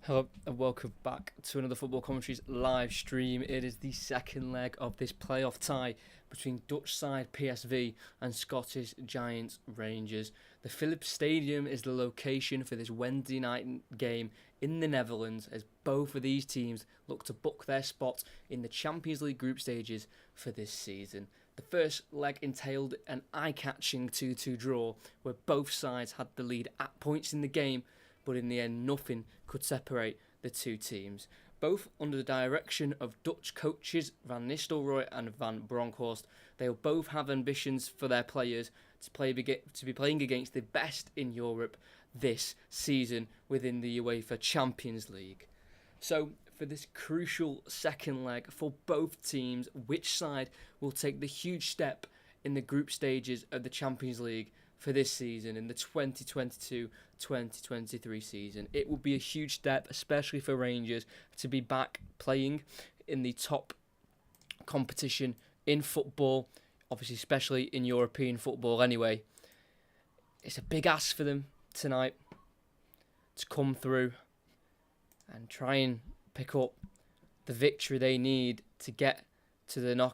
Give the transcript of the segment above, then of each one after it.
Hello and welcome back to another Football Commentaries live stream. It is the second leg of this playoff tie between Dutch side PSV and Scottish Giants Rangers. The Philips Stadium is the location for this Wednesday night game in the Netherlands as both of these teams look to book their spot in the Champions League group stages for this season. The first leg entailed an eye-catching 2-2 draw where both sides had the lead at points in the game, but in the end nothing could separate the two teams. Both under the direction of Dutch coaches Van Nistelrooy and Van Bronckhorst, they'll both have ambitions for their players to be playing against the best in Europe this season within the UEFA Champions League. So, for this crucial second leg for both teams, which side will take the huge step in the group stages of the Champions League for this season, in the 2022-2023 season? It will be a huge step, especially for Rangers, to be back playing in the top competition in football, obviously especially in European football anyway. It's a big ask for them tonight to come through and try and pick up the victory they need to get to the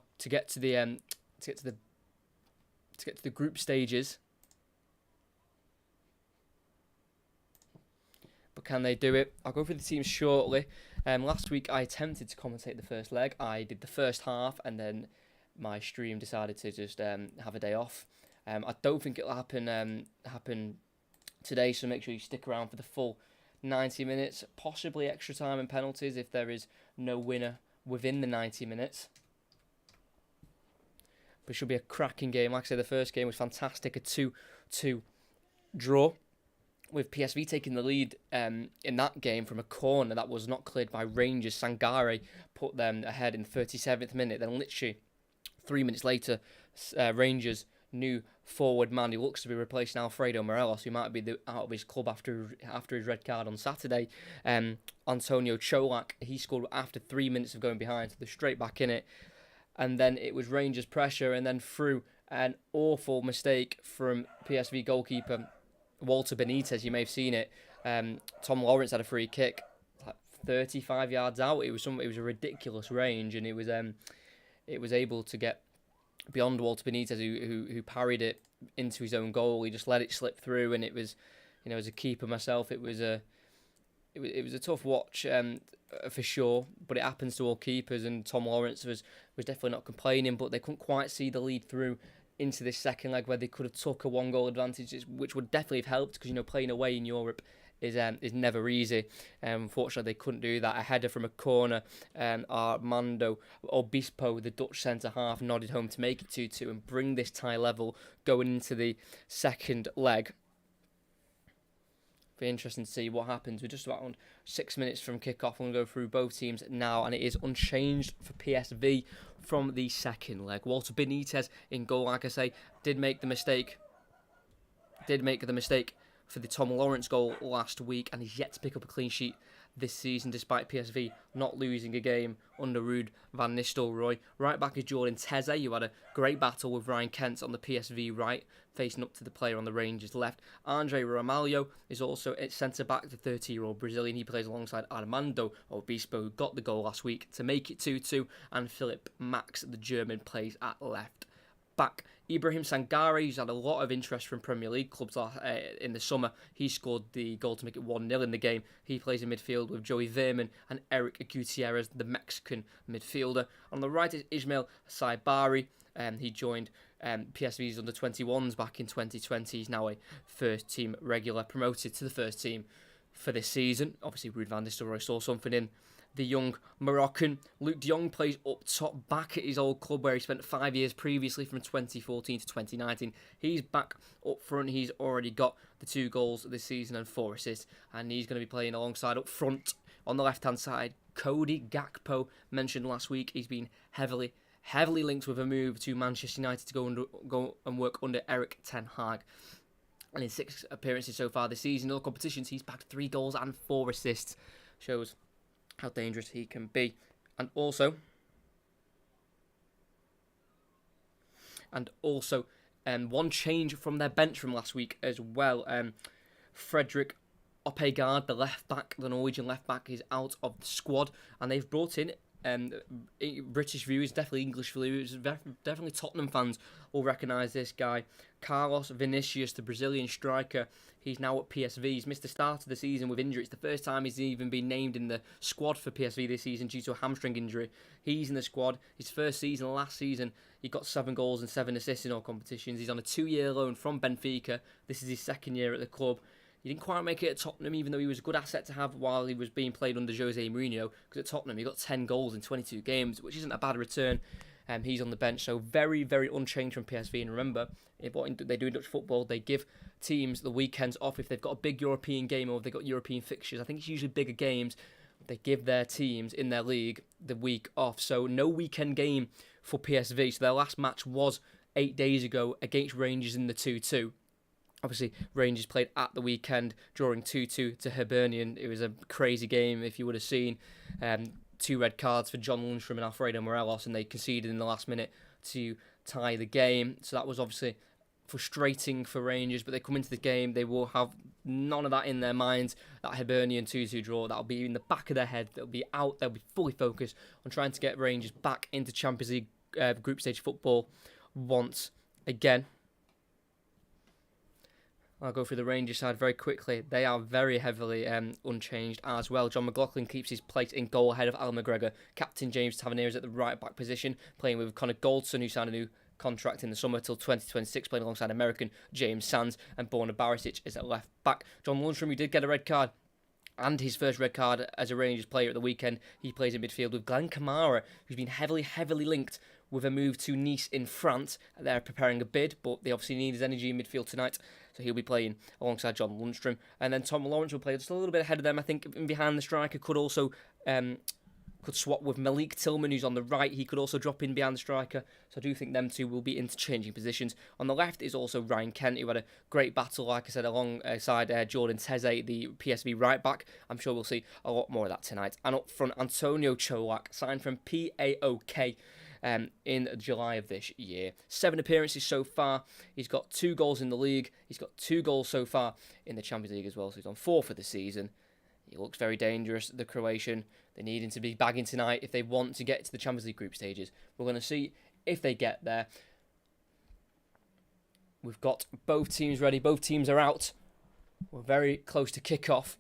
group stages. But can they do it? I'll go through the teams shortly. Last week I attempted to commentate the first leg. I did the first half and then my stream decided to just have a day off. I don't think it'll happen today, so make sure you stick around for the full 90 minutes, possibly extra time and penalties if there is no winner within the 90 minutes. But it should be a cracking game. Like I said, the first game was fantastic, a 2-2 draw, with PSV taking the lead in that game from a corner that was not cleared by Rangers. Sangare put them ahead in the 37th minute. Then literally 3 minutes later, Rangers' new forward man, who looks to be replacing Alfredo Morelos, who might be out of his club after his red card on Saturday, Antonio Cholak, he scored after 3 minutes of going behind, so they're straight back in it. And then it was Rangers' pressure, and then through an awful mistake from PSV goalkeeper Walter Benitez, you may have seen it. Tom Lawrence had a free kick, like 35 yards out. It was a ridiculous range, and it was able to get beyond Walter Benitez, who parried it into his own goal. He just let it slip through, and it was, as a keeper myself, it was a tough watch for sure. But it happens to all keepers, and Tom Lawrence was definitely not complaining. But they couldn't quite see the lead through into this second leg, where they could have took a 1-goal advantage, which would definitely have helped, because playing away in Europe is never easy. Unfortunately, they couldn't do that. A header from a corner, Armando Obispo, the Dutch centre-half, nodded home to make it 2-2 and bring this tie level going into the second leg. Be interesting to see what happens. We're just about 6 minutes from kickoff. I'm going to go through both teams now, and it is unchanged for PSV from the second leg. Walter Benitez in goal, like I say, did make the mistake for the Tom Lawrence goal last week, and he's yet to pick up a clean sheet this season, despite PSV not losing a game under Ruud van Nistelrooy. Right back is Jordan Teze, who had a great battle with Ryan Kent on the PSV right, facing up to the player on the Rangers left. Andre Ramalho is also at centre-back, the 30-year-old Brazilian. He plays alongside Armando Obispo, who got the goal last week to make it 2-2, and Philip Max, the German, plays at left back. Ibrahim Sangare, who's had a lot of interest from Premier League clubs in the summer, he scored the goal to make it 1-0 in the game. He plays in midfield with Joey Veerman and Eric Gutierrez, the Mexican midfielder. On the right is Ismail Saibari. He joined PSV's under-21s back in 2020. He's now a first-team regular, promoted to the first team for this season. Obviously, Ruud van Nistelrooy saw something in the young Moroccan. Luke de Jong plays up top, back at his old club where he spent 5 years previously from 2014 to 2019. He's back up front. He's already got the 2 goals this season and 4 assists, and he's going to be playing alongside up front on the left-hand side. Cody Gakpo, mentioned last week, he's been heavily linked with a move to Manchester United to go and work under Eric Ten Hag. And in 6 appearances so far this season, in all competitions, he's bagged 3 goals and 4 assists. Shows how dangerous he can be. And also, one change from their bench from last week as well. Frederick Oppegard, the left back, the Norwegian left back, is out of the squad, and they've brought in British viewers, definitely English viewers, definitely Tottenham fans will recognise this guy. Carlos Vinicius, the Brazilian striker, he's now at PSV. He's missed the start of the season with injury. It's the first time he's even been named in the squad for PSV this season due to a hamstring injury. He's in the squad. His first season, last season, he got 7 goals and 7 assists in all competitions. He's on a 2-year loan from Benfica. This is his second year at the club. He didn't quite make it at Tottenham, even though he was a good asset to have while he was being played under Jose Mourinho, because at Tottenham he got 10 goals in 22 games, which isn't a bad return. He's on the bench, so very, very unchanged from PSV. And remember, what they do in Dutch football, they give teams the weekends off if they've got a big European game or if they've got European fixtures. I think it's usually bigger games. They give their teams in their league the week off, so no weekend game for PSV. So their last match was 8 days ago against Rangers in the 2-2. Obviously, Rangers played at the weekend, drawing 2-2 to Hibernian. It was a crazy game, if you would have seen. 2 red cards for John Lundstrom and Alfredo Morelos, and they conceded in the last minute to tie the game. So that was obviously frustrating for Rangers, but they come into the game, they will have none of that in their minds. That Hibernian 2-2 draw, that'll be in the back of their head. They'll be out, they'll be fully focused on trying to get Rangers back into Champions League group stage football once again. I'll go through the Rangers side very quickly. They are very heavily unchanged as well. John McLaughlin keeps his place in goal ahead of Alan McGregor. Captain James Tavernier is at the right back position, playing with Connor Goldson, who signed a new contract in the summer till 2026, playing alongside American James Sands, and Borna Barisic is at left back. John Lundstrom, who did get a red card, and his first red card as a Rangers player at the weekend, he plays in midfield with Glenn Kamara, who's been heavily linked with a move to Nice in France. They're preparing a bid, but they obviously need his energy in midfield tonight, so he'll be playing alongside John Lundstrom. And then Tom Lawrence will play just a little bit ahead of them. I think in behind the striker could also could swap with Malik Tillman, who's on the right. He could also drop in behind the striker. So I do think them two will be interchanging positions. On the left is also Ryan Kent, who had a great battle, like I said, alongside Jordan Teze, the PSV right back. I'm sure we'll see a lot more of that tonight. And up front, Antonio Cholak, signed from PAOK in July of this year. 7 appearances so far. He's got 2 goals in the league. He's got 2 goals so far in the Champions League as well. So he's on 4 for the season. He looks very dangerous, the Croatian. They need him to be bagging tonight if they want to get to the Champions League group stages. We're going to see if they get there. We've got both teams ready. Both teams are out. We're very close to kick-off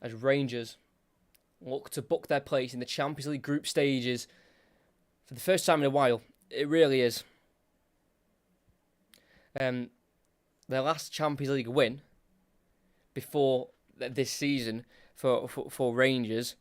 as Rangers look to book their place in the Champions League group stages for the first time in a while. It really is. Their last Champions League win before this season for Rangers.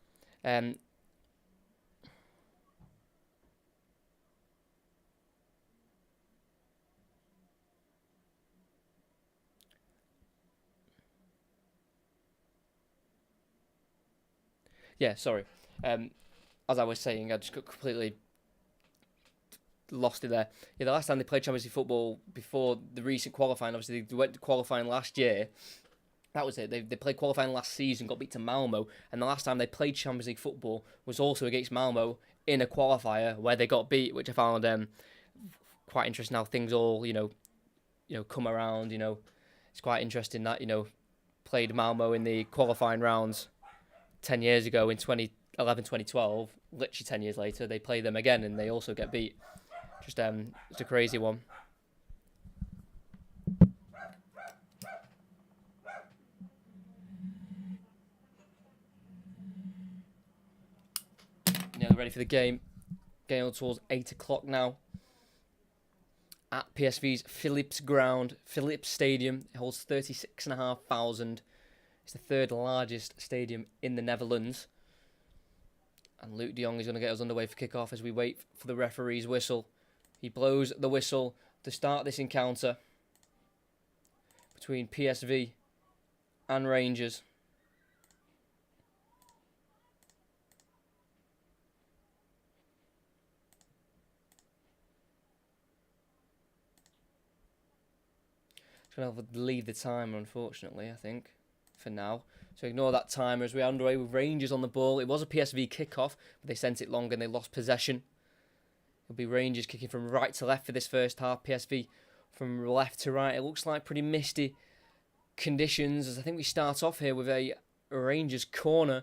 Yeah, sorry. As I was saying, I just got completely lost it there. Yeah, the last time they played Champions League football before the recent qualifying, obviously they went to qualifying last year. That was it. They played qualifying last season, got beat to Malmo, and the last time they played Champions League football was also against Malmo in a qualifier where they got beat, which I found quite interesting how things all come around. It's quite interesting that played Malmo in the qualifying rounds 10 years ago in 2011, 2012. Literally 10 years later, they play them again and they also get beat. Just it's a crazy one. They're ready for the game. Getting on towards 8 o'clock now. At PSV's Philips Stadium. It holds 36,500. It's the 3rd largest stadium in the Netherlands. And Luke de Jong is going to get us underway for kickoff as we wait for the referee's whistle. He blows the whistle to start this encounter between PSV and Rangers. Going to have to leave the timer, unfortunately, I think, for now. So ignore that timer as we are underway with Rangers on the ball. It was a PSV kickoff, but they sent it long and they lost possession. It'll be Rangers kicking from right to left for this first half. PSV from left to right. It looks like pretty misty conditions, as I think we start off here with a Rangers corner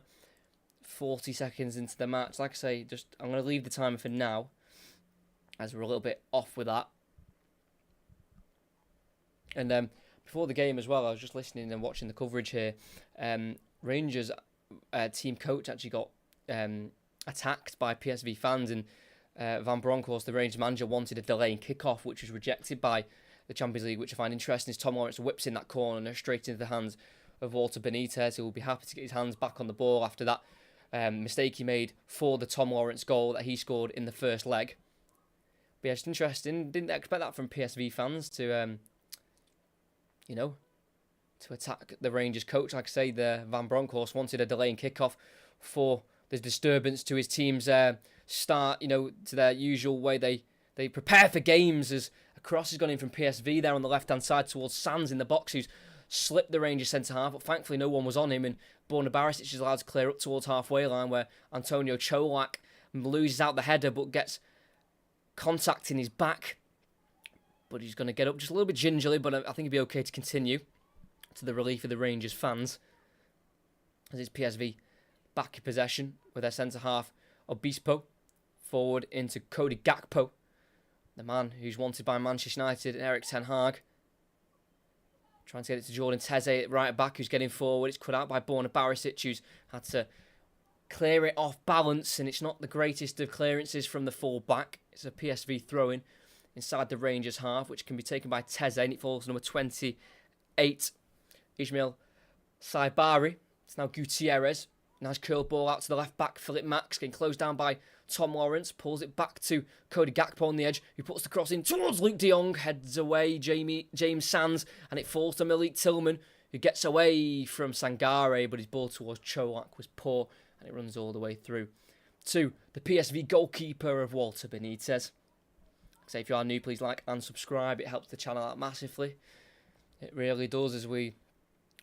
40 seconds into the match. Like I say, I'm going to leave the timer for now, as we're a little bit off with that. And before the game as well, I was just listening and watching the coverage here. Rangers team coach actually got attacked by PSV fans, and Van Bronckhorst, the Rangers manager, wanted a delay in kickoff, which was rejected by the Champions League, which I find interesting. As Tom Lawrence whips in that corner straight into the hands of Walter Benitez, who will be happy to get his hands back on the ball after that mistake he made for the Tom Lawrence goal that he scored in the first leg. But yeah, just interesting. Didn't expect that from PSV fans to to attack the Rangers coach. Like I say, the Van Bronckhorst wanted a delay in kickoff for the disturbance to his team's start, to their usual way they prepare for games, as a cross has gone in from PSV there on the left-hand side towards Sands in the box, who's slipped the Rangers centre-half, but thankfully no one was on him, and Borna Barisic is allowed to clear up towards halfway line, where Antonio Cholak loses out the header but gets contact in his back. But he's going to get up just a little bit gingerly, but I think he'll be okay to continue, to the relief of the Rangers fans, as it's PSV back in possession with their centre-half Obispo forward into Cody Gakpo, the man who's wanted by Manchester United and Erik ten Hag. Trying to get it to Jordan Teze at right back, who's getting forward. It's cut out by Borna Barisic, who's had to clear it off balance, and it's not the greatest of clearances from the full back. It's a PSV throw-in inside the Rangers half, which can be taken by Teze, and it falls to number 28, Ismail Saibari. It's now Gutierrez. Nice curl ball out to the left back. Philip Max getting closed down by Tom Lawrence. Pulls it back to Cody Gakpo on the edge, who puts the cross in towards Luke de Jong. Heads away James Sands, and it falls to Malik Tillman, who gets away from Sangare, but his ball towards Cholak was poor, and it runs all the way through to the PSV goalkeeper of Walter Benitez. So if you are new, please like and subscribe. It helps the channel out massively. It really does, as we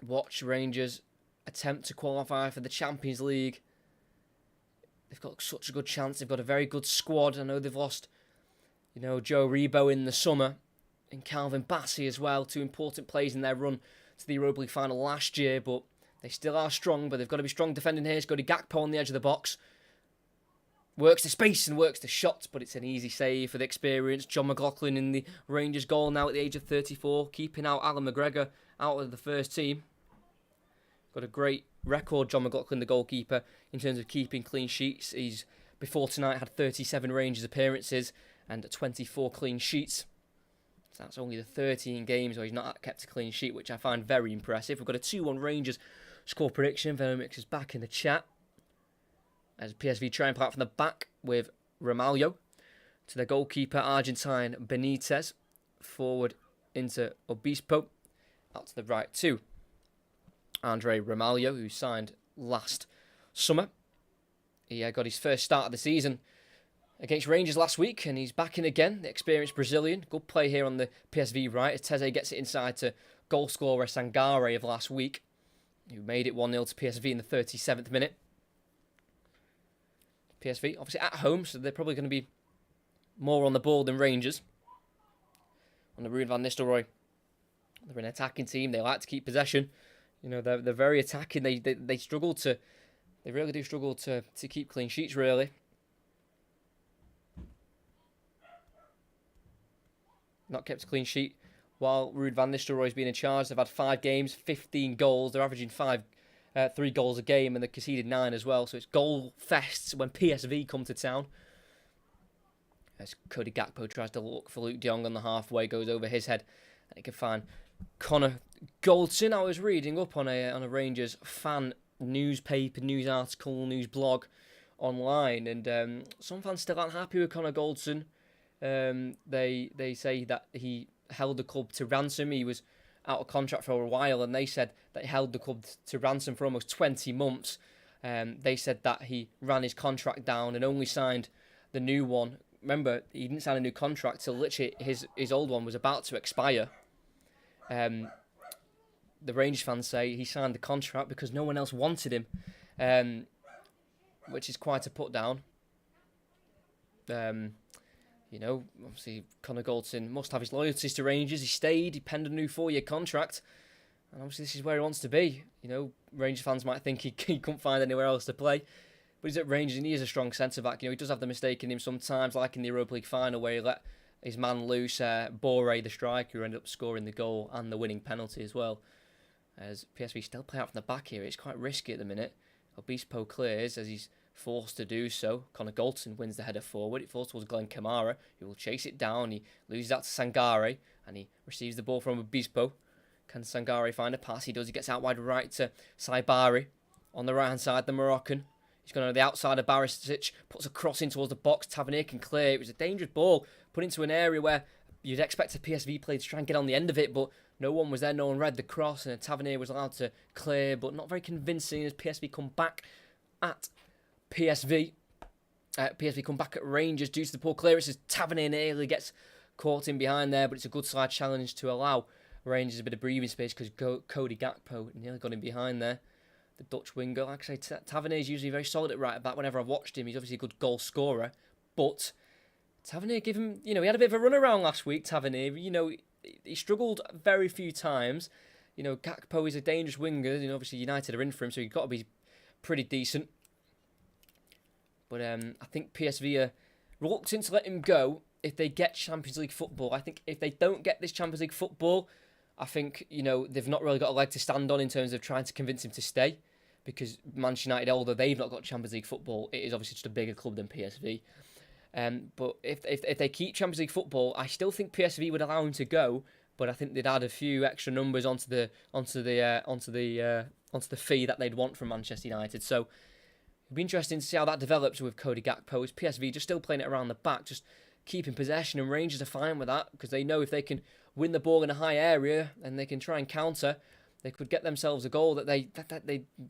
watch Rangers attempt to qualify for the Champions League. They've got such a good chance. They've got a very good squad. I know they've lost, Joe Rebo in the summer, and Calvin Bassey as well. Two important players in their run to the Europa League final last year, but they still are strong. But they've got to be strong defending here. It's got Gakpo on the edge of the box. Works the space and works the shots, but it's an easy save for the experience. John McLaughlin in the Rangers goal now at the age of 34, keeping out Alan McGregor out of the first team. Got a great record, John McLaughlin, the goalkeeper, in terms of keeping clean sheets. He's, before tonight, had 37 Rangers appearances and 24 clean sheets. So that's only the 13 games where he's not kept a clean sheet, which I find very impressive. We've got a 2-1 Rangers score prediction. Venomix is back in the chat, as PSV try and play out from the back with Ramalho to the goalkeeper, Argentine Benitez, forward into Obispo, out to the right to Andre Ramalho, who signed last summer. He got his first start of the season against Rangers last week, and he's back in again, the experienced Brazilian. Good play here on the PSV right, as Teze gets it inside to goal scorer Sangare of last week, who made it 1-0 to PSV in the 37th minute. PSV, obviously at home, so they're probably going to be more on the ball than Rangers. On the Ruud van Nistelrooy, they're an attacking team. They like to keep possession. They're very attacking. They struggle to, they really do struggle to keep clean sheets, really. Not kept a clean sheet while Ruud van Nistelrooy's been in charge. They've had 5 games, 15 goals. They're averaging 3 goals a game, and they conceded 9 as well. So it's goal fests when PSV come to town. As Cody Gakpo tries to look for Luke de Jong on the halfway, goes over his head, and he can find Connor Goldson. I was reading up on a Rangers fan newspaper, news article, news blog online, and some fans still aren't happy with Connor Goldson. They say that he held the club to ransom. He was out of contract for a while, and they said that he held the club to ransom for almost 20 months. They said that he ran his contract down and only signed the new one. Remember, he didn't sign a new contract till literally his old one was about to expire. The Rangers fans say he signed the contract because no one else wanted him, which is quite a put down. Obviously Connor Goldson must have his loyalties to Rangers. He stayed, he penned a new 4-year contract, And obviously this is where he wants to be. You know, Rangers fans might think he couldn't find anywhere else to play. But he's at Rangers and he is a strong centre-back. You know, he does have the mistake in him sometimes, like in the Europa League final where he let his man loose, Boré, the striker, who ended up scoring the goal and the winning penalty as well. As PSV still play out from the back here, it's quite risky at the minute. Obispo clears as he's forced to do so. Connor Goldson wins the header forward. It falls towards Glenn Kamara, who will chase it down. He loses out to Sangare, and he receives the ball from Obispo. Can Sangare find a pass? He does. He gets out wide right to Saibari. On the right-hand side, the Moroccan. He's going to the outside of Barisic, puts a cross in towards the box. Tavernier can clear. It was a dangerous ball, put into an area where you'd expect a PSV player to try and get on the end of it, but no one was there. No one read the cross, and Tavernier was allowed to clear, but not very convincing as PSV come back at PSV. PSV come back at Rangers due to the poor clearances. Tavernier nearly gets caught in behind there, but it's a good side challenge to allow Rangers a bit of breathing space because Cody Gakpo nearly got in behind there. The Dutch winger, like I say, Tavernier is usually very solid at right back. Whenever I've watched him, he's obviously a good goal scorer. But Tavernier, give him, he had a bit of a run around last week. Tavernier, he struggled very few times. Gakpo is a dangerous winger. Obviously United are in for him, so he's got to be pretty decent. But I think PSV are reluctant to let him go if they get Champions League football. I think if they don't get this Champions League football, I think, they've not really got a leg to stand on in terms of trying to convince him to stay. Because Manchester United, although they've not got Champions League football, it is obviously just a bigger club than PSV. But if they keep Champions League football, I still think PSV would allow him to go. But I think they'd add a few extra numbers onto the fee that they'd want from Manchester United. So it'd be interesting to see how that develops with Cody Gakpo. Is PSV just still playing it around the back, just keeping possession, and Rangers are fine with that because they know if they can win the ball in a high area and they can try and counter, they could get themselves a goal that they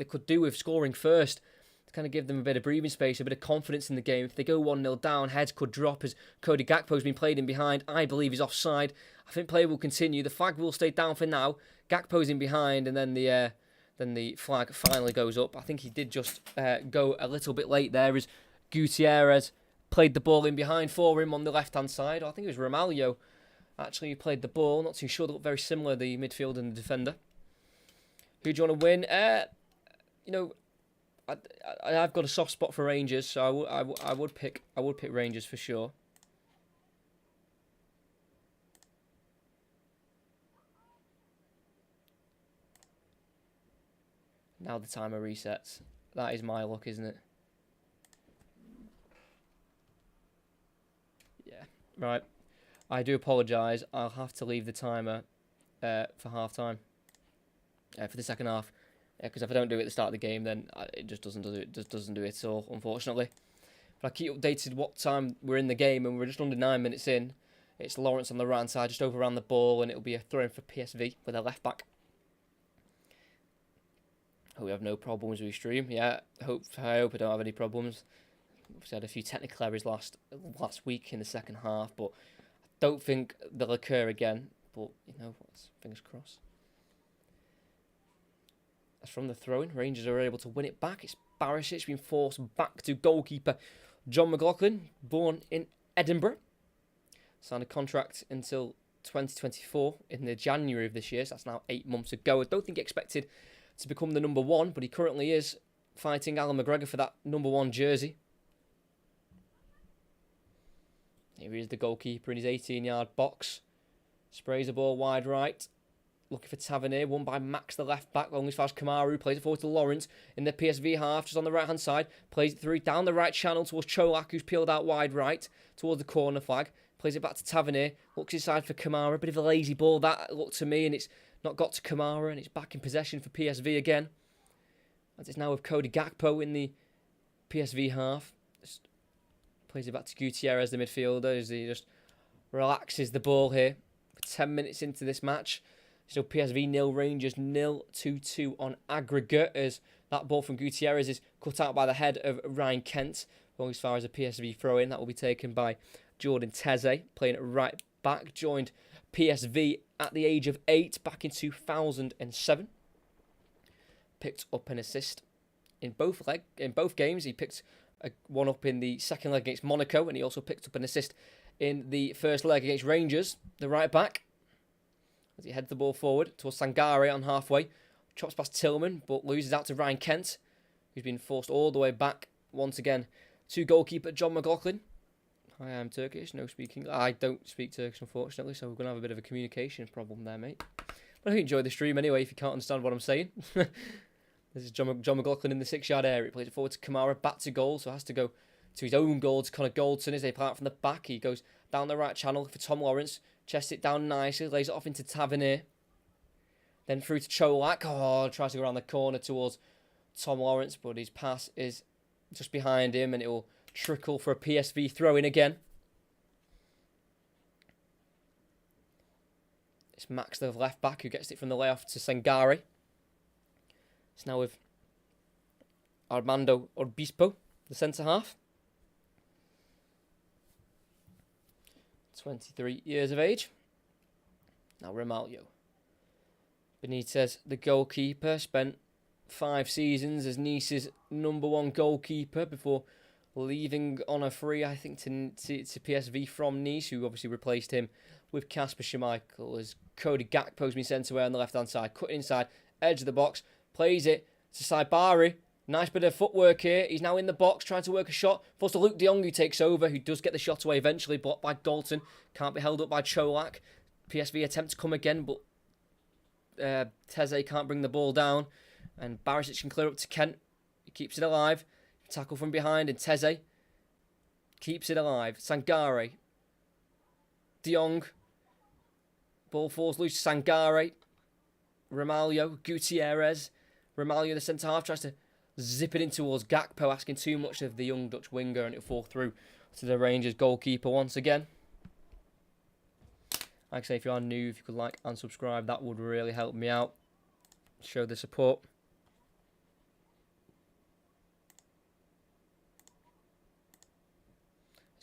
could do with scoring first to kind of give them a bit of breathing space, a bit of confidence in the game. If they go 1-0 down, heads could drop as Cody Gakpo's been played in behind. I believe he's offside. I think play will continue. The flag will stay down for now. Gakpo's in behind, and then the flag finally goes up. I think he did just go a little bit late there as Gutierrez played the ball in behind for him on the left-hand side. I think it was Ramalho actually who played the ball. Not too sure. They look very similar, the midfielder and the defender. Who do you want to win? I've got a soft spot for Rangers, so I would pick Rangers for sure. Now the timer resets. That is my luck, isn't it? Yeah, right. I do apologise. I'll have to leave the timer for half time. For the second half. Because if I don't do it at the start of the game, then it just doesn't do it. Just doesn't do it at all, unfortunately. But I keep updated what time we're in the game, and we're just under 9 minutes in. It's Lawrence on the right hand side, just overran the ball, and it'll be a throw-in for PSV with a left back. Hope we have no problems with stream. Yeah, I hope I don't have any problems. Obviously had a few technical errors last week in the second half, but I don't think they'll occur again. But fingers crossed. That's from the throw-in. Rangers are able to win it back. It's Barisic being forced back to goalkeeper John McLaughlin, born in Edinburgh. Signed a contract until 2024 in the January of this year, so that's now 8 months ago. I don't think he expected to become the number one, but he currently is fighting Alan McGregor for that number one jersey. Here he is, the goalkeeper in his 18-yard box. Sprays the ball wide right. Looking for Tavernier, won by Max, the left back. Long as far as Kamaru, plays it forward to Lawrence in the PSV half, just on the right-hand side. Plays it through, down the right channel towards Cholak, who's peeled out wide right, towards the corner flag. Plays it back to Tavernier, looks inside for Kamara. A bit of a lazy ball, that looked to me, and it's not got to Kamara, and it's back in possession for PSV again. As it's now with Cody Gakpo in the PSV half. Just plays it back to Gutierrez, the midfielder, as he just relaxes the ball here. For 10 minutes into this match. So PSV 0, Rangers 0, 2-2 on aggregate, as that ball from Gutierrez is cut out by the head of Ryan Kent. Well, as far as a PSV throw-in, that will be taken by Jordan Teze, playing at right back. Joined PSV at the age of 8 back in 2007. Picked up an assist in both games. He picked one up in the second leg against Monaco, and he also picked up an assist in the first leg against Rangers, the right back. as he heads the ball forward towards Sangare on halfway. Chops past Tillman, but loses out to Ryan Kent, who's been forced all the way back once again to goalkeeper John McLaughlin. I am Turkish, no speaking. I don't speak Turkish, unfortunately, so we're going to have a bit of a communication problem there, mate. But I hope you enjoy the stream anyway, if you can't understand what I'm saying. This is John McLaughlin in the 6-yard area. He plays it forward to Kamara, back to goal, so has to go to his own goal to Connor Goldson as they play out from the back. He goes down the right channel for Tom Lawrence, chests it down nicely, lays it off into Tavernier. Then through to Cholak. Oh, tries to go around the corner towards Tom Lawrence, but his pass is just behind him and it will trickle for a PSV throw-in again. It's Max, the left back, who gets it from the layoff to Sangare. It's now with Armando Obispo, the centre-half. 23 years of age. Now Romaglio. Benitez, the goalkeeper, spent 5 seasons as Nice's #1 goalkeeper before leaving on a free, I think, to PSV from Nice, who obviously replaced him with Kasper Schmeichel, as Cody Gakpo's been sent away on the left-hand side, cutting inside, edge of the box, plays it to Saibari. Nice bit of footwork here. He's now in the box, trying to work a shot. Falls to Luke de Jong, who takes over, who does get the shot away eventually, blocked by Dalton. Can't be held up by Cholak. PSV attempt to come again, but Teze can't bring the ball down. And Barisic can clear up to Kent. He keeps it alive. Tackle from behind, and Teze keeps it alive. Sangare. De Jong. Ball falls loose. Sangare. Romaglio. Gutierrez. Romaglio, the centre-half, tries to zip it in towards Gakpo, asking too much of the young Dutch winger, and it'll fall through to the Rangers goalkeeper once again. Like I say, if you are new, if you could like and subscribe, that would really help me out. Show the support.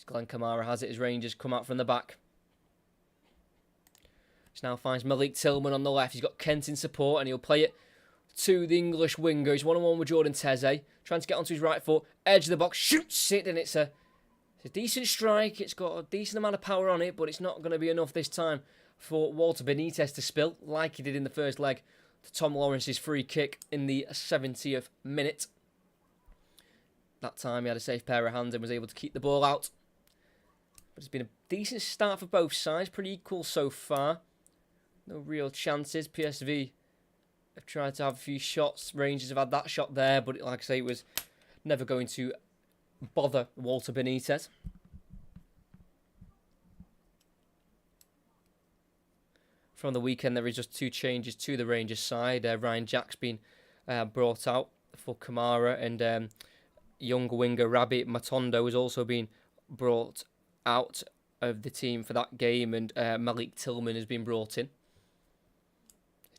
Glenn Kamara has it as Rangers come out from the back. This now finds Malik Tillman on the left. He's got Kent in support and he'll play it to the English winger. He's 1-on-1 with Jordan Teze. Trying to get onto his right foot. Edge of the box. Shoots it, and it's a decent strike. It's got a decent amount of power on it, but it's not going to be enough this time for Walter Benitez to spill, like he did in the first leg, to Tom Lawrence's free kick in the 70th minute. That time he had a safe pair of hands and was able to keep the ball out. But it's been a decent start for both sides. Pretty equal so far. No real chances. PSV have tried to have a few shots. Rangers have had that shot there. But like I say, it was never going to bother Walter Benitez. From the weekend, there is just 2 changes to the Rangers side. Ryan Jack's been brought out for Kamara. And young winger Rabi Matondo has also been brought out of the team for that game, and Malik Tillman has been brought in.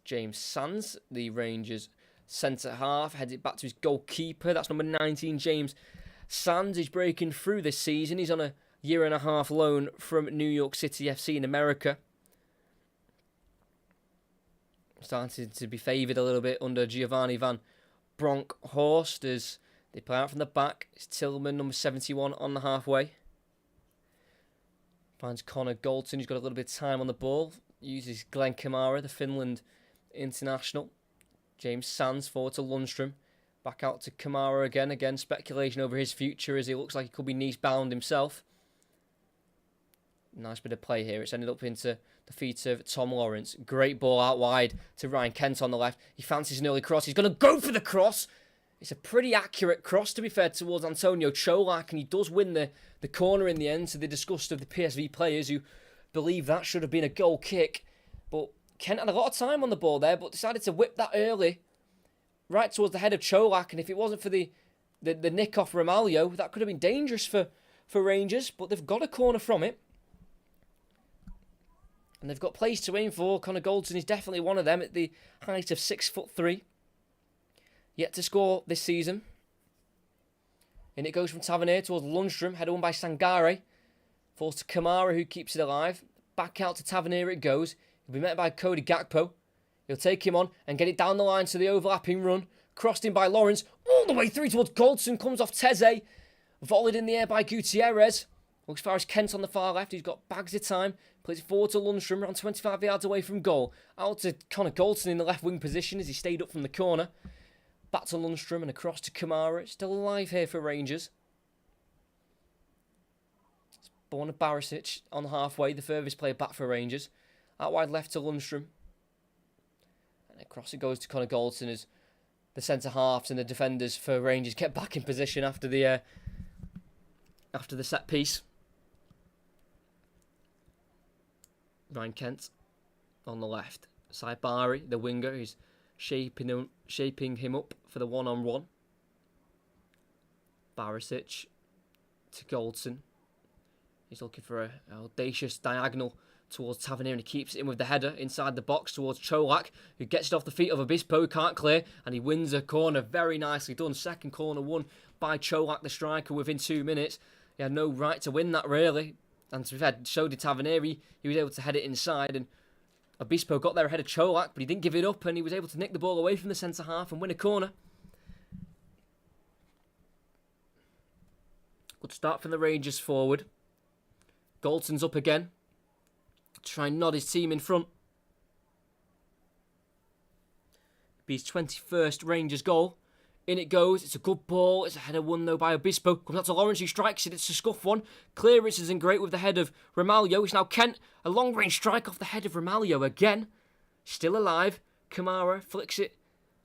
James Sands, the Rangers centre-half, heads it back to his goalkeeper. That's number 19, James Sands. Is breaking through this season. He's on a 1.5-year loan from New York City FC in America. Starting to be favoured a little bit under Giovanni Van Bronckhorst as they play out from the back. It's Tillman, number 71, on the halfway. Finds Connor Goldson, who's got a little bit of time on the ball. Uses Glenn Kamara, the Finland international. James Sands forward to Lundstrom. Back out to Kamara again. Again, speculation over his future as he looks like he could be Nice-bound himself. Nice bit of play here. It's ended up into the feet of Tom Lawrence. Great ball out wide to Ryan Kent on the left. He fancies an early cross. He's going to go for the cross. It's a pretty accurate cross, to be fair, towards Antonio Cholak, and he does win the corner in the end, to the disgust of the PSV players who believe that should have been a goal kick. But Kent had a lot of time on the ball there, but decided to whip that early, right towards the head of Cholak, and if it wasn't for the nick off Romaglio, that could have been dangerous for Rangers, but they've got a corner from it. And they've got plays to aim for. Connor Goldson is definitely one of them at the height of 6'3". Yet to score this season. And it goes from Tavernier towards Lundstrom, headed on by Sangare. Falls to Kamara, who keeps it alive. Back out to Tavernier it goes. He'll be met by Cody Gakpo. He'll take him on and get it down the line to the overlapping run. Crossed in by Lawrence. All the way through towards Goldson. Comes off Teze. Volleyed in the air by Gutierrez. Looks far as Kent on the far left. He's got bags of time. Plays it forward to Lundstrom, around 25 yards away from goal. Out to Connor Goldson in the left wing position as he stayed up from the corner. Back to Lundstrom and across to Kamara. It's still alive here for Rangers. It's Borna Barisic on halfway, the furthest player back for Rangers. Out wide left to Lundstrom. And across it goes to Connor Goldson as the centre-halves and the defenders for Rangers get back in position after the set piece. Ryan Kent on the left. Saibari, the winger, is shaping him up for the one-on-one. Barisic to Goldson. He's looking for an audacious diagonal towards Tavernier, and he keeps it in with the header inside the box towards Cholak, who gets it off the feet of Obispo, who can't clear, and he wins a corner. Very nicely done. Second corner won by Cholak, the striker, within 2 minutes. He had no right to win that, really. And to be fair, so did Tavernier. He was able to head it inside, and Obispo got there ahead of Cholak, but he didn't give it up, and he was able to nick the ball away from the centre-half and win a corner. Good start from the Rangers forward. Goldson's up again. Try and nod his team in front. Be his 21st Rangers goal. In it goes. It's a good ball. It's a header won though by Obispo. Comes out to Lawrence, who strikes it. It's a scuff one. Clearance isn't great with the head of Ramalho. It's now Kent. A long range strike off the head of Ramalho again. Still alive. Kamara flicks it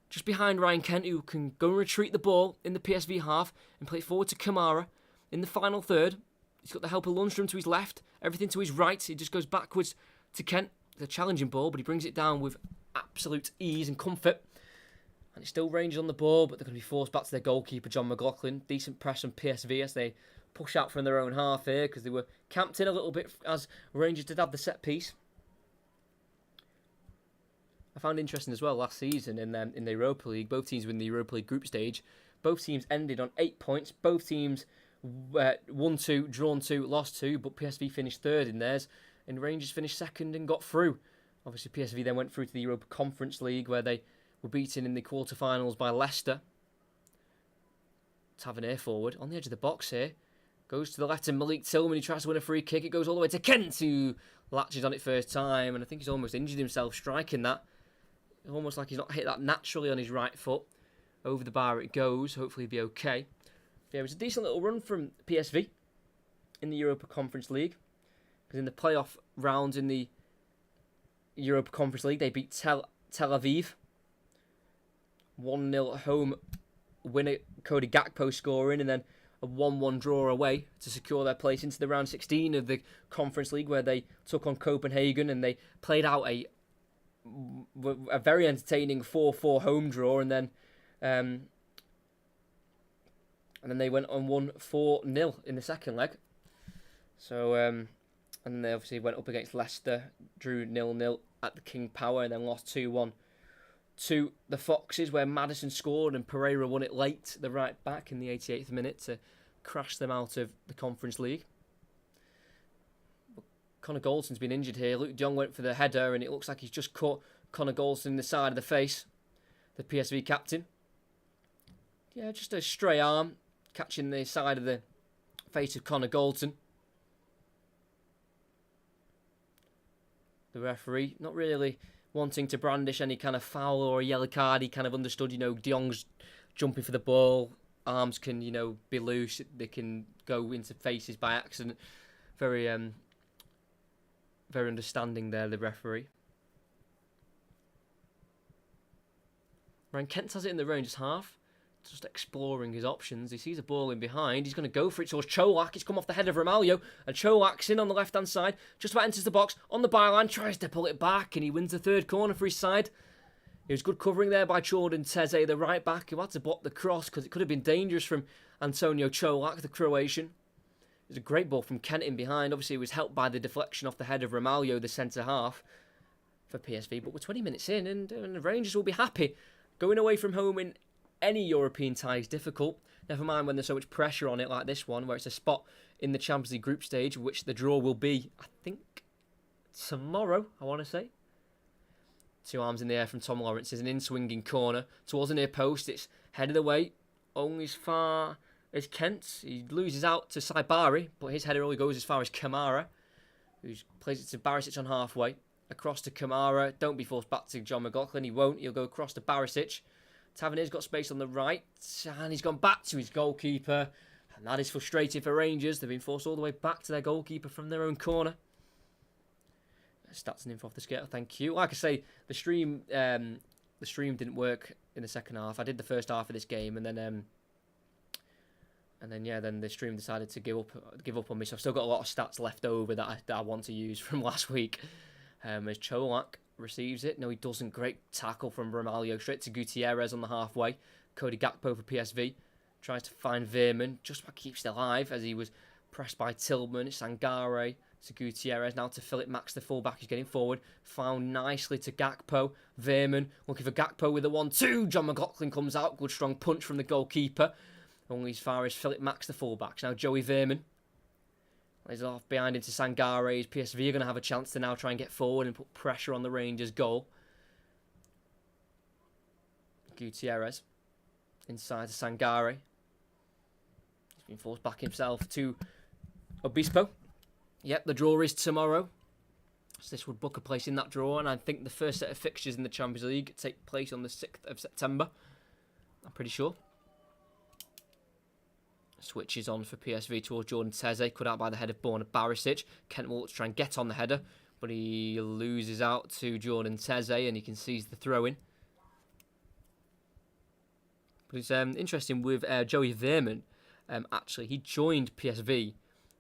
just behind Ryan Kent, who can go and retreat the ball in the PSV half and play it forward to Kamara in the final third. He's got the help of Lundstrom to his left. Everything to his right. He just goes backwards to Kent. It's a challenging ball, but he brings it down with absolute ease and comfort. And it's still Rangers on the ball, but they're going to be forced back to their goalkeeper, John McLaughlin. Decent press from PSV as they push out from their own half here, because they were camped in a little bit as Rangers did have the set piece. I found interesting as well last season in the Europa League. Both teams were in the Europa League group stage. Both teams ended on 8 points. Both teams won 2, drawn 2, lost 2, but PSV finished third in theirs, and Rangers finished second and got through. Obviously, PSV then went through to the Europa Conference League, where they were beaten in the quarterfinals by Leicester. Tavernier forward on the edge of the box here. Goes to the left to Malik Tillman. He tries to win a free kick. It goes all the way to Kent, who latches on it first time. And I think he's almost injured himself striking that. Almost like he's not hit that naturally on his right foot. Over the bar it goes. Hopefully he'll be okay. Yeah, it was a decent little run from PSV in the Europa Conference League. Because in the playoff rounds in the Europa Conference League, they beat Tel Aviv. 1-0 home winner, Cody Gakpo scoring, and then a 1-1 draw away to secure their place into the round 16 of the Conference League, where they took on Copenhagen, and they played out a very entertaining 4-4 home draw, and then they went on 1-4-0 in the second leg. So and then they obviously went up against Leicester, drew 0-0 at the King Power, and then lost 2-1 to the Foxes, where Maddison scored and Pereira won it late, the right back, in the 88th minute to crash them out of the Conference League. But Connor Goldson's been injured here. Luke de Jong went for the header, and it looks like he's just caught Connor Goldson in the side of the face, the PSV captain. Yeah, just a stray arm catching the side of the face of Connor Goldson. The referee not really wanting to brandish any kind of foul or a yellow card. He kind of understood, de Jong's jumping for the ball. Arms can, be loose. They can go into faces by accident. Very understanding there, the referee. Ryan Kent has it in the Rangers half. Just exploring his options. He sees a ball in behind. He's going to go for it towards Cholak. It's come off the head of Ramalho. And Cholak's in on the left-hand side. Just about enters the box. On the byline. Tries to pull it back. And he wins the third corner for his side. It was good covering there by Jordan Teze, the right back, who had to block the cross because it could have been dangerous from Antonio Cholak, the Croatian. It was a great ball from Kent in behind. Obviously, it was helped by the deflection off the head of Ramalho, the centre-half, for PSV. But we're 20 minutes in, and the Rangers will be happy. Going away from home in any European tie is difficult. Never mind when there's so much pressure on it like this one, where it's a spot in the Champions League group stage, which the draw will be, I think, tomorrow, I want to say. Two arms in the air from Tom Lawrence. Is an in-swinging corner towards the near post. It's headed away. Only as far is Kent. He loses out to Saibari, but his header only goes as far as Kamara, who plays it to Barisic on halfway. Across to Kamara. Don't be forced back to John McLaughlin. He won't. He'll go across to Barisic. Tavernier's got space on the right, and he's gone back to his goalkeeper. And that is frustrating for Rangers. They've been forced all the way back to their goalkeeper from their own corner. Stats and info off the scale. Thank you. Like I say, the stream didn't work in the second half. I did the first half of this game, and then the stream decided to give up on me. So I've still got a lot of stats left over that I want to use from last week. As Cholak receives it. No, he doesn't. Great tackle from Ramalho. Straight to Gutierrez on the halfway. Cody Gakpo for PSV. Tries to find Veerman. Just about keeps it alive as he was pressed by Tillman. Sangare to Gutierrez. Now to Philip Max, the fullback. He's getting forward. Found nicely to Gakpo. Veerman looking for Gakpo with the 1-2. John McLaughlin comes out. Good strong punch from the goalkeeper. Only as far as Philip Max, the fullback. Now Joey Veerman. He's off behind into Sangare. PSV are going to have a chance to now try and get forward and put pressure on the Rangers' goal. Gutierrez inside to Sangare. He's been forced back himself to Obispo. Yep, the draw is tomorrow. So this would book a place in that draw, and I think the first set of fixtures in the Champions League take place on the 6th of September. I'm pretty sure. Switches on for PSV towards Jordan Teze. Cut out by the head of Borna Barisic. Kent will try and get on the header, but he loses out to Jordan Teze, and he can seize the throw-in. But it's interesting with Joey Veerman. Actually, he joined PSV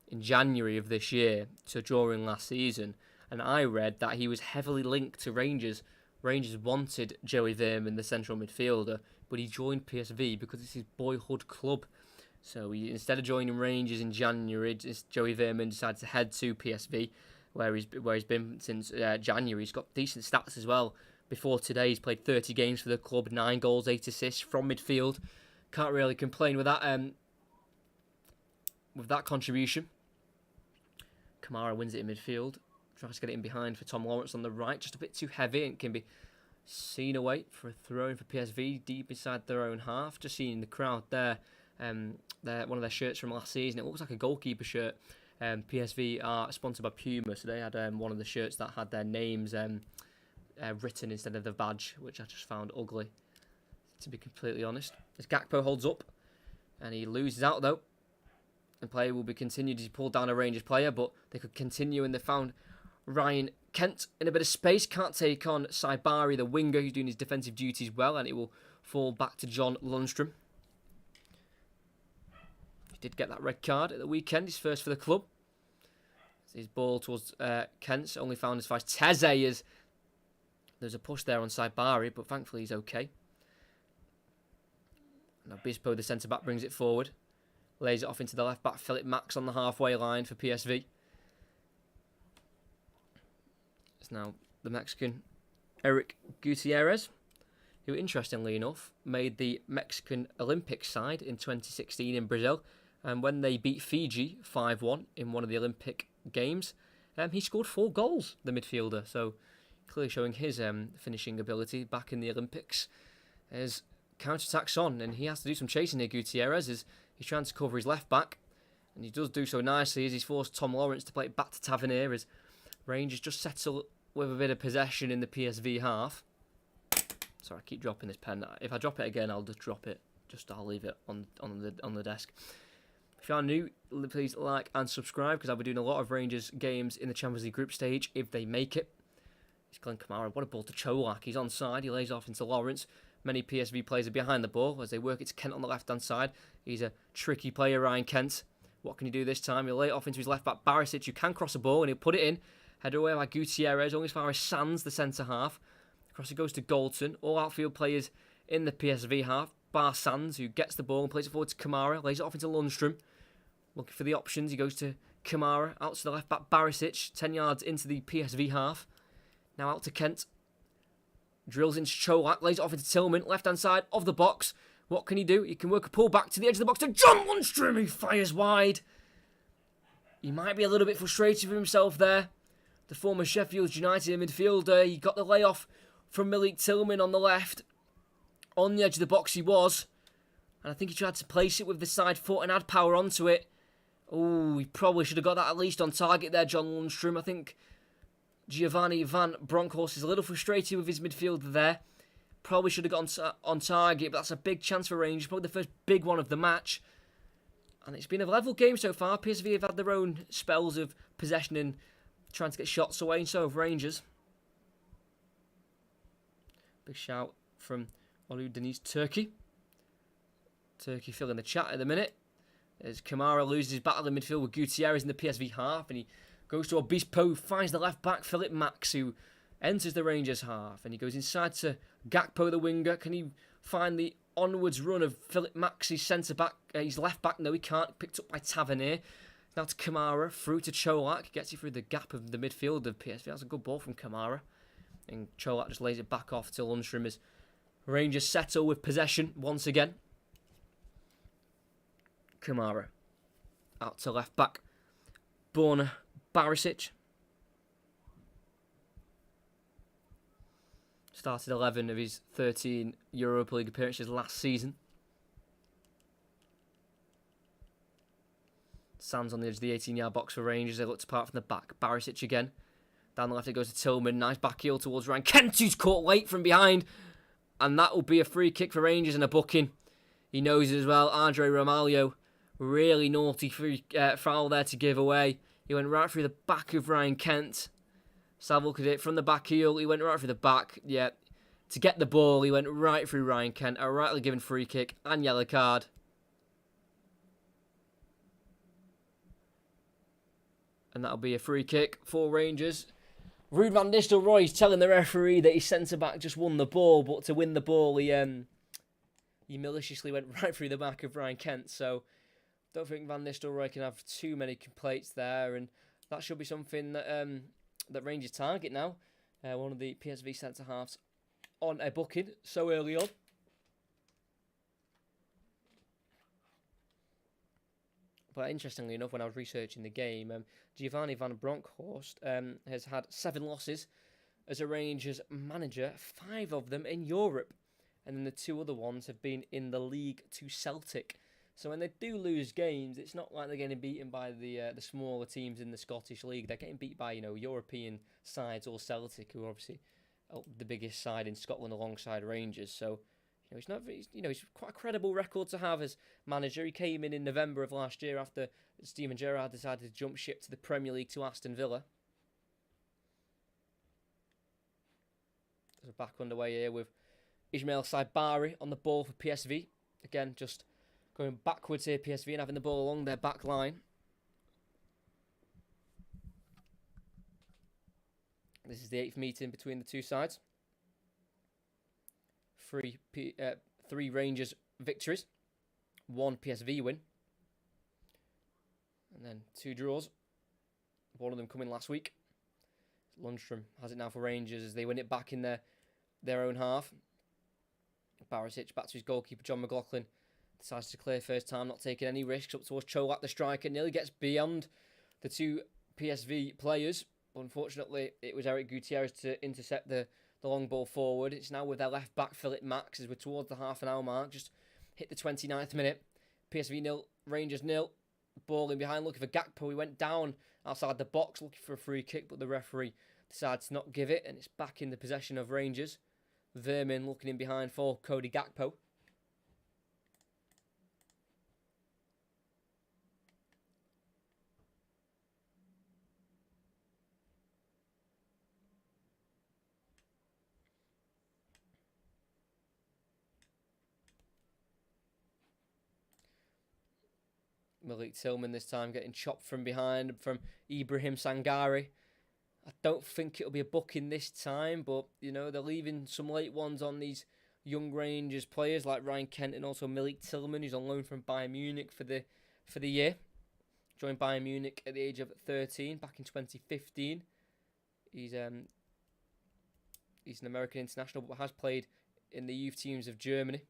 in January of this year to during last season, and I read that he was heavily linked to Rangers. Rangers wanted Joey Veerman, the central midfielder, but he joined PSV because it's his boyhood club. So instead of joining Rangers in January, Joey Veerman decided to head to PSV, where he's been since January. He's got decent stats as well. Before today, he's played 30 games for the club, 9 goals, 8 assists from midfield. Can't really complain with that. With that contribution, Kamara wins it in midfield. Tries to get it in behind for Tom Lawrence on the right, just a bit too heavy, and can be seen away for a throw-in for PSV deep inside their own half. Just seeing the crowd there. One of their shirts from last season. It looks like a goalkeeper shirt. PSV are sponsored by Puma, so they had one of the shirts that had their names written instead of the badge, which I just found ugly, to be completely honest. As Gakpo holds up, and he loses out though. The play will be continued as he pulled down a Rangers player, but they could continue, and they found Ryan Kent in a bit of space. Can't take on Saibari, the winger, who's doing his defensive duties well, and it will fall back to John Lundstrom. Did get that red card at the weekend, his first for the club. His ball towards Kent's only found as far as Teze is. There's a push there on Saibari, but thankfully he's okay. Now Bispo, the centre-back, brings it forward. Lays it off into the left-back. Philip Max on the halfway line for PSV. It's now the Mexican Eric Gutierrez, who, interestingly enough, made the Mexican Olympic side in 2016 in Brazil. And when they beat Fiji 5-1 in one of the Olympic Games, he scored 4 goals, the midfielder. So clearly showing his finishing ability back in the Olympics. As counter-attacks on, and he has to do some chasing here, Gutierrez, as he's trying to cover his left-back. And he does do so nicely as he's forced Tom Lawrence to play it back to Tavernier, as Rangers just settle with a bit of possession in the PSV half. Sorry, I keep dropping this pen. If I drop it again, I'll just drop it. I'll leave it on the desk. If you are new, please like and subscribe, because I'll be doing a lot of Rangers games in the Champions League group stage if they make it. It's Glenn Kamara. What a ball to Cholak. He's onside. He lays off into Lawrence. Many PSV players are behind the ball as they work it to Kent on the left-hand side. He's a tricky player, Ryan Kent. What can he do this time? He'll lay it off into his left-back, Barisic, who can cross a ball, and he'll put it in. Headed away by Gutierrez, only as far as Sands, the centre-half. Across it goes to Galton. All outfield players in the PSV half. Bar Sands, who gets the ball and plays it forward to Kamara. Lays it off into Lundstrom. Looking for the options. He goes to Kamara. Out to the left back, Barisic. 10 yards into the PSV half. Now out to Kent. Drills into Cholak. Lays it off into Tillman. Left-hand side of the box. What can he do? He can work a pull back to the edge of the box to John Lundstrom. He fires wide. He might be a little bit frustrated with himself there. The former Sheffield United midfielder. He got the layoff from Malik Tillman on the left. On the edge of the box he was. And I think he tried to place it with the side foot and add power onto it. Oh, he probably should have got that at least on target there, John Lundstrom. I think Giovanni Van Bronckhorst is a little frustrated with his midfielder there. Probably should have got on target, but that's a big chance for Rangers. Probably the first big one of the match. And it's been a level game so far. PSV have had their own spells of possession and trying to get shots away, and so have Rangers. Big shout from Olu Deniz, Turkey. Turkey filling the chat at the minute. As Kamara loses his battle in midfield with Gutierrez in the PSV half, and he goes to Obispo, finds the left back, Philip Max, who enters the Rangers half, and he goes inside to Gakpo, the winger. Can he find the onwards run of Philip Max, his centre back, his left back? No, he can't. Picked up by Tavernier. Now to Kamara, through to Cholak, gets it through the gap of the midfield of PSV. That's a good ball from Kamara, and Cholak just lays it back off to Lundstrom as Rangers settle with possession once again. Kamara out to left back, Borna Barisic. Started 11 of his 13 Europa League appearances last season. Stands on the edge of the 18-yard box for Rangers. They look to part from the back. Barisic again. Down the left it goes to Tillman. Nice back heel towards Ryan Kent, who's caught late from behind. And that will be a free kick for Rangers and a booking. He knows it as well. Andre Ramalho. Really naughty foul there to give away. He went right through the back of Ryan Kent. Let's have a look at it. From the back heel, he went right through the back. Yeah. To get the ball, he went right through Ryan Kent. A rightly given free kick and yellow card. And that'll be a free kick for Rangers. Ruud van Nistelrooy is telling the referee that his centre-back just won the ball, but to win the ball, he maliciously went right through the back of Ryan Kent. So, don't think Van Nistelrooy can have too many complaints there, and that should be something that that Rangers target now. One of the PSV centre-halves on a booking so early on. But interestingly enough, when I was researching the game, Giovanni Van Bronckhorst has had 7 losses as a Rangers manager, 5 of them in Europe. And then the 2 other ones have been in the league to Celtic. So when they do lose games, it's not like they're getting beaten by the smaller teams in the Scottish League. They're getting beat by, European sides or Celtic, who are obviously the biggest side in Scotland alongside Rangers. So, he's quite a credible record to have as manager. He came in November of last year after Steven Gerrard decided to jump ship to the Premier League to Aston Villa. So back underway here with Ismail Saibari on the ball for PSV. Again, just going backwards here, PSV, and having the ball along their back line. This is the 8th meeting between the two sides. 3 Rangers victories, 1 PSV win, and then 2 draws. One of them coming last week. Lundstrom has it now for Rangers as they win it back in their own half. Barisic back to his goalkeeper, John McLaughlin. Decides to clear first time, not taking any risks. Up towards Cholak, the striker. Nearly gets beyond the 2 PSV players. Unfortunately, it was Eric Gutierrez to intercept the long ball forward. It's now with their left back, Philip Max, as we're towards the half an hour mark. Just hit the 29th minute. PSV 0, Rangers 0. Ball in behind, looking for Gakpo. He went down outside the box, looking for a free kick, but the referee decides to not give it, and it's back in the possession of Rangers. Vermin looking in behind for Cody Gakpo. Malik Tillman this time getting chopped from behind from Ibrahim Sangare. I don't think it'll be a booking this time, but, they're leaving some late ones on these young Rangers players like Ryan Kent and also Malik Tillman, who's on loan from Bayern Munich for the year. Joined Bayern Munich at the age of 13 back in 2015. He's an American international, but has played in the youth teams of Germany.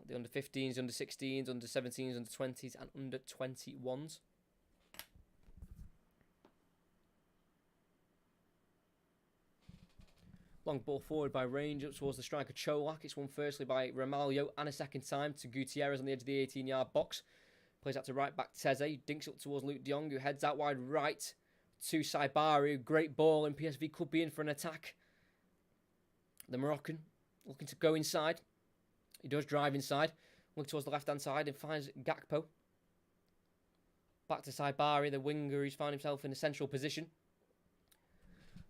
The under-15s, under-16s, under-17s, under-20s and under-21s. Long ball forward by Range up towards the striker Cholak. It's won firstly by Ramalho and a second time to Gutierrez on the edge of the 18-yard box. Plays out to right back Teze. Dinks up towards Luke de Jong, who heads out wide right to Saibari. Great ball, and PSV could be in for an attack. The Moroccan looking to go inside. He does drive inside. Looking towards the left-hand side and finds Gakpo. Back to Saibari, the winger who's found himself in a central position.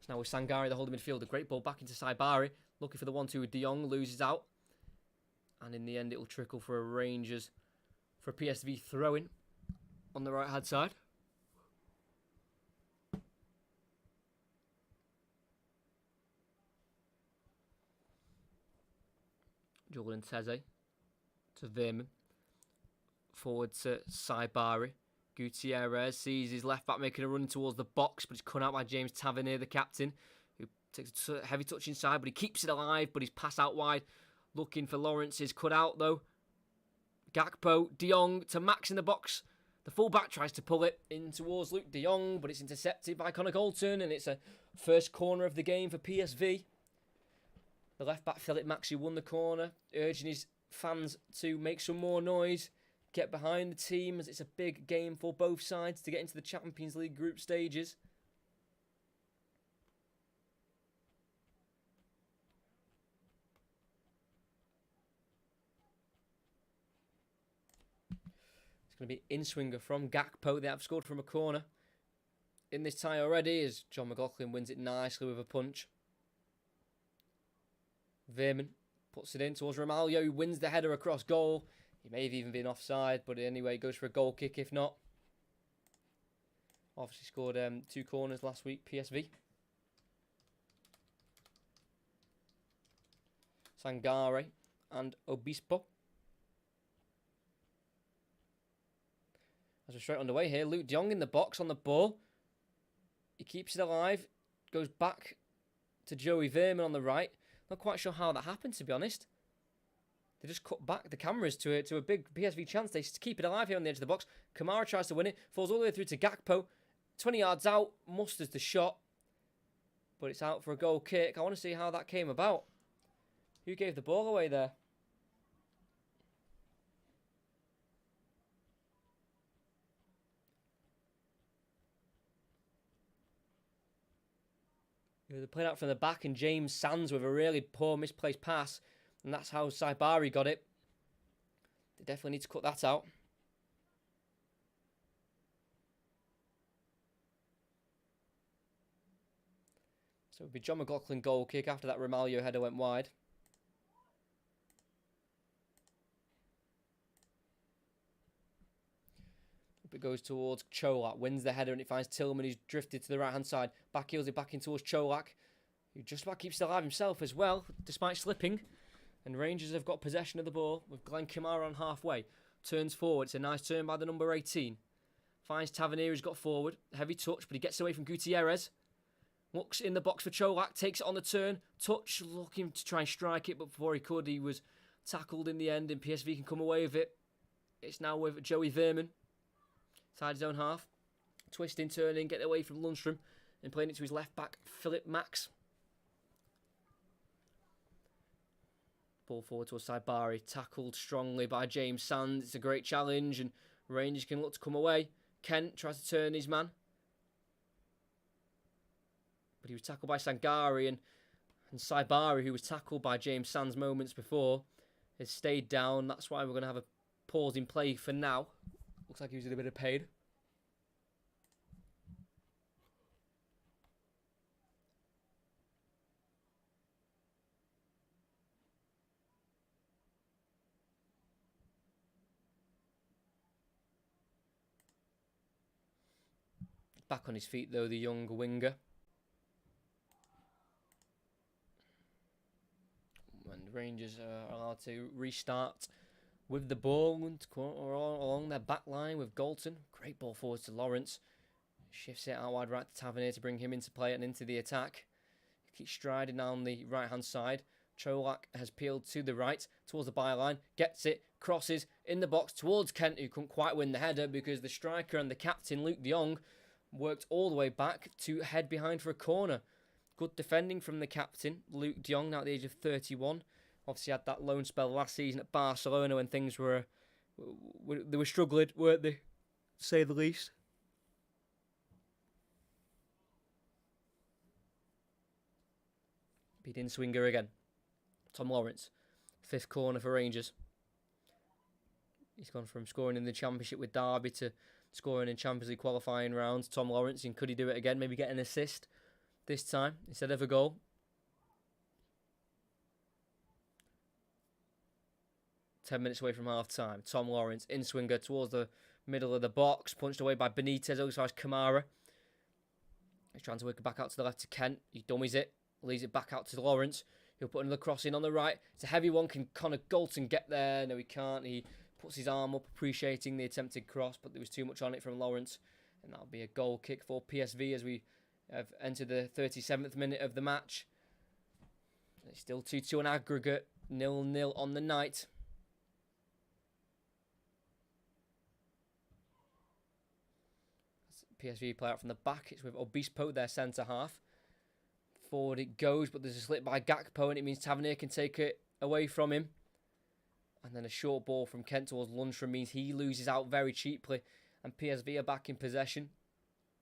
So now with Sangare, the holding midfielder. Great ball back into Saibari. Looking for the 1-2 with de Jong. Loses out. And in the end, it will trickle for a Rangers. For a PSV throw-in on the right-hand side. Jordan Teze to Veerman. Forward to Saibari. Gutierrez sees his left back making a run towards the box, but it's cut out by James Tavernier, the captain, who takes a heavy touch inside, but he keeps it alive, but he's passed out wide. Looking for Lawrence, is cut out though. Gakpo, de Jong to Max in the box. The full-back tries to pull it in towards Luke de Jong, but it's intercepted by Connor Golton, and it's a first corner of the game for PSV. The left-back Philip Max, who won the corner, urging his fans to make some more noise, get behind the team, as it's a big game for both sides to get into the Champions League group stages. It's going to be in-swinger from Gakpo. They have scored from a corner in this tie already, as John McLaughlin wins it nicely with a punch. Veerman puts it in towards Ramalho, who wins the header across goal. He may have even been offside, but anyway, goes for a goal kick if not. Obviously scored 2 corners last week, PSV. Sangare and Obispo. As we're straight underway here, Luke de Jong in the box on the ball. He keeps it alive, goes back to Joey Veerman on the right. Not quite sure how that happened, to be honest. They just cut back the cameras to a big PSV chance. They keep it alive here on the edge of the box. Kamara tries to win it. Falls all the way through to Gakpo. 20 yards out. Musters the shot. But it's out for a goal kick. I want to see how that came about. Who gave the ball away there? They played out from the back, and James Sands with a really poor misplaced pass. And that's how Saibari got it. They definitely need to cut that out. So it would be John McLaughlin goal kick after that Ramalho header went wide. It goes towards Cholak, wins the header, and it finds Tillman, who's drifted to the right-hand side. Back heels it back in towards Cholak, who just about keeps it alive himself as well, despite slipping. And Rangers have got possession of the ball with Glenn Kamara on halfway. Turns forward. It's a nice turn by the number 18. Finds Tavernier, who's got forward. Heavy touch, but he gets away from Gutierrez. Looks in the box for Cholak. Takes it on the turn. Touch, looking to try and strike it, but before he could, he was tackled in the end, and PSV can come away with it. It's now with Joey Veerman. Side his own half. Twisting, turning, getting away from Lundstrom, and playing it to his left back, Philip Max. Ball forward towards Saibari, tackled strongly by James Sands. It's a great challenge, and Rangers can look to come away. Kent tries to turn his man, but he was tackled by Sangare, and Saibari, who was tackled by James Sands moments before, has stayed down. That's why we're going to have a pause in play for now. Looks like he was in a bit of pain. Back on his feet though, the young winger. And Rangers are allowed to restart with the ball along their back line with Golton. Great ball forward to Lawrence. Shifts it out wide right to Tavernier to bring him into play and into the attack. He keeps striding down the right hand side. Cholak has peeled to the right towards the byline. Gets it, crosses in the box towards Kent, who couldn't quite win the header because the striker and the captain, Luke de Jong, worked all the way back to head behind for a corner. Good defending from the captain, Luke de Jong, now at the age of 31. Obviously had that loan spell last season at Barcelona when things were they were struggling, weren't they, to say the least. Beat in swinger again. Tom Lawrence, 5th corner for Rangers. He's gone from scoring in the Championship with Derby to scoring in Champions League qualifying rounds. Tom Lawrence, and could he do it again? Maybe get an assist this time instead of a goal. Ten minutes away from half time. Tom Lawrence in swinger towards the middle of the box, punched away by Benitez. Also has Kamara. He's trying to work it back out to the left to Kent. He dummies it, leaves it back out to Lawrence. He'll put another cross in on the right. It's a heavy one. Can Connor Galton get there? No, he can't. He puts his arm up, appreciating the attempted cross, but there was too much on it from Lawrence, and that'll be a goal kick for PSV as we have entered the 37th minute of the match. It's still 2-2 on aggregate, 0-0 on the night. PSV play out from the back. It's with Obispo, their centre half. Forward it goes, but there's a slip by Gakpo, and it means Tavernier can take it away from him. And then a short ball from Kent towards Lundstrom means he loses out very cheaply. And PSV are back in possession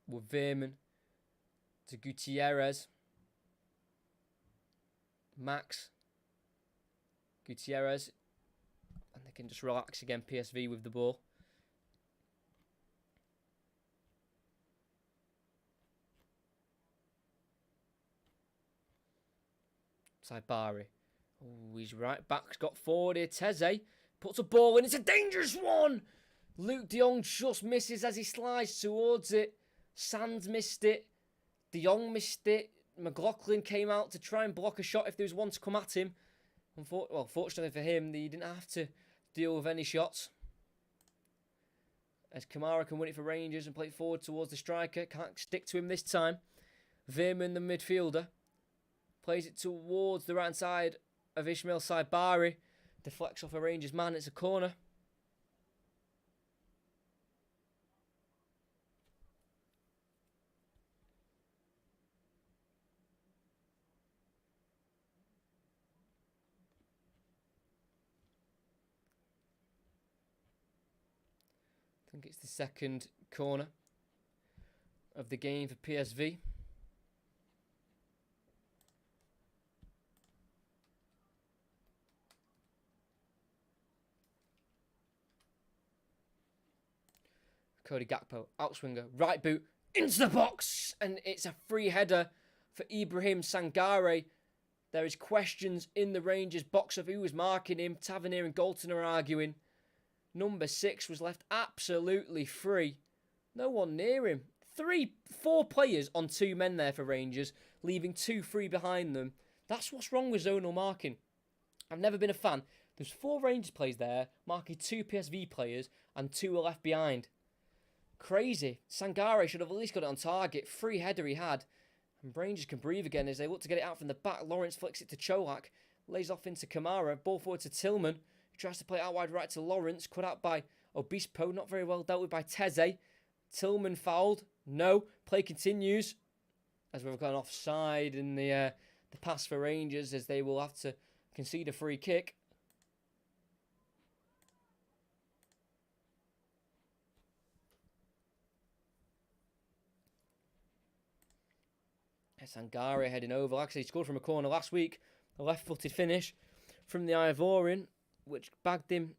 with Veerman to Gutierrez. Max. Gutierrez. And they can just relax again, PSV with the ball. Saibari. Oh, he's right back. He's got forward here. Teze puts a ball in. It's a dangerous one. Luke de Jong just misses as he slides towards it. Sands missed it. De Jong missed it. McLaughlin came out to try and block a shot if there was one to come at him. Fortunately for him, he didn't have to deal with any shots. As Kamara can win it for Rangers and play it forward towards the striker. Can't stick to him this time. Veerman, the midfielder, plays it towards the right side of Ismail Saibari. Deflects off a Rangers man. It's a corner. I think it's the second corner of the game for PSV. Cody Gakpo, outswinger, right boot, into the box, and it's a free header for Ibrahim Sangare. There is questions in the Rangers box of who was marking him. Tavernier and Galton are arguing. Number 6 was left absolutely free. No one near him. 4 players on 2 men there for Rangers, leaving 2 free behind them. That's what's wrong with zonal marking. I've never been a fan. There's 4 Rangers players there, marking 2 PSV players, and 2 were left behind. Crazy. Sangare should have at least got it on target. Free header he had. And Rangers can breathe again as they look to get it out from the back. Lawrence flicks it to Cholak. Lays off into Kamara. Ball forward to Tillman. He tries to play it out wide right to Lawrence. Cut out by Obispo. Not very well dealt with by Teze. Tillman fouled. No. Play continues. As we've gone offside in the pass for Rangers, as they will have to concede a free kick. Sangare heading over. Like I said, he scored from a corner last week. A left-footed finish from the Ivorian, which bagged him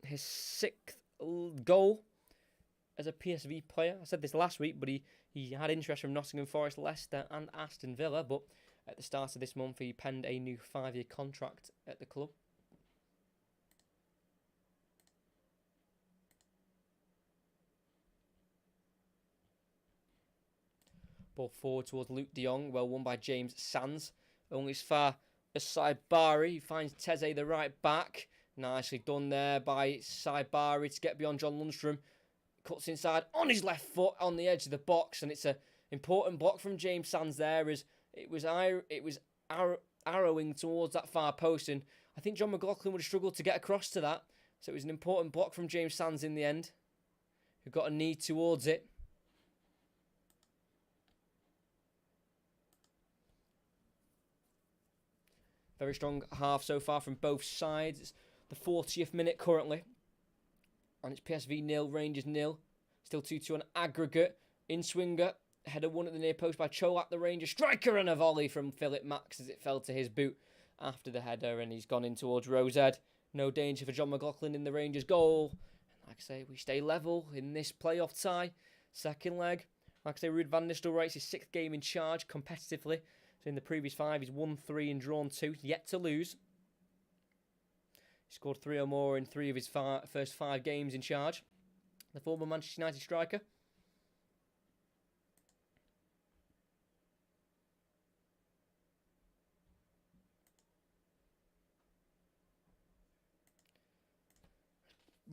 his 6th goal as a PSV player. I said this last week, but he had interest from Nottingham Forest, Leicester and Aston Villa. But at the start of this month, he penned a new 5-year contract at the club. Ball forward towards Luke de Jong. Well won by James Sands. Only as far as Saibari. He finds Teze the right back. Nicely done there by Saibari to get beyond John Lundstrom. Cuts inside on his left foot on the edge of the box. And it's an important block from James Sands there, as it was arrowing towards that far post. And I think John McLaughlin would have struggled to get across to that. So it was an important block from James Sands in the end, who got a knee towards it. Very strong half so far from both sides. It's the 40th minute currently. And it's PSV 0, Rangers 0. Still 2-2 on aggregate. In-swinger. Header won at the near post by Cholak, the Rangers striker, and a volley from Philip Max as it fell to his boot after the header, and he's gone in towards Rosed. No danger for John McLaughlin in the Rangers goal. And like I say, we stay level in this playoff tie. Second leg. Like I say, Ruud van Nistelrooy, it's his 6th game in charge competitively. So in the previous 5, he's won 3 and drawn 2, yet to lose. He scored 3 or more in 3 of his first 5 games in charge. The former Manchester United striker.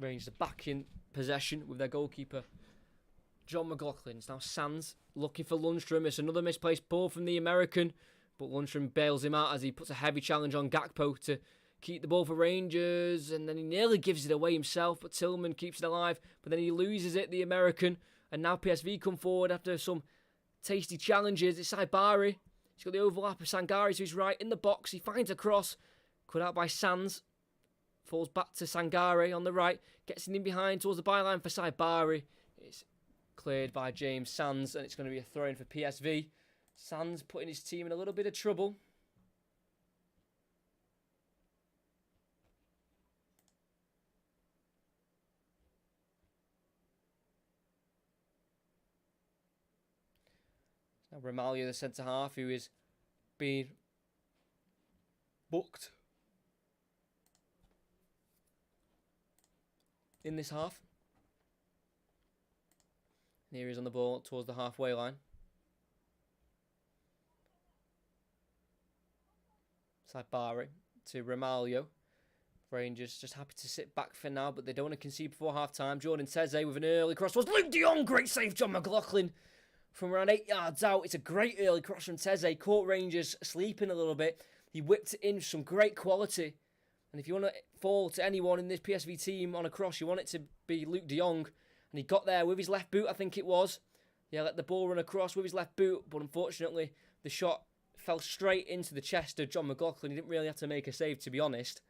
Rangers are back in possession with their goalkeeper, John McLaughlin. It's now Sands looking for Lundstrom. It's another misplaced ball from the American, but Lundstrom bails him out as he puts a heavy challenge on Gakpo to keep the ball for Rangers, and then he nearly gives it away himself, but Tillman keeps it alive, but then he loses it, the American, and now PSV come forward after some tasty challenges. It's Saibari. He's got the overlap of Sangari to his right in the box. He finds a cross, cut out by Sands. Falls back to Sangare on the right. Gets in behind towards the byline for Saibari. It's cleared by James Sands, and it's going to be a throw-in for PSV. Sands putting his team in a little bit of trouble. Now Romaglio, the centre-half, who is being booked in this half. And here he is on the ball towards the halfway line. Saibari to Romaglio. Rangers just happy to sit back for now, but they don't want to concede before half-time. Jordan Teze with an early cross. Was Luke de Jong. Great save, John McLaughlin. From around 8 yards out. It's a great early cross from Teze. Caught Rangers sleeping a little bit. He whipped it in with some great quality. And if you want to fall to anyone in this PSV team on a cross, you want it to be Luke de Jong. And he got there with his left boot, I think it was. Yeah, let the ball run across with his left boot. But unfortunately, the shot fell straight into the chest of John McLaughlin. He didn't really have to make a save, to be honest.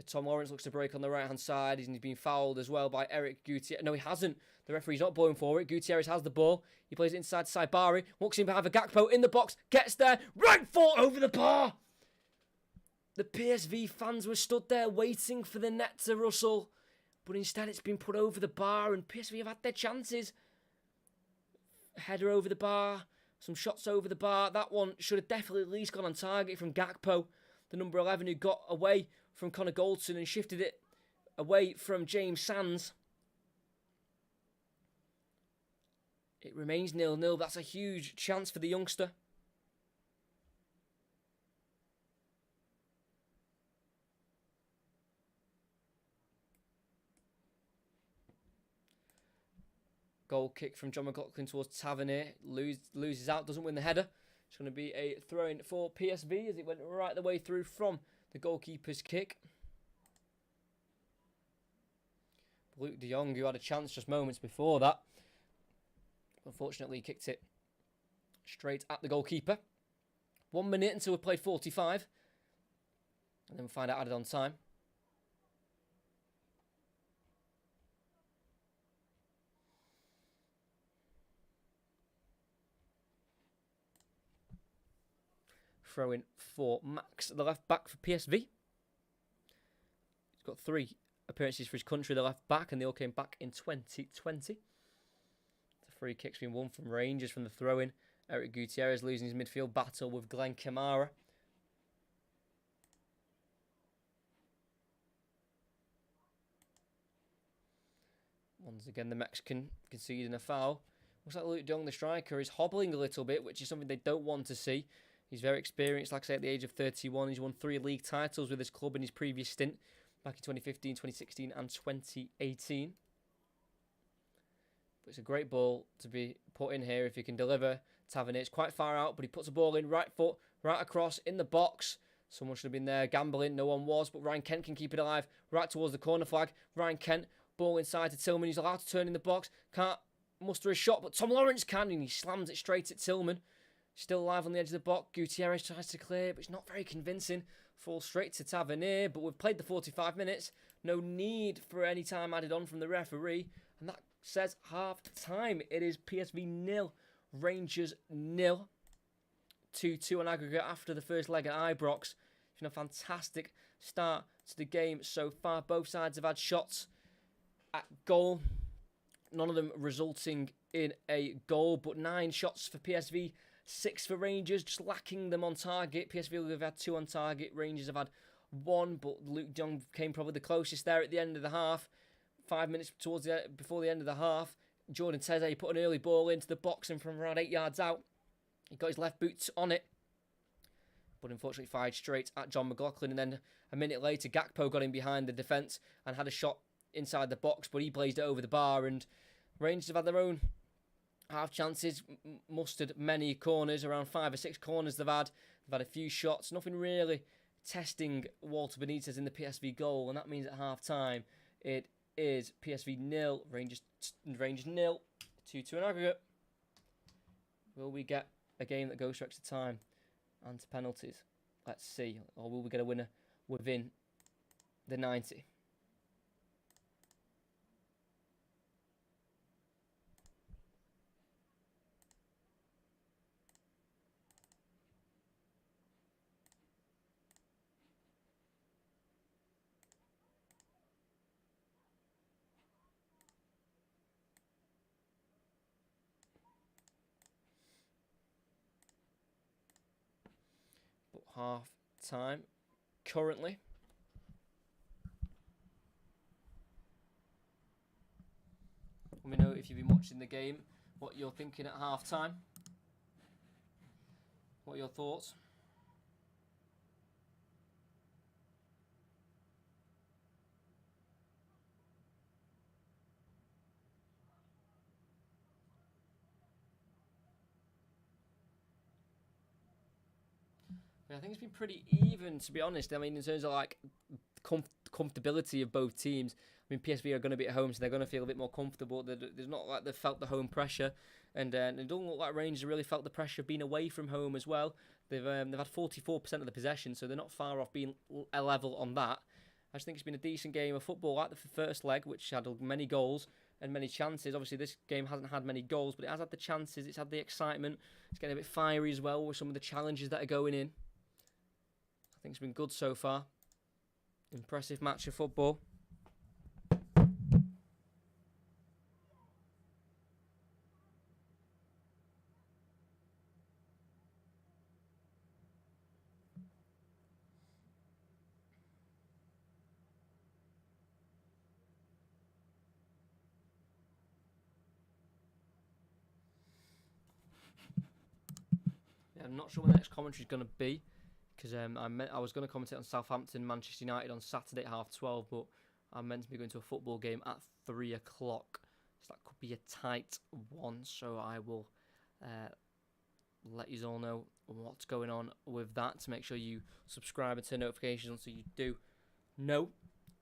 Tom Lawrence looks to break on the right-hand side. He's been fouled as well by Eric Gutierrez. No, he hasn't. The referee's not blowing for it. Gutierrez has the ball. He plays it inside Saibari. Walks in behind for Gakpo in the box. Gets there. Right foot over the bar. The PSV fans were stood there waiting for the net to rustle. But instead it's been put over the bar and PSV have had their chances. Header over the bar. Some shots over the bar. That one should have definitely at least gone on target from Gakpo, the number 11, who got away from Connor Goldson and shifted it away from James Sands. It remains 0-0. That's a huge chance for the youngster. Goal kick from John McLaughlin towards Tavernier. Loses out, doesn't win the header. It's going to be a throw-in for PSV as it went right the way through from the goalkeeper's kick. Luke de Jong, who had a chance just moments before that. Unfortunately, he kicked it straight at the goalkeeper. 1 minute until we played 45. And then we'll find out added on time. Throw-in for Max, the left back for PSV. He's got 3 appearances for his country, the left back, and they all came back in 2020. The free kick's been won from Rangers from the throw-in. Eric Gutierrez losing his midfield battle with Glenn Kamara. Once again, the Mexican conceding a foul. Looks like Luke de Jong, the striker, is hobbling a little bit, which is something they don't want to see. He's very experienced, like I say, at the age of 31. He's won 3 league titles with his club in his previous stint back in 2015, 2016 and 2018. But it's a great ball to be put in here if he can deliver. Tavernier, it's quite far out, but he puts the ball in, right foot, right across, in the box. Someone should have been there gambling, no one was, but Ryan Kent can keep it alive, right towards the corner flag. Ryan Kent, ball inside to Tillman, he's allowed to turn in the box, can't muster a shot, but Tom Lawrence can, and he slams it straight at Tillman. Still alive on the edge of the box. Gutierrez tries to clear, but it's not very convincing. Falls straight to Tavernier, but we've played the 45 minutes. No need for any time added on from the referee. And that says half time. It is PSV 0, Rangers 0. 2-2 on aggregate after the first leg at Ibrox. It's been a fantastic start to the game so far. Both sides have had shots at goal. None of them resulting in a goal, but 9 shots for PSV, 6 for Rangers, just lacking them on target. PSV have had 2 on target, Rangers have had 1, but Luke Young came probably the closest there at the end of the half. 5 minutes before the end of the half, Jordan Teze put an early ball into the box and from around 8 yards out. He got his left boot on it, but unfortunately fired straight at John McLaughlin. And then a minute later, Gakpo got in behind the defence and had a shot inside the box, but he blazed it over the bar. And Rangers have had their own half chances, mustered many corners, around 5 or 6 corners they've had. They've had a few shots, nothing really testing Walter Benitez in the PSV goal, and that means at half time it is PSV 0, Rangers 0, 2-2 in aggregate. Will we get a game that goes to extra time and to penalties? Let's see. Or will we get a winner within the 90? Half time currently. Let me know if you've been watching the game, what you're thinking at half time. What are your thoughts? I think it's been pretty even, to be honest. I mean, in terms of like comfortability of both teams. I mean, PSV are going to be at home, so they're going to feel a bit more comfortable. There's not like they've felt the home pressure, and it doesn't look like Rangers really felt the pressure of being away from home as well. They've had 44% of the possession, so they're not far off being a level on that. I just think it's been a decent game of football, like the first leg, which had many goals and many chances. Obviously, this game hasn't had many goals, but it has had the chances. It's had the excitement. It's getting a bit fiery as well with some of the challenges that are going in. I think it's been good so far. Impressive match of football. Yeah, I'm not sure when the next commentary is going to be, because I was going to commentate on Southampton, Manchester United on Saturday at 12:30, but I'm meant to be going to a football game at 3 o'clock, so that could be a tight one. So I will let you all know what's going on with that, to make sure you subscribe and turn notifications on so you do know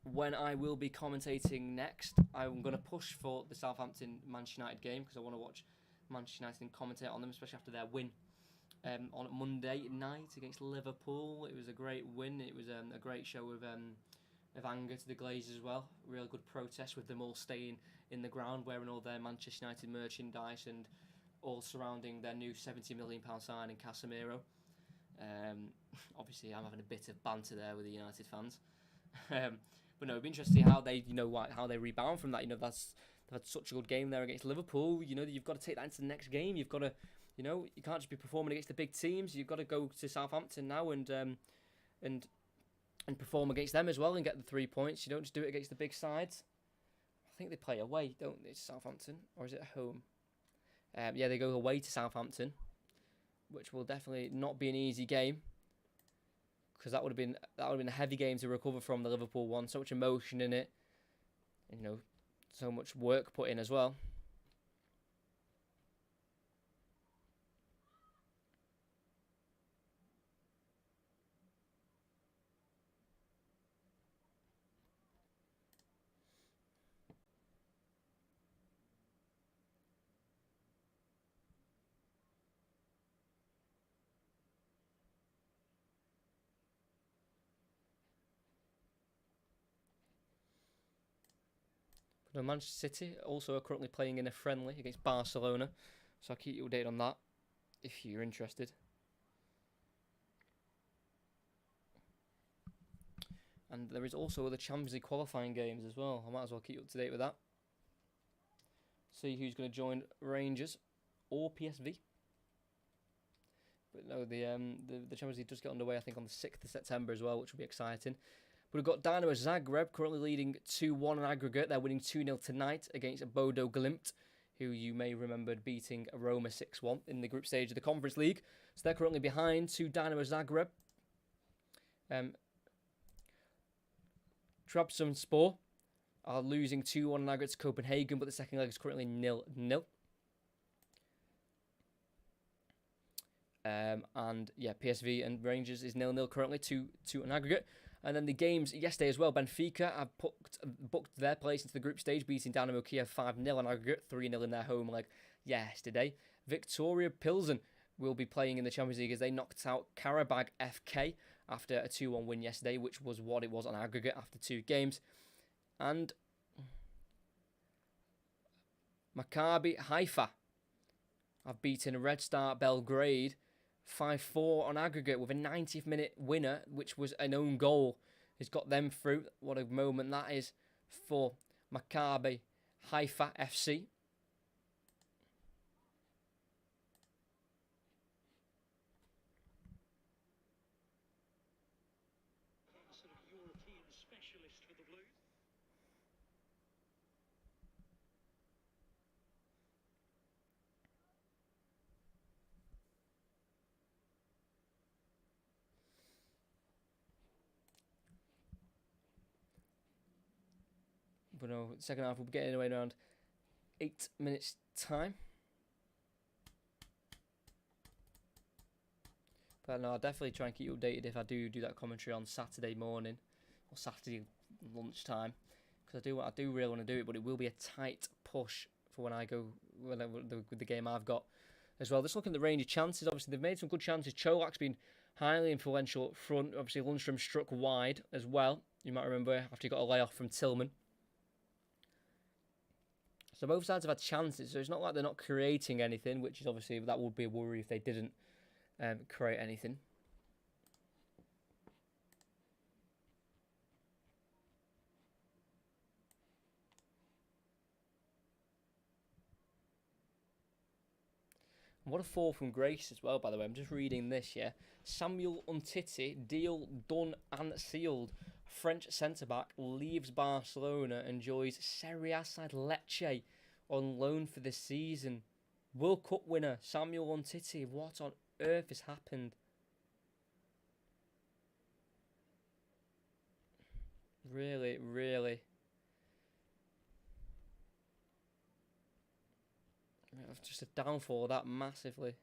when I will be commentating next. I'm going to push for the Southampton Manchester United game, because I want to watch Manchester United and commentate on them, especially after their win on Monday night against Liverpool. It was a great win. It was a great show of anger to the Glazers as well. Real good protest with them all staying in the ground, wearing all their Manchester United merchandise, and all surrounding their new £70 million signing, Casemiro. Obviously, I'm having a bit of banter there with the United fans. But no, it'd be interesting to see how they, how they rebound from that. They've had such a good game there against Liverpool. You've got to take that into the next game. You've got to, you can't just be performing against the big teams. You've got to go to Southampton now and perform against them as well and get the 3 points. You don't just do it against the big sides. I think they play away, don't they, to Southampton, or is it at home? Yeah, they go away to Southampton, which will definitely not be an easy game, because that would have been a heavy game to recover from the Liverpool one. So much emotion in it, and, so much work put in as well. Now, Manchester City also are currently playing in a friendly against Barcelona, so I'll keep you updated on that if you're interested. And there is also other Champions League qualifying games as well. I might as well keep you up to date with that. See who's going to join Rangers or PSV. But no, the Champions League does get underway, I think, on the 6th of September as well, which will be exciting. But we've got Dynamo Zagreb currently leading 2-1 on aggregate. They're winning 2-0 tonight against Bodo Glimt, who you may remember beating Roma 6-1 in the group stage of the Conference League. So they're currently behind to Dynamo Zagreb. Trabzonspor are losing 2-1 on aggregate to Copenhagen, but the second leg is currently 0-0. And yeah, PSV and Rangers is 0-0 currently, 2-2 on aggregate. And then the games yesterday as well, Benfica have booked their place into the group stage, beating Dynamo Kiev 5-0 on aggregate, 3-0 in their home leg yesterday. Victoria Pilsen will be playing in the Champions League as they knocked out Karabag FK after a 2-1 win yesterday, which was what it was on aggregate after 2 games. And Maccabi Haifa have beaten Red Star Belgrade 5-4 on aggregate with a 90th minute winner, which was an own goal. Has got them through. What a moment that is for Maccabi Haifa FC. Sort of European specialist for the Blues. But no, second half we'll be getting away around 8 minutes time. But no, I'll definitely try and keep you updated if I do that commentary on Saturday morning or Saturday lunchtime, because I do really want to do it, but it will be a tight push for when I go with the game I've got as well. Just looking at the range of chances, obviously they've made some good chances. Cholak's been highly influential up front. Obviously Lundstrom struck wide as well. You might remember after he got a layoff from Tillman. So both sides have had chances, so it's not like they're not creating anything, which is obviously, that would be a worry if they didn't create anything. And what a fall from grace as well, by the way. I'm just reading this, yeah. Samuel Umtiti, deal done and sealed. French centre-back leaves Barcelona and joins Serie A side Lecce on loan for this season. World Cup winner Samuel Umtiti. What on earth has happened? Really, really. Just a downfall of that massively.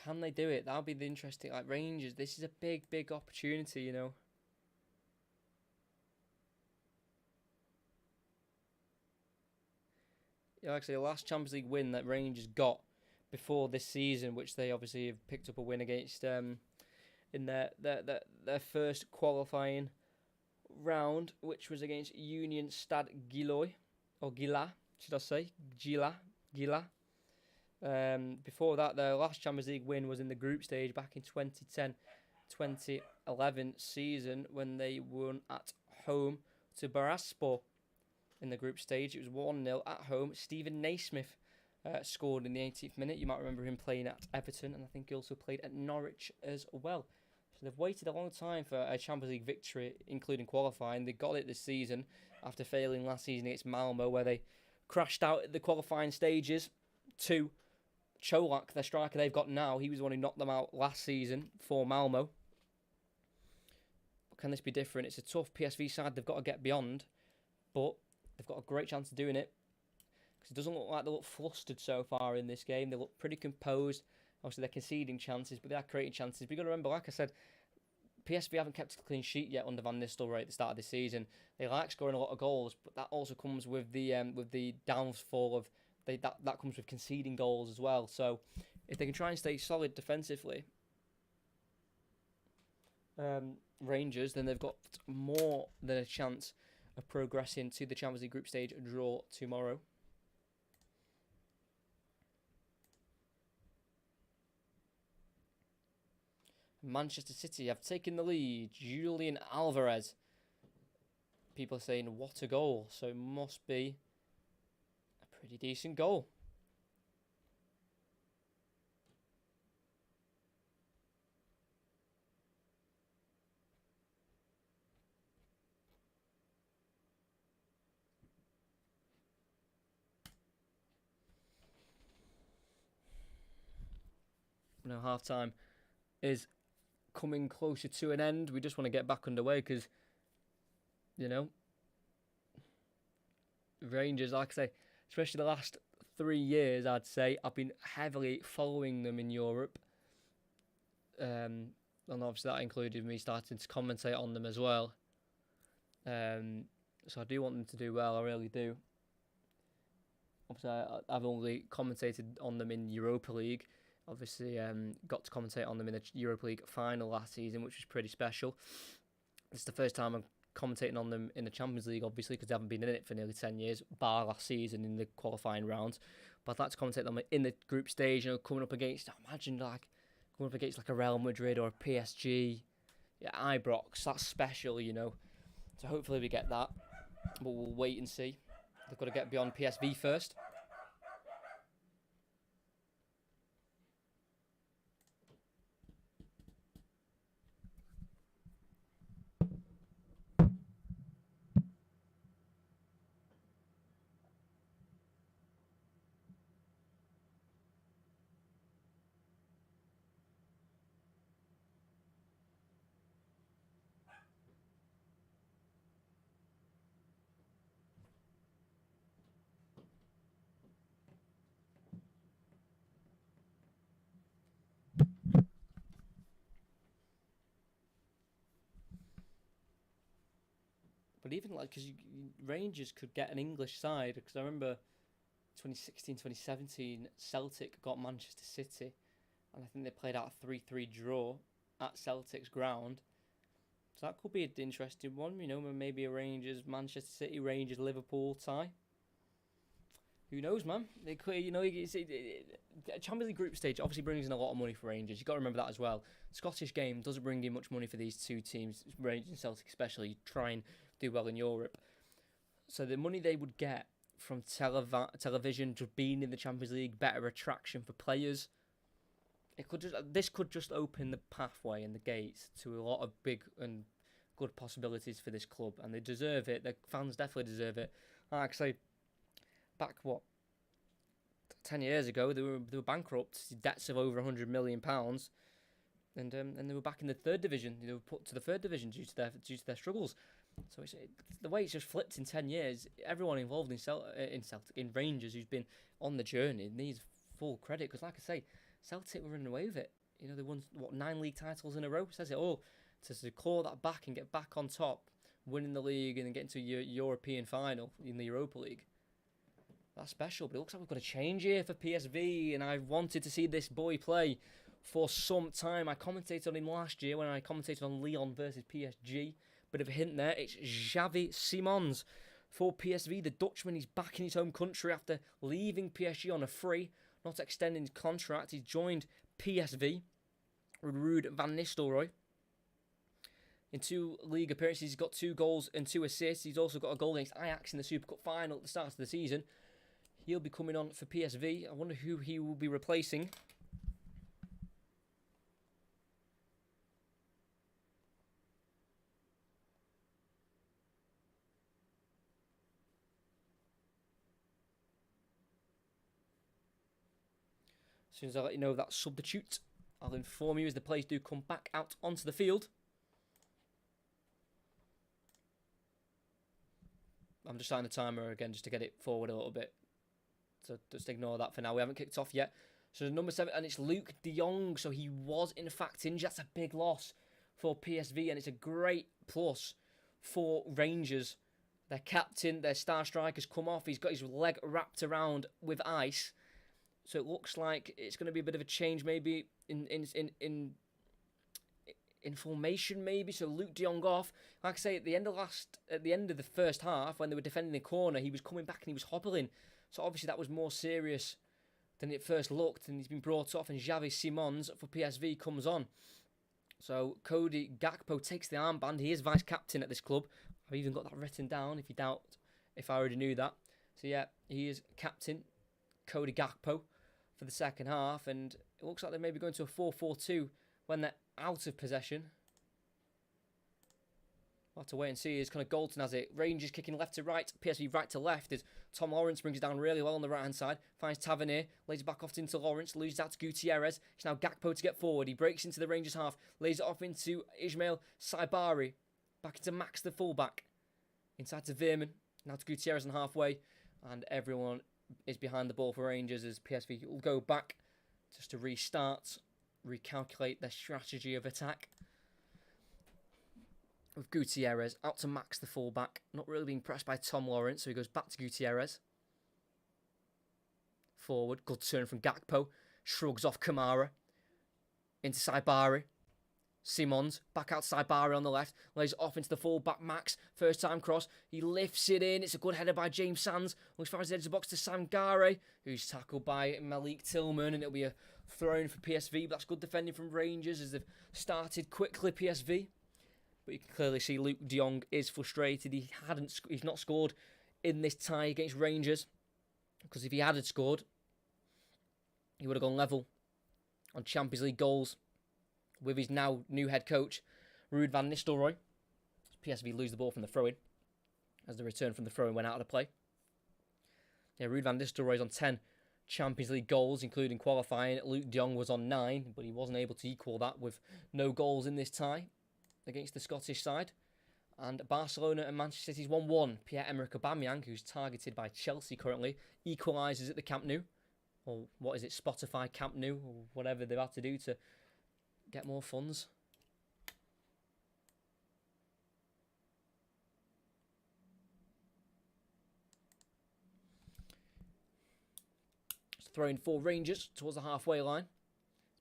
Can they do it? That'll be the interesting. Like Rangers, this is a big, big opportunity, you know. Yeah, actually, the last Champions League win that Rangers got before this season, which they obviously have picked up a win against in their first qualifying round, which was against Union Stade Giloy, or Gila, should I say? Gila. Before that, their last Champions League win was in the group stage back in 2010-2011 season when they won at home to Baraspor in the group stage. It was 1-0 at home. Stephen Naismith scored in the 18th minute. You might remember him playing at Everton, and I think he also played at Norwich as well. So they've waited a long time for a Champions League victory, including qualifying. They got it this season after failing last season against Malmo, where they crashed out at the qualifying stages to Cholak, their striker they've got now. He was the one who knocked them out last season for Malmo. But can this be different? It's a tough PSV side they've got to get beyond, but they've got a great chance of doing it. Because it doesn't look like they look flustered so far in this game. They look pretty composed. Obviously, they're conceding chances, but they are creating chances. But you've got to remember, like I said, PSV haven't kept a clean sheet yet under Van Nistelrooy at the start of the season. They like scoring a lot of goals, but that also comes with the downfall of that comes with conceding goals as well. So if they can try and stay solid defensively, Rangers, then they've got more than a chance of progressing to the Champions League group stage draw tomorrow. Manchester City have taken the lead. Julian Alvarez. People are saying, what a goal. So it must be a pretty decent goal. Now half time is coming closer to an end. We just want to get back underway because, Rangers, like I say, especially the last 3 years, I'd say, I've been heavily following them in Europe. And obviously that included me starting to commentate on them as well. So I do want them to do well, I really do. Obviously, I've only commentated on them in Europa League. Obviously, got to commentate on them in the Europa League final last season, which was pretty special. It's the first time I'm commentating on them in the Champions League, obviously, because they haven't been in it for nearly 10 years, bar last season in the qualifying round. But I'd like to commentate on them in the group stage, coming up against, imagine going up against like a Real Madrid or a PSG. Yeah, Ibrox, that's special, So hopefully we get that. But we'll wait and see. They've got to get beyond PSV first. But even because Rangers could get an English side, because I remember 2016, 2017, Celtic got Manchester City, and I think they played out a 3-3 draw at Celtic's ground. So that could be an interesting one, maybe a Manchester City, Rangers, Liverpool tie. Who knows, man? They could, Champions League group stage obviously brings in a lot of money for Rangers. You've got to remember that as well. Scottish game doesn't bring in much money for these two teams, Rangers and Celtic especially, try and do well in Europe. So the money they would get from television, just being in the Champions League, better attraction for players. This could just open the pathway and the gates to a lot of big and good possibilities for this club, and they deserve it. The fans definitely deserve it. Like I say, back 10 years ago, they were bankrupt, debts of over £100 million, and they were back in the third division. They were put to the third division due to their struggles. So the way it's just flipped in 10 years. Everyone involved in Rangers who's been on the journey needs full credit, because like I say, Celtic were running away with it. They won 9 league titles in a row. Says it all. To claw that back and get back on top, winning the league and then getting to your European final in the Europa League. That's special, but it looks like we've got a change here for PSV, and I've wanted to see this boy play for some time. I commentated on him last year when I commentated on Lyon versus PSG. Bit of a hint there, it's Xavi Simons for PSV. The Dutchman, he's back in his home country after leaving PSG on a free, not extending his contract. He's joined PSV with Ruud van Nistelrooy. In 2 league appearances, he's got 2 goals and 2 assists. He's also got a goal against Ajax in the Super Cup final at the start of the season. He'll be coming on for PSV. I wonder who he will be replacing. As soon as I let you know that substitute, I'll inform you as the players do come back out onto the field. I'm just starting the timer again just to get it forward a little bit. So just ignore that for now. We haven't kicked off yet. So number 7, and it's Luke de Jong. So he was in fact injured. That's a big loss for PSV, and it's a great plus for Rangers. Their captain, their star striker's come off. He's got his leg wrapped around with ice. So it looks like it's going to be a bit of a change, maybe in formation, maybe. So Luke de Jong off. Like I say, at the end of the first half, when they were defending the corner, he was coming back and he was hobbling. So obviously that was more serious than it first looked, and he's been brought off. And Xavi Simons for PSV comes on. So Cody Gakpo takes the armband. He is vice captain at this club. I've even got that written down if you doubt if I already knew that. So yeah, he is captain, Cody Gakpo, for the second half. And it looks like they're maybe going to a 4-4-2 when they're out of possession. We'll have to wait and see. It's kind of Golden has it. Rangers kicking left to right, PSV right to left as Tom Lawrence brings it down really well on the right hand side. Finds Tavernier, lays it back off into Lawrence, loses out to Gutierrez. It's now Gakpo to get forward. He breaks into the Rangers half, lays it off into Ismail Saibari. Back into Max the fullback. Inside to Veerman. Now to Gutierrez on halfway. And everyone is behind the ball for Rangers as PSV will go back just to restart, recalculate their strategy of attack. With Gutierrez out to Max the fullback. Not really being pressed by Tom Lawrence, so he goes back to Gutierrez. Forward. Good turn from Gakpo. Shrugs off Kamara. Into Saibari. Simons, back out to Saibari on the left, lays it off into the full-back Max, first time cross, he lifts it in, it's a good header by James Sands, looks far as the edge of the box to Sangare, who's tackled by Malik Tillman, and it'll be a throw-in for PSV, but that's good defending from Rangers as they've started quickly, PSV. But you can clearly see Luke de Jong is frustrated, he's not scored in this tie against Rangers, because if he had scored, he would have gone level on Champions League goals with his now new head coach, Ruud van Nistelrooy. PSV lose the ball from the throw-in as the return from the throw-in went out of play. Yeah, Ruud van Nistelrooy is on 10 Champions League goals, including qualifying. Luke de Jong was on 9, but he wasn't able to equal that with no goals in this tie against the Scottish side. And Barcelona and Manchester City's 1-1. Pierre-Emerick Aubameyang, who's targeted by Chelsea currently, equalises at the Camp Nou. Or what is it, Spotify Camp Nou, or whatever they've had to do to get more funds. Just throwing 4 Rangers towards the halfway line.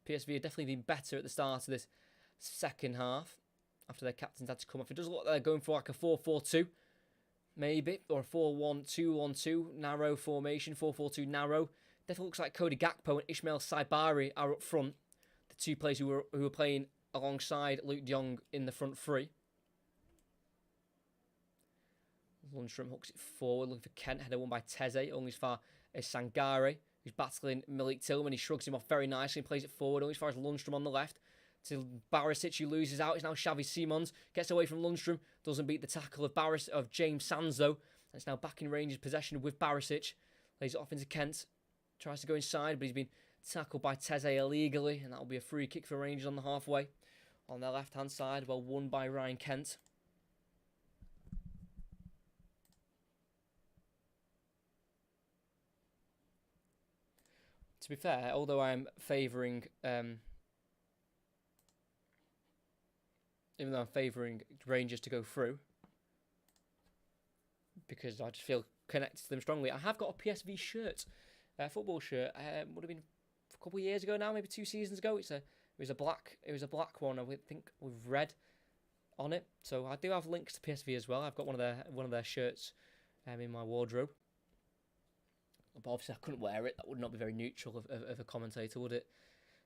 PSV have definitely been better at the start of this second half after their captains had to come off. It does look like they're going for like a 4-4-2 maybe, or a 4-1-2-1-2 narrow formation, 4-4-2 narrow. Definitely looks like Cody Gakpo and Ismail Saibari are up front. The two players who were playing alongside Luke de Jong in the front three. Lundstrom hooks it forward, looking for Kent. Header won by Teze. Only as far as Sangare, who's battling Malik Tillman. He shrugs him off very nicely and plays it forward. Only as far as Lundstrom on the left. To Barisic, who loses out. It's now Xavi Simons. Gets away from Lundstrom. Doesn't beat the tackle of James Sands, though. And it's now back in Rangers' possession with Barisic. Lays it off into Kent. Tries to go inside, but he's been tackled by Teze illegally. And that'll be a free kick for Rangers on the halfway. On their left-hand side, well won by Ryan Kent. To be fair, although I'm favouring... even though I'm favouring Rangers to go through, because I just feel connected to them strongly, I have got a PSV shirt, a football shirt. Would have been a couple of years ago now, maybe 2 seasons ago. It was a black one, I think, with red on it. So I do have links to PSV as well. I've got one of their shirts in my wardrobe. But obviously I couldn't wear it. That would not be very neutral of a commentator, would it?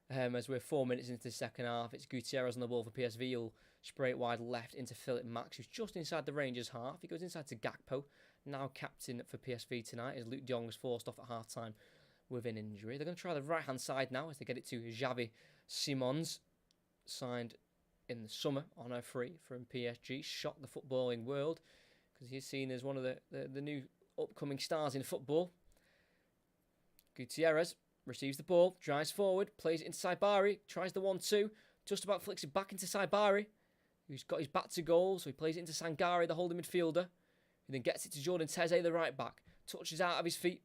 As we're 4 minutes into the second half, it's Gutierrez on the ball for PSV. He'll spray it wide left into Philip Max, who's just inside the Rangers half. He goes inside to Gakpo, now captain for PSV tonight, as Luke de Jong was forced off at half-time with an injury. They're going to try the right-hand side now as they get it to Xavi Simons, signed in the summer on a free from PSG. Shocked the footballing world because he's seen as one of the new upcoming stars in football. Gutierrez receives the ball, drives forward, plays it into Saibari, tries the 1-2, just about flicks it back into Saibari, who's got his back to goal, so he plays it into Sangare, the holding midfielder, who then gets it to Jordan Teze, the right back, touches out of his feet,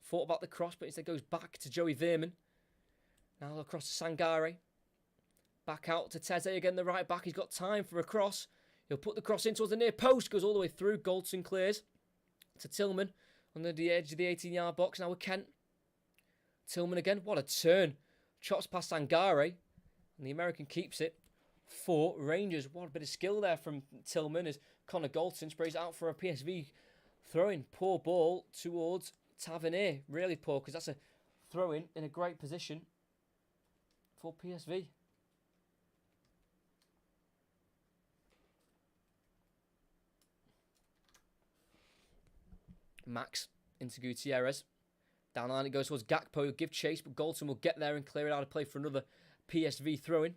Thought about the cross, but instead goes back to Joey Veerman. Now across to Sangare. Back out to Teze again, the right back. He's got time for a cross. He'll put the cross in towards the near post. Goes all the way through. Goldson clears to Tillman on the edge of the 18-yard box. Now with Kent. Tillman again. What a turn. Chops past Sangare. And the American keeps it for Rangers. What a bit of skill there from Tillman as Connor Goldson sprays out for a PSV throw-in. Poor ball towards Tavernier. Really poor, because that's a throw-in in a great position for PSV. Max into Gutierrez. Down the line it goes towards Gakpo. He'll give chase, but Goldson will get there and clear it out of play for another PSV throw-in.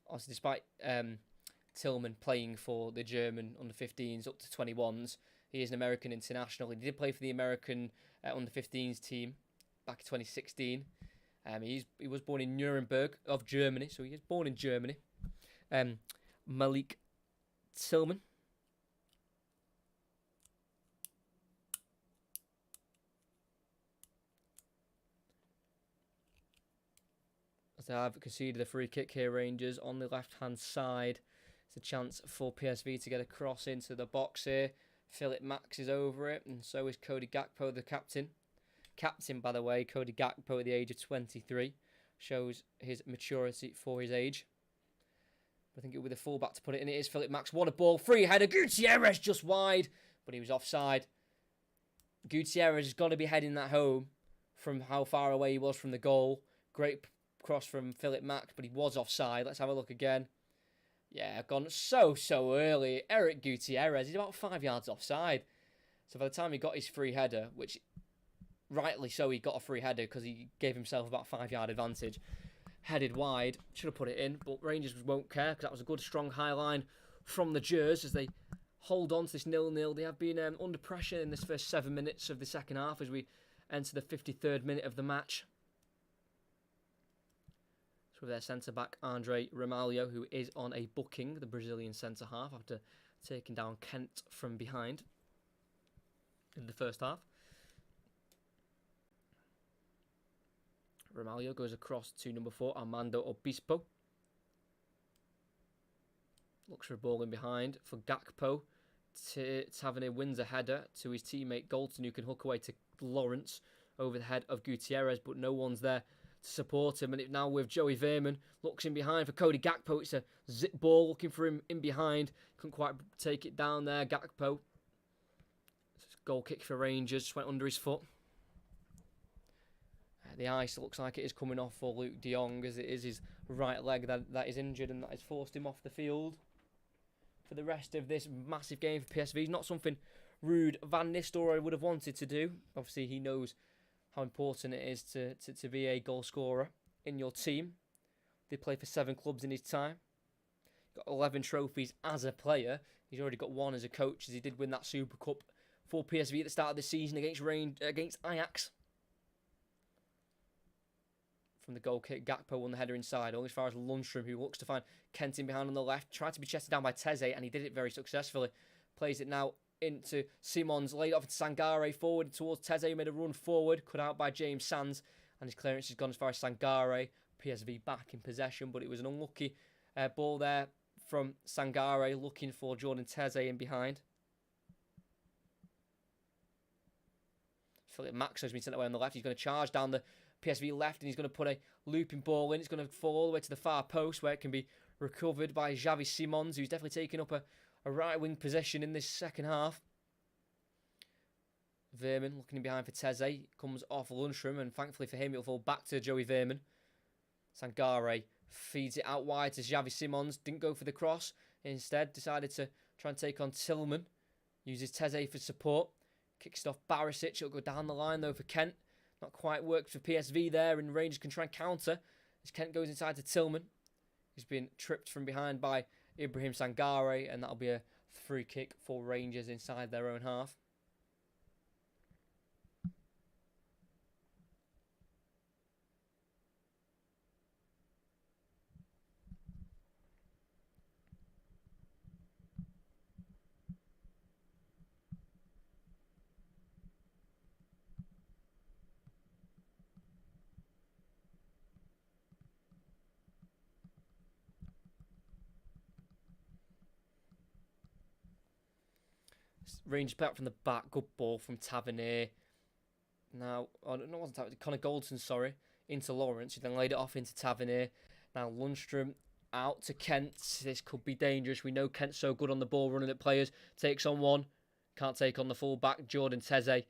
Also, despite Tillman playing for the German under-15s up to 21s, he is an American international. He did play for the American under-15s team back in 2016. He was born in Nuremberg of Germany, so he is born in Germany. Malik Tillman. As they have conceded a free kick here, Rangers on the left-hand side. It's a chance for PSV to get a cross into the box here. Philip Max is over it, and so is Cody Gakpo, the captain. Captain, by the way, Cody Gakpo at the age of 23. Shows his maturity for his age. I think it'll be the fullback to put it in. It is Philip Max. What a ball. Free header. Gutierrez just wide, but he was offside. Gutierrez has got to be heading that home from how far away he was from the goal. Great cross from Philip Max, but he was offside. Let's have a look again. Yeah, gone so early. Eric Gutierrez, he's about 5 yards offside. So by the time he got his free header, which rightly so, he got a free header because he gave himself about 5 yard advantage. Headed wide, should have put it in, but Rangers won't care because that was a good strong high line from the Gers as they hold on to this 0-0. They have been under pressure in this first 7 minutes of the second half as we enter the 53rd minute of the match. So with their centre-back, Andre Ramalho, who is on a booking, the Brazilian centre-half, after taking down Kent from behind in the first half. Ramalho goes across to number 4, Armando Obispo. Looks for a ball in behind for Gakpo. Tavernier wins a header to his teammate Goldson, who can hook away to Lawrence over the head of Gutierrez, but no one's there to support him. And it now with Joey Veerman. Looks in behind for Cody Gakpo. It's a zip ball looking for him in behind. Couldn't quite take it down there. Gakpo. Goal kick for Rangers. Just went under his foot. The ice looks like it is coming off for Luke de Jong, as it is his right leg that is injured, and that has forced him off the field for the rest of this massive game for PSV. Not something Ruud van Nistelrooy would have wanted to do. Obviously, he knows how important it is to be a goal scorer in your team. He played for 7 clubs in his time. Got 11 trophies as a player. He's already got 1 as a coach, as he did win that Super Cup for PSV at the start of the season against Ajax. From the goal kick, Gakpo won the header inside, only as far as Lundstrom, who looks to find Kent in behind on the left. Tried to be chested down by Teze, and he did it very successfully. Plays it now into Simons, laid off to Sangare, forward towards Teze, who made a run forward, cut out by James Sands, and his clearance has gone as far as Sangare. PSV back in possession, but it was an unlucky ball there from Sangare, looking for Jordan Teze in behind. Philip Max has been sent away on the left. He's going to charge down the PSV left, and he's going to put a looping ball in. It's going to fall all the way to the far post, where it can be recovered by Xavi Simons, who's definitely taken up a right wing position in this second half. Veerman looking in behind for Teze. Comes off Lundstrom, and thankfully for him, it'll fall back to Joey Veerman. Sangare feeds it out wide to Xavi Simons. Didn't go for the cross. Instead, decided to try and take on Tillman. Uses Teze for support. Kicks it off Barisic. It'll go down the line, though, for Kent. Not quite worked for PSV there, and Rangers can try and counter as Kent goes inside to Tillman. He's been tripped from behind by Ibrahim Sangare, and that'll be a free kick for Rangers inside their own half. Rangers play out from the back. Good ball from Tavernier. Now, oh, no, it wasn't Tavernier. Connor Goldson, sorry. Into Lawrence, who then laid it off into Tavernier. Now Lundstrom out to Kent. This could be dangerous. We know Kent's so good on the ball, running at players. Takes on one. Can't take on the full-back, Jordan Teze.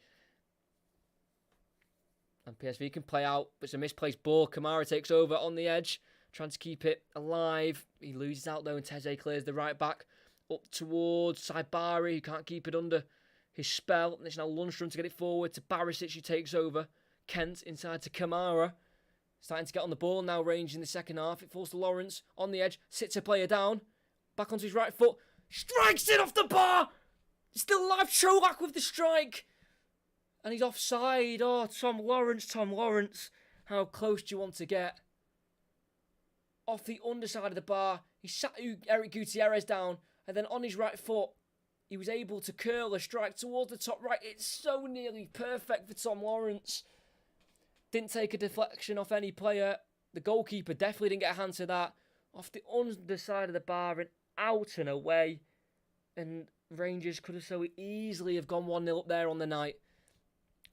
And PSV can play out, but it's a misplaced ball. Kamara takes over on the edge, trying to keep it alive. He loses out though, and Teze clears the right back. Up towards Saibari, who can't keep it under his spell. And it's now Lundstrom to get it forward to Barisic, who takes over. Kent inside to Kamara. Starting to get on the ball now, Rangers in the second half. It falls to Lawrence on the edge, sits a player down. Back onto his right foot. Strikes it off the bar! Still alive, Cholak with the strike. And he's offside. Oh, Tom Lawrence. How close do you want to get? Off the underside of the bar. He sat Eric Gutierrez down. And then on his right foot, he was able to curl a strike towards the top right. It's so nearly perfect for Tom Lawrence. Didn't take a deflection off any player. The goalkeeper definitely didn't get a hand to that. Off the underside of the bar and out and away. And Rangers could have so easily have gone 1-0 up there on the night.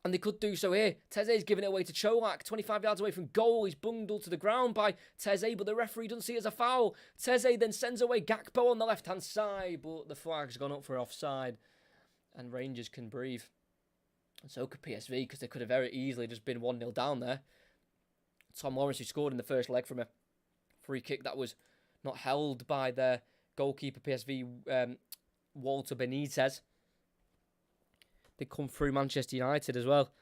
And they could do so here. Teze's giving it away to Cholak. 25 yards away from goal. He's bundled to the ground by Teze, but the referee doesn't see it as a foul. Teze then sends away Gakpo on the left-hand side, but the flag's gone up for offside. And Rangers can breathe. And so could PSV, because they could have very easily just been 1-0 down there. Tom Lawrence, who scored in the first leg from a free kick that was not held by their goalkeeper, PSV, Walter Benitez. They come through Manchester United as well.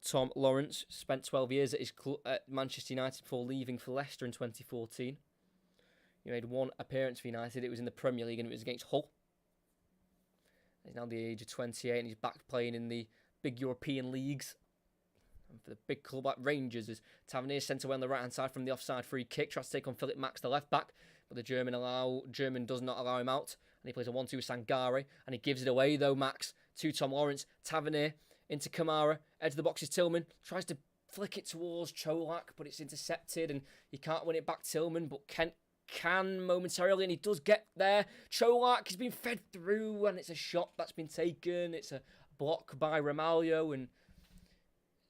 Tom Lawrence spent 12 years at Manchester United before leaving for Leicester in 2014. He made one appearance for United. It was in the Premier League and it was against Hull. He's now the age of 28 and he's back playing in the big European leagues. And for the big club like Rangers, as Tavernier sent away on the right-hand side from the offside free kick. Tries to take on Philip Max, the left-back, but the German does not allow him out. And he plays a 1-2 with Sangare. And he gives it away, though, Max, to Tom Lawrence. Tavernier into Kamara. Edge of the box is Tillman. Tries to flick it towards Cholak, but it's intercepted. And he can't win it back Tillman, but Kent can momentarily, and he does get there. Cholak has been fed through, and it's a shot that's been taken. It's a block by Ramalho, and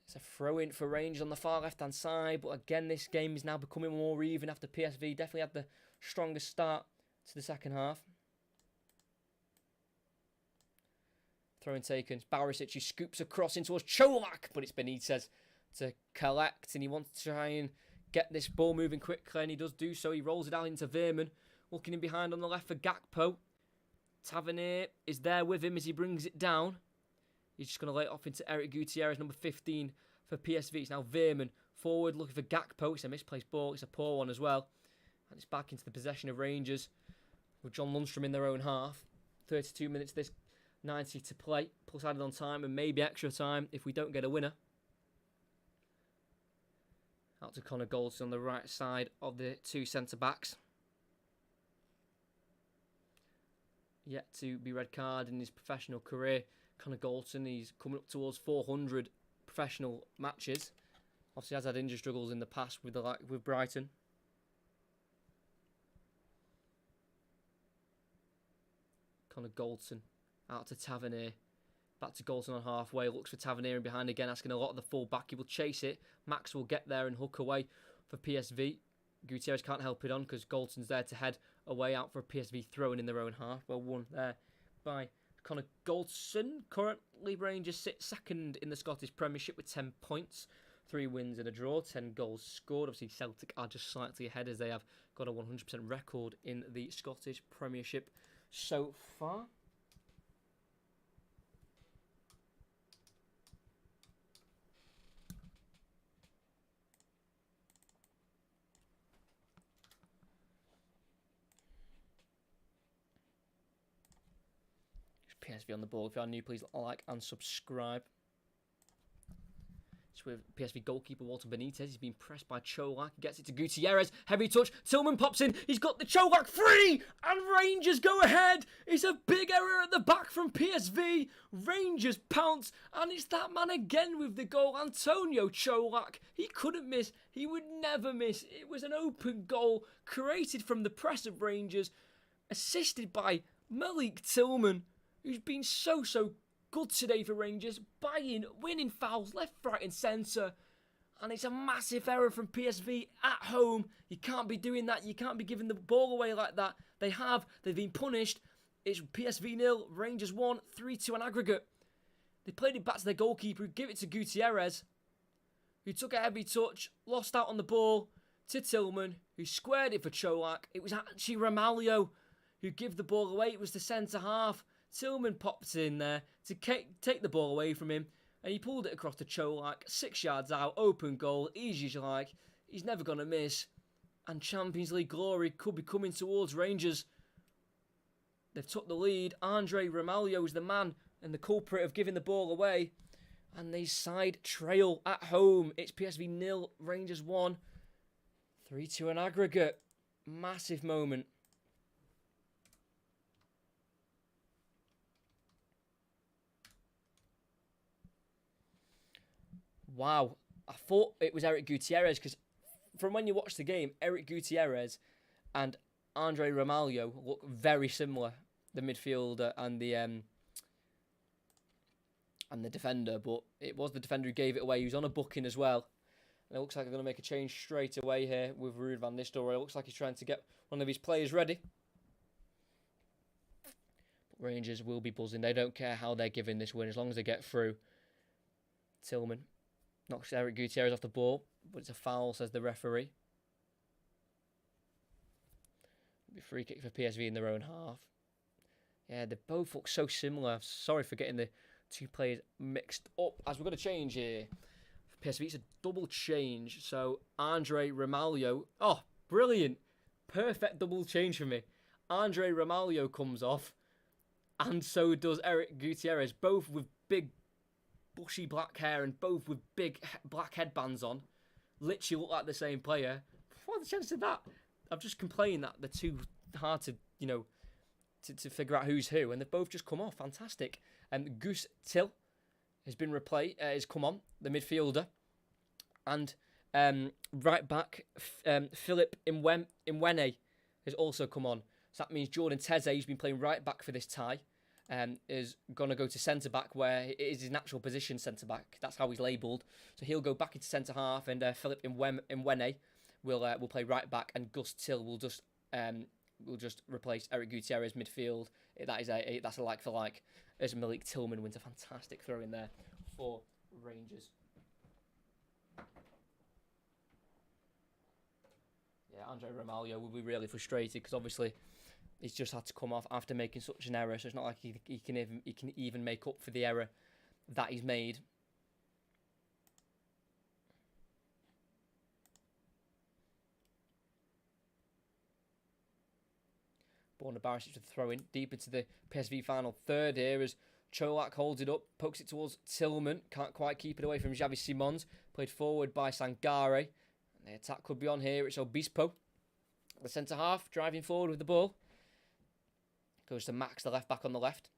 it's a throw-in for Rangers on the far left-hand side. But again, this game is now becoming more even after PSV definitely had the strongest start to the second half. Throw-in taken. Barisic, who scoops across in towards Cholak, but it's Benitez to collect, and he wants to try and get this ball moving quickly, and he does do so. He rolls it out into Veerman, looking in behind on the left for Gakpo. Tavernier is there with him as he brings it down. He's just going to lay it off into Eric Gutierrez, number 15 for PSV. It's now Veerman forward looking for Gakpo. It's a misplaced ball. It's a poor one as well. And it's back into the possession of Rangers with John Lundstrom in their own half. 32 minutes this, 90 to play. Plus added on time and maybe extra time if we don't get a winner. Out to Connor Goldson on the right side of the two centre-backs. Yet to be red card in his professional career. Connor Goldson, he's coming up towards 400 professional matches. Obviously has had injury struggles in the past with Brighton. Connor Goldson out to Tavernier. Back to Goldson on halfway. Looks for Tavernier in behind again, asking a lot of the full back. He will chase it. Max will get there and hook away for PSV. Gutierrez can't help it on because Goldson's there to head away out for a PSV throw-in in their own half. Well won there by Connor Goldson. Currently, Rangers sit second in the Scottish Premiership with 10 points. 3 wins and a draw, 10 goals scored. Obviously, Celtic are just slightly ahead as they have got a 100% record in the Scottish Premiership so far. PSV on the ball. If you are new, please like and subscribe. It's with PSV goalkeeper Walter Benitez. He's been pressed by Cholak. He gets it to Gutierrez. Heavy touch. Tillman pops in. He's got the Cholak free. And Rangers go ahead. It's a big error at the back from PSV. Rangers pounce. And it's that man again with the goal. Antonio Cholak. He couldn't miss. He would never miss. It was an open goal created from the press of Rangers. Assisted by Malik Tillman, who's been so good today for Rangers, winning fouls left, right and centre. And it's a massive error from PSV at home. You can't be doing that. You can't be giving the ball away like that. They've been punished. It's PSV 0, Rangers 1, 3-2 on aggregate. They played it back to their goalkeeper, who gave it to Gutierrez, who took a heavy touch, lost out on the ball to Tillman, who squared it for Cholak. It was actually Ramalho who gave the ball away. It was the centre half. Tillman popped in there to take the ball away from him, and he pulled it across to Cholak, 6 yards out, open goal, easy as you like. He's never going to miss. And Champions League glory could be coming towards Rangers. They've took the lead. Andre Ramalho is the man and the culprit of giving the ball away. And they side trail at home. It's PSV 0, Rangers 1. 3-2 on aggregate. Massive moment. Wow. I thought it was Eric Gutierrez, because from when you watch the game, Eric Gutierrez and Andre Ramalho look very similar, the midfielder and the defender, but it was the defender who gave it away. He was on a booking as well. And it looks like they're going to make a change straight away here with Ruud van Nistelrooy. It looks like he's trying to get one of his players ready. But Rangers will be buzzing. They don't care how they're giving this win as long as they get through. Tillman knocks Eric Gutierrez off the ball, but it's a foul, says the referee. It'll be free kick for PSV in their own half. Yeah, they both look so similar. Sorry for getting the two players mixed up. As we're going to change here, for PSV, it's a double change. So Andre Ramalho, oh, brilliant. Perfect double change for me. Andre Ramalho comes off, and so does Eric Gutierrez, both with big bushy black hair and both with big black headbands on. Literally look like the same player. What are the chances of that? I've just complained that they're too hard to, to figure out who's who, and they've both just come off. Fantastic. And Gus Till has been replaced, has come on, the midfielder. And right back, Philip Imwene has also come on. So that means Jordan Teze, who's been playing right back for this tie, is going to go to centre-back, where it is his natural position, centre-back. That's how he's labelled. So he'll go back into centre-half, and Philip Imwene will play right back, and Gus Till will just replace Eric Gutierrez midfield. That's a like for like, as Malik Tillman wins a fantastic throw in there for Rangers. Yeah, Andre Ramalho will be really frustrated, because obviously he's just had to come off after making such an error. So it's not like he can even make up for the error that he's made. Borna Barisic with a throw in deep into the PSV final third here, as Cholak holds it up, pokes it towards Tillman, can't quite keep it away from Xavi Simons, played forward by Sangare. And the attack could be on here. It's Obispo, the centre half, driving forward with the ball. Goes to Max, the left back on the left.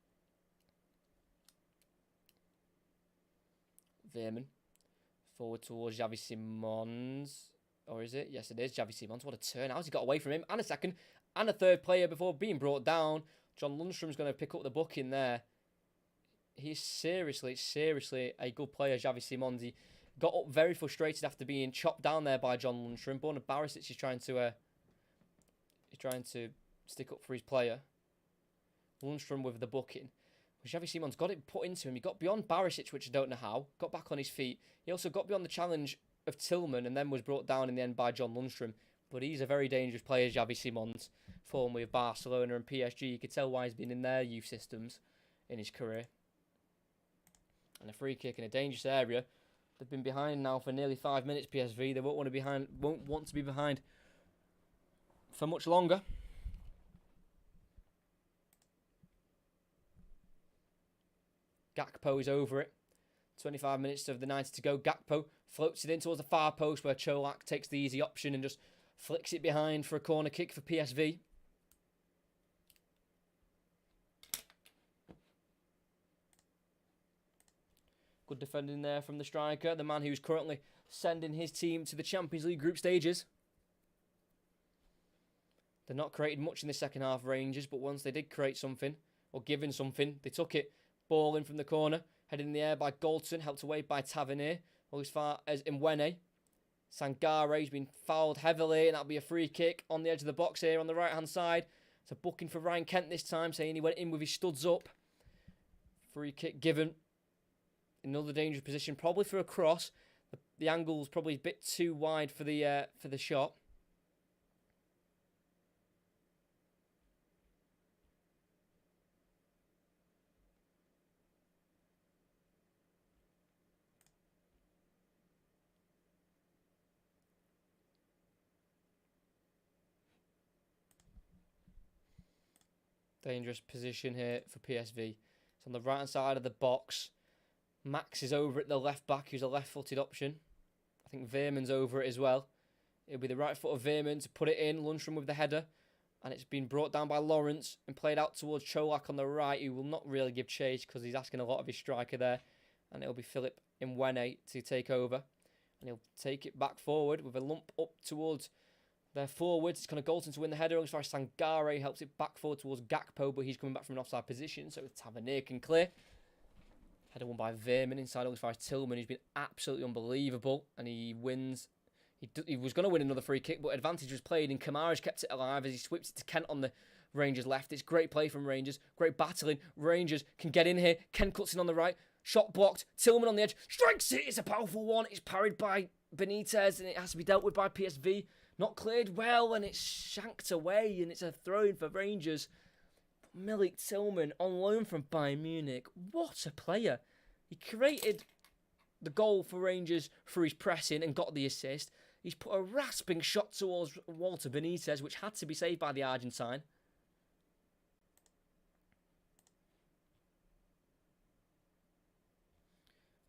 Veerman forward towards Xavi Simons. Or is it? Yes, it is Xavi Simons. What a turn. How's he got away from him? And a second. And a third player before being brought down. John Lundstrom's going to pick up the book in there. He's seriously a good player, Xavi Simons. He got up very frustrated after being chopped down there by John Lundstrom. Borna Barisic is trying to stick up for his player. Lundstrom with the booking. Xavi Simons got it put into him. He got beyond Barisic, which I don't know how. Got back on his feet. He also got beyond the challenge of Tillman, and then was brought down in the end by John Lundstrom. But he's a very dangerous player, Xavi Simons, formerly of Barcelona and PSG. You could tell why he's been in their youth systems in his career. And a free kick in a dangerous area. They've been behind now for nearly 5 minutes, PSV. They won't want to be behind for much longer. Gakpo is over it. 25 minutes of the 90 to go. Gakpo floats it in towards the far post, where Cholak takes the easy option and just flicks it behind for a corner kick for PSV. Good defending there from the striker, the man who's currently sending his team to the Champions League group stages. They're not created much in the second half, Rangers, but once they did create something, or given something. They took it. Ball in from the corner. Headed in the air by Galton. Helped away by Tavernier. All as far as Mwene. Sangare's been fouled heavily, and that'll be a free kick on the edge of the box here on the right-hand side. It's a booking for Ryan Kent this time, saying he went in with his studs up. Free kick given. Another dangerous position, probably for a cross. The angle's probably a bit too wide for the shot. Dangerous position here for PSV. It's on the right-hand side of the box. Max is over at the left back, who's a left-footed option. I think Veerman's over it as well. It'll be the right foot of Veerman to put it in. Lundstrom with the header. And it's been brought down by Lawrence and played out towards Cholak on the right, who will not really give chase because he's asking a lot of his striker there. And it'll be Philip Mwene to take over. And he'll take it back forward with a lump up towards their forwards. It's kind of Galton to win the header. As far as Sangare helps it back forward towards Gakpo, but he's coming back from an offside position, so Tavernier can clear. Header won by Veerman inside as far as Tillman, who's been absolutely unbelievable, and he wins. He was going to win another free kick, but advantage was played, and Kamara's kept it alive as he sweeps it to Kent on the Rangers left. It's great play from Rangers, great battling. Rangers can get in here. Kent cuts in on the right, shot blocked. Tillman on the edge, strikes it. It's a powerful one. It's parried by Benitez, and it has to be dealt with by PSV. Not cleared well, and it's shanked away, and it's a throw-in for Rangers. Milik Tillman on loan from Bayern Munich. What a player. He created the goal for Rangers through his pressing and got the assist. He's put a rasping shot towards Walter Benitez, which had to be saved by the Argentine.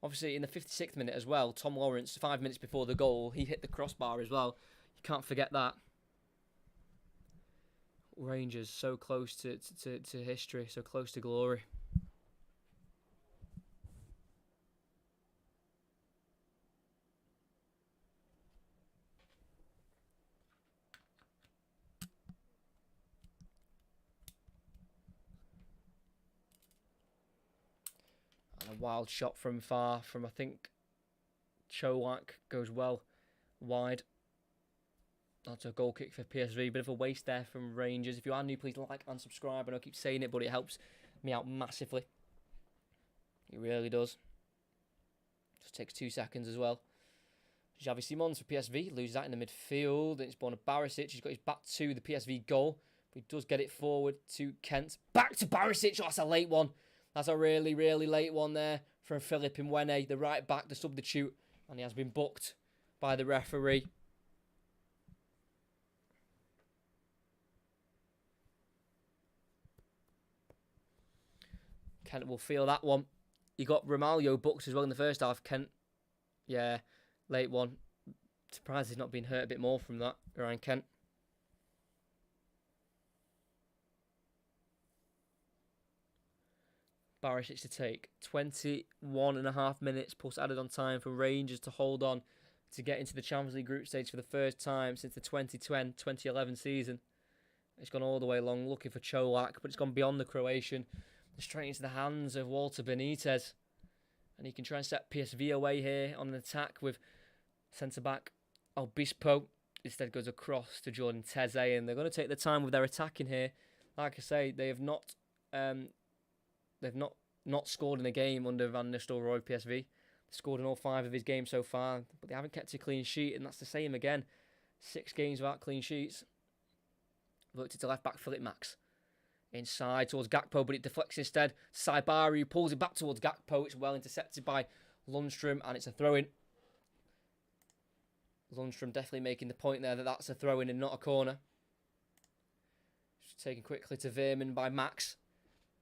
Obviously, in the 56th minute as well, Tom Lawrence, 5 minutes before the goal, he hit the crossbar as well. You can't forget that. Rangers so close to history, so close to glory. And a wild shot from far from, I think, Cholak goes well wide. That's a goal kick for PSV. Bit of a waste there from Rangers. If you are new, please like and subscribe. I know I keep saying it, but it helps me out massively. It really does. Just takes 2 seconds as well. Xavi Simons for PSV. Loses that in the midfield. And it's Borna Barisic. He's got his back to the PSV goal. But he does get it forward to Kent. Back to Barisic. Oh, that's a late one. That's a really, really late one there from Philip Mwene, the right back, the substitute. And he has been booked by the referee. Kent will feel that one. You got Romaglio booked as well in the first half. Kent, yeah, late one. Surprised he's not been hurt a bit more from that, Ryan Kent. Barisic to take 21.5 minutes plus added on time for Rangers to hold on to get into the Champions League group stage for the first time since the 2010-2011 season. It's gone all the way along looking for Cholak, but it's gone beyond the Croatian. Straight into the hands of Walter Benitez. And he can try and set PSV away here on an attack with centre-back Obispo. Instead goes across to Jordan Teze, and they're going to take the time with their attacking here. Like I say, they have not scored in a game under Van Nistelrooy PSV. They've scored in all 5 of his games so far, but they haven't kept a clean sheet, and that's the same again. 6 games without clean sheets. Looked it to left-back Philip Max. Inside towards Gakpo, but it deflects instead. Saibari pulls it back towards Gakpo. It's well intercepted by Lundstrom, and it's a throw-in. Lundstrom definitely making the point there that that's a throw-in and not a corner. Just taken quickly to Veerman by Max.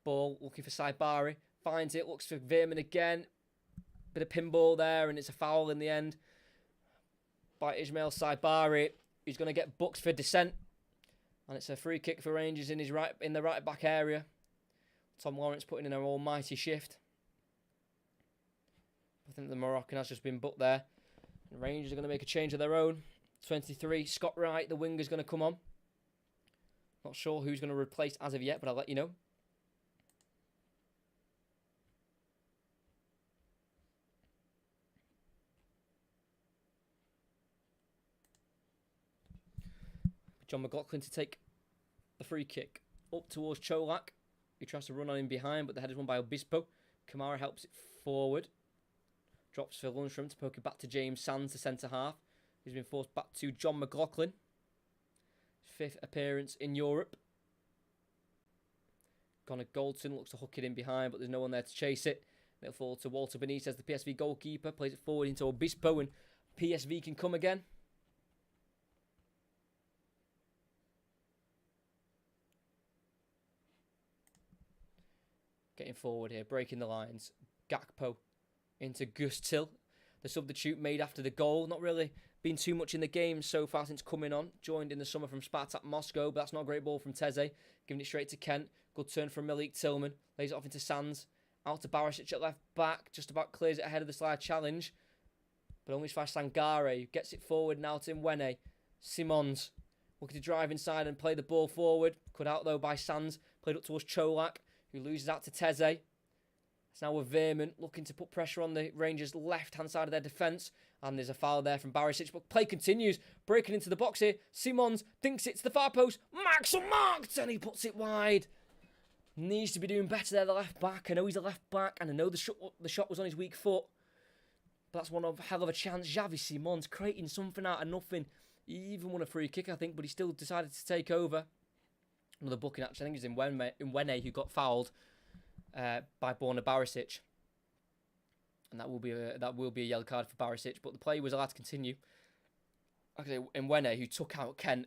Ball looking for Saibari. Finds it, looks for Veerman again. Bit of pinball there, and it's a foul in the end by Ismail Saibari. He's going to get booked for dissent. And it's a free kick for Rangers in the right back area. Tom Lawrence putting in an almighty shift. I think the Moroccan has just been booked there. And Rangers are going to make a change of their own. 23, Scott Wright, the winger's going to come on. Not sure who's going to replace as of yet, but I'll let you know. John McLaughlin to take the free kick up towards Cholak. He tries to run on in behind, but the header's won by Obispo. Kamara helps it forward. Drops for Lundstrom to poke it back to James Sands, the centre-half. He's been forced back to John McLaughlin. 5th appearance in Europe. Connor Goldson looks to hook it in behind, but there's no one there to chase it. It'll fall to Walter Benitez, the PSV goalkeeper. Plays it forward into Obispo, and PSV can come again. Getting forward here, breaking the lines. Gakpo into Gustil, the substitute made after the goal. Not really been too much in the game so far since coming on. Joined in the summer from Spartak Moscow, but that's not a great ball from Teze. Giving it straight to Kent. Good turn from Malik Tillman. Lays it off into Sands. Out to Barisic at left back. Just about clears it ahead of the slide challenge. But only by Sangare, who gets it forward now to Mwene. Simons looking to drive inside and play the ball forward. Cut out though by Sands. Played up towards Cholak, who loses out to Teze. It's now with Veerman looking to put pressure on the Rangers' left-hand side of their defence. And there's a foul there from Barisic, but play continues. Breaking into the box here. Simons thinks it's the far post. Max unmarked, and he puts it wide. Needs to be doing better there, the left back. I know he's a left back, and I know the shot was on his weak foot. But that's one hell of a chance. Xavi Simons creating something out of nothing. He even won a free kick, I think, but he still decided to take over. Another booking, actually. I think it was in Mwene who got fouled by Borna Barisic. And that will be a yellow card for Barisic. But the play was allowed to continue. Like I say, Mwene, who took out Kent,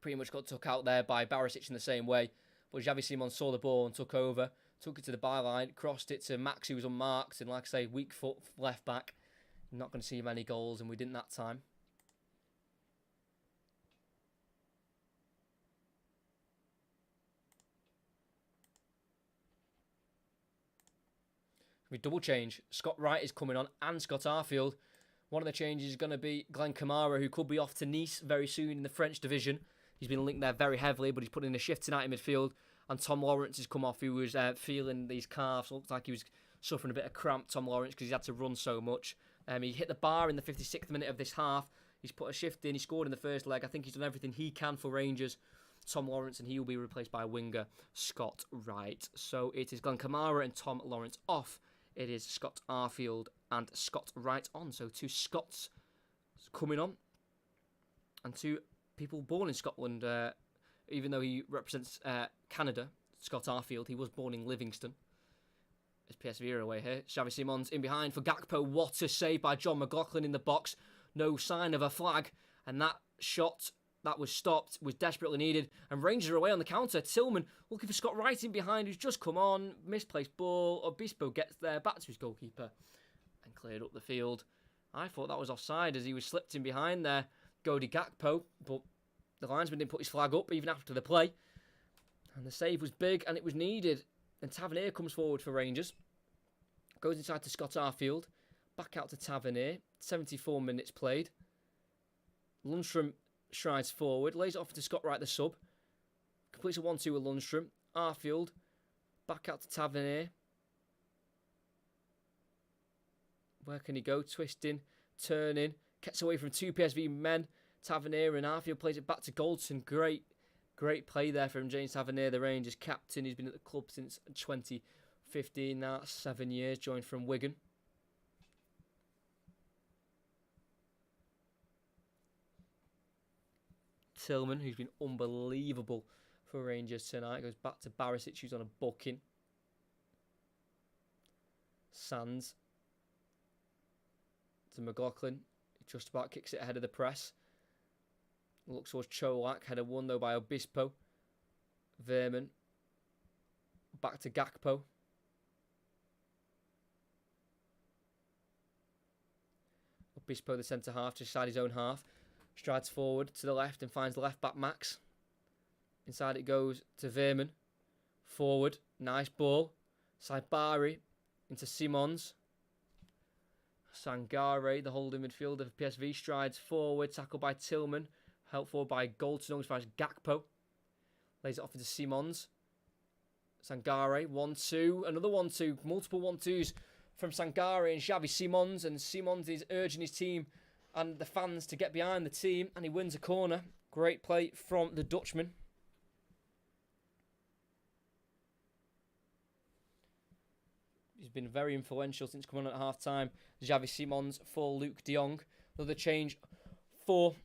pretty much got took out there by Barisic in the same way. But Xavi Simons saw the ball and took over. Took it to the byline, crossed it to Max, who was unmarked. And like I say, weak foot left back. Not going to see many goals, and we didn't that time. We double change. Scott Wright is coming on and Scott Arfield. One of the changes is going to be Glenn Kamara, who could be off to Nice very soon in the French division. He's been linked there very heavily, but he's putting in a shift tonight in midfield. And Tom Lawrence has come off, who was feeling these calves. Looks like he was suffering a bit of cramp, Tom Lawrence, because he had to run so much. He hit the bar in the 56th minute of this half. He's put a shift in. He scored in the first leg. I think he's done everything he can for Rangers. Tom Lawrence, and he will be replaced by winger Scott Wright. So it is Glenn Kamara and Tom Lawrence off. It is Scott Arfield and Scott Wright on. So 2 Scots coming on. And 2 people born in Scotland. Even though he represents Canada, Scott Arfield, he was born in Livingston. It's PSV are away here. Xavi Simons in behind for Gakpo. What a save by John McLaughlin in the box. No sign of a flag. And that shot that was stopped was desperately needed. And Rangers are away on the counter. Tillman looking for Scott Wright in behind, who's just come on. Misplaced ball. Obispo gets there, back to his goalkeeper, and cleared up the field. I thought that was offside as he was slipped in behind there. Godi Gakpo, but the linesman didn't put his flag up even after the play. And the save was big and it was needed. And Tavernier comes forward for Rangers. Goes inside to Scott Arfield. Back out to Tavernier. 74 minutes played. Lundstrom strides forward. Lays it off to Scott Wright, the sub. Completes a 1-2 with Lundstrom. Arfield. Back out to Tavernier. Where can he go? Twisting. Turning. Gets away from 2 PSV men. Tavernier and Arfield plays it back to Goldson. Great play there from James Tavernier, the Rangers captain. He's been at the club since 2015. Now that's 7 years. Joined from Wigan. Tillman, who's been unbelievable for Rangers tonight, goes back to Barisic, who's on a booking. Sands to McLaughlin. He just about kicks it ahead of the press. Looks towards Cholak. Header won though by Obispo. Veerman. Back to Gakpo. Obispo, the centre half, just inside his own half. Strides forward to the left and finds the left back Max. Inside it goes to Veerman. Forward. Nice ball. Saibari into Simons. Sangare, the holding midfielder for PSV, strides forward. Tackled by Tillman. Helped forward by Goldson, as far as Gakpo. Lays it off into Simons. Sangare, 1-2. Another 1-2. Multiple 1-2s from Sangare and Xavi Simons. And Simons is urging his team and the fans to get behind the team. And he wins a corner. Great play from the Dutchman. He's been very influential since coming on at half-time. Xavi Simons for Luke de Jong. Another change for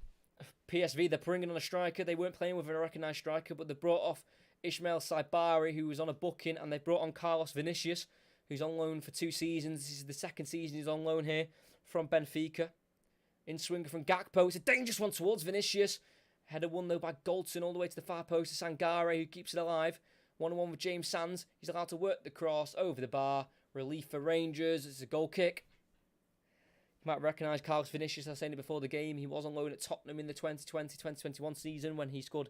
PSV. They're bringing on a striker. They weren't playing with a recognised striker, but they brought off Ismail Saibari, who was on a booking, and they brought on Carlos Vinicius, who's on loan for 2 seasons. This is the second season he's on loan here from Benfica. In swinger from Gakpo. It's a dangerous one towards Vinicius. Header won, though, by Goldson all the way to the far post to Sangare, who keeps it alive. 1-1 with James Sands. He's allowed to work the cross over the bar. Relief for Rangers. It's a goal kick. You might recognise Carlos Vinicius. I was saying it before the game. He was on loan at Tottenham in the 2020-2021 season when he scored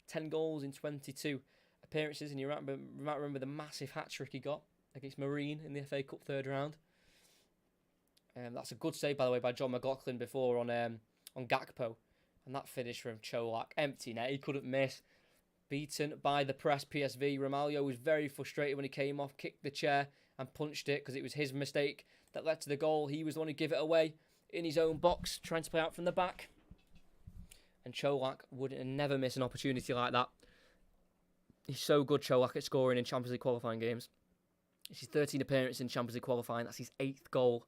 10 goals in 22 appearances. And you might remember the massive hat-trick he got against Marine in the FA Cup third round. That's a good save, by the way, by John McLaughlin before on Gakpo. And that finish from Cholak. Empty net. He couldn't miss. Beaten by the press, PSV. Romaglio was very frustrated when he came off, kicked the chair and punched it because it was his mistake that led to the goal. He was the one who gave it away in his own box, trying to play out from the back. And Cholak would never miss an opportunity like that. He's so good, Cholak, at scoring in Champions League qualifying games. It's his 13 appearance in Champions League qualifying. That's his 8th goal.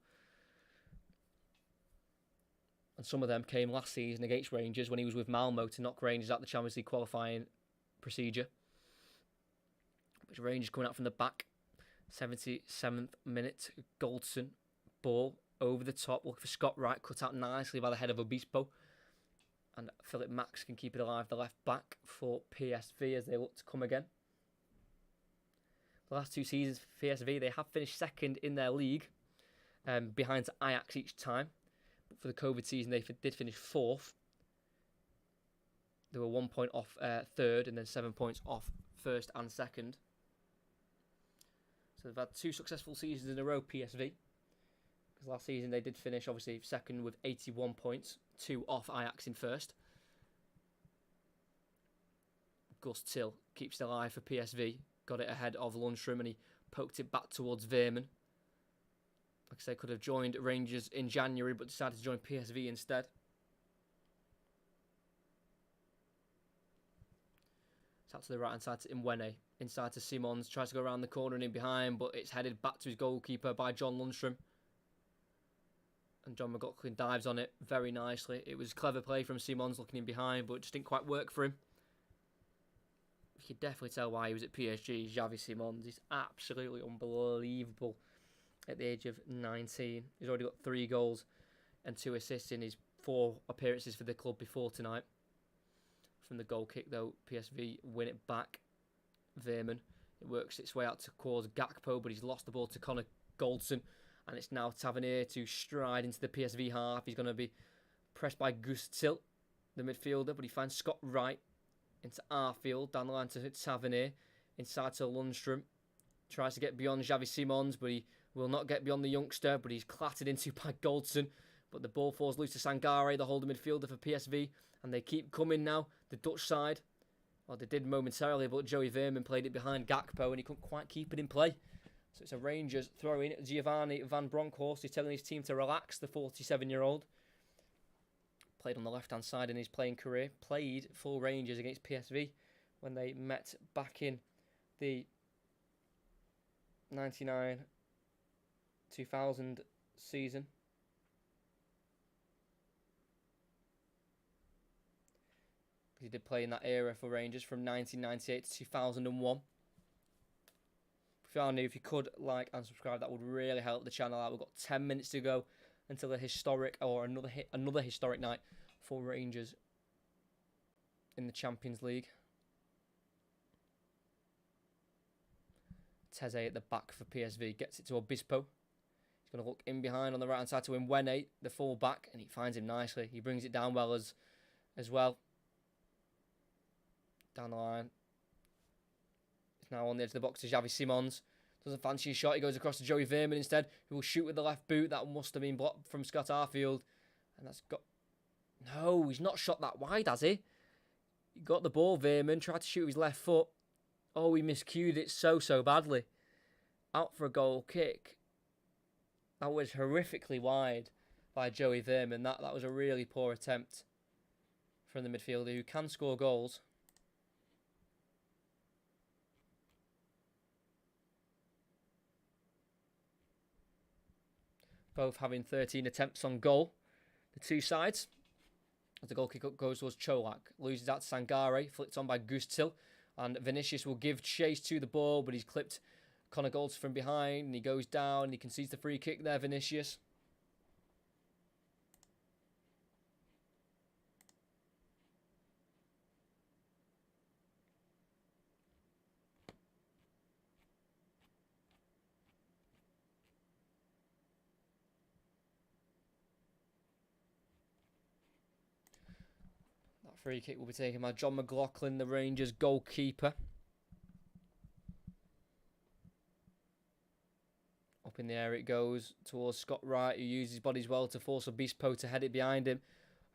And some of them came last season against Rangers when he was with Malmo to knock Rangers out the Champions League qualifying procedure. Which Rangers coming out from the back. 77th minute. Goldson. Ball over the top. Looking for Scott Wright. Cut out nicely by the head of Obispo. And Philip Max can keep it alive. The left back for PSV as they look to come again. The last 2 seasons for PSV, they have finished second in their league. Behind Ajax each time. But for the COVID season, they did finish 4th. They were 1 point off 3rd and then 7 points off 1st and 2nd. So they've had 2 successful seasons in a row, PSV. Because last season they did finish, obviously, 2nd with 81 points. 2 off Ajax in 1st. Gus Till keeps it alive for PSV. Got it ahead of Lundstrom and he poked it back towards Veerman. Like I say, could have joined Rangers in January, but decided to join PSV instead. It's out to the right-hand side to Mwene. Inside to Simons. Tries to go around the corner and in behind, but it's headed back to his goalkeeper by John Lundstrom. And John McLaughlin dives on it very nicely. It was clever play from Simons looking in behind, but it just didn't quite work for him. You could definitely tell why he was at PSG. Xavi Simons is absolutely unbelievable. At the age of 19. He's already got 3 goals and 2 assists in his 4 appearances for the club before tonight. From the goal kick, though, PSV win it back. Veerman. It works its way out towards Gakpo, but he's lost the ball to Connor Goldson. And it's now Tavernier to stride into the PSV half. He's going to be pressed by Gus Till, the midfielder, but he finds Scott Wright into Arfield. Down the line to Tavernier. Inside to Lundstrom. Tries to get beyond Xavi Simons, but he will not get beyond the youngster, but he's clattered into by Goldson. But the ball falls loose to Sangare, the holder midfielder for PSV. And they keep coming now, the Dutch side. Well, they did momentarily, but Joey Veerman played it behind Gakpo and he couldn't quite keep it in play. So it's a Rangers throw-in. Giovanni Van Bronckhorst is telling his team to relax, the 47-year-old. Played on the left-hand side in his playing career. Played for Rangers against PSV when they met back in the 99-2000 season. He did play in that era for Rangers from 1998 to 2001. If you are new, if you could like and subscribe, that would really help the channel out. We've got 10 minutes to go until a historic or another historic night for Rangers in the Champions League. Teze at the back for PSV. Gets it to Obispo. He's going to look in behind on the right-hand side to Mwene, the full-back, and he finds him nicely. He brings it down well as well. Down the line. It's now on the edge of the box to Xavi Simons. Doesn't fancy a shot. He goes across to Joey Veerman instead, who will shoot with the left boot. That must have been blocked from Scott Arfield. And that's got... No, he's not shot that wide, has he? He got the ball, Veerman. Tried to shoot with his left foot. Oh, he miscued it so badly. Out for a goal kick. That was horrifically wide by Joey Veerman. That was a really poor attempt from the midfielder who can score goals. Both having 13 attempts on goal, the two sides. As the goal kick up goes towards Cholak. Loses out to Sangare, flicked on by Gustil. And Vinicius will give chase to the ball, but he's clipped Connor Golds from behind. And he goes down and he concedes the free kick there, Vinicius. Free kick will be taken by John McLaughlin, the Rangers goalkeeper. Up in the air it goes towards Scott Wright, who uses his body well to force Obispo to head it behind him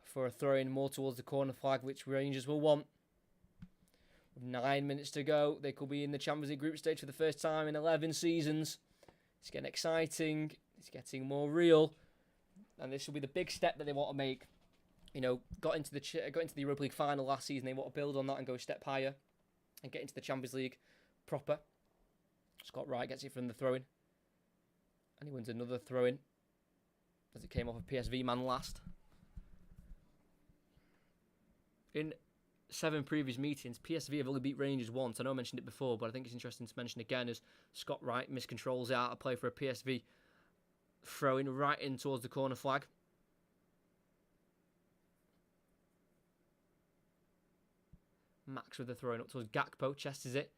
for a throw-in more towards the corner flag, which Rangers will want. With 9 minutes to go, they could be in the Champions League group stage for the first time in 11 seasons. It's getting exciting. It's getting more real. And this will be the big step that they want to make. You know, got into the Europa League final last season. They want to build on that and go a step higher and get into the Champions League proper. Scott Wright gets it from the throw-in. And he wins another throw-in as it came off a PSV man last. In 7 previous meetings, PSV have only beat Rangers once. I know I mentioned it before, but I think it's interesting to mention again as Scott Wright miscontrols it out of play for a PSV throw-in right in towards the corner flag. Max with the throw-in up towards Gakpo, chests it.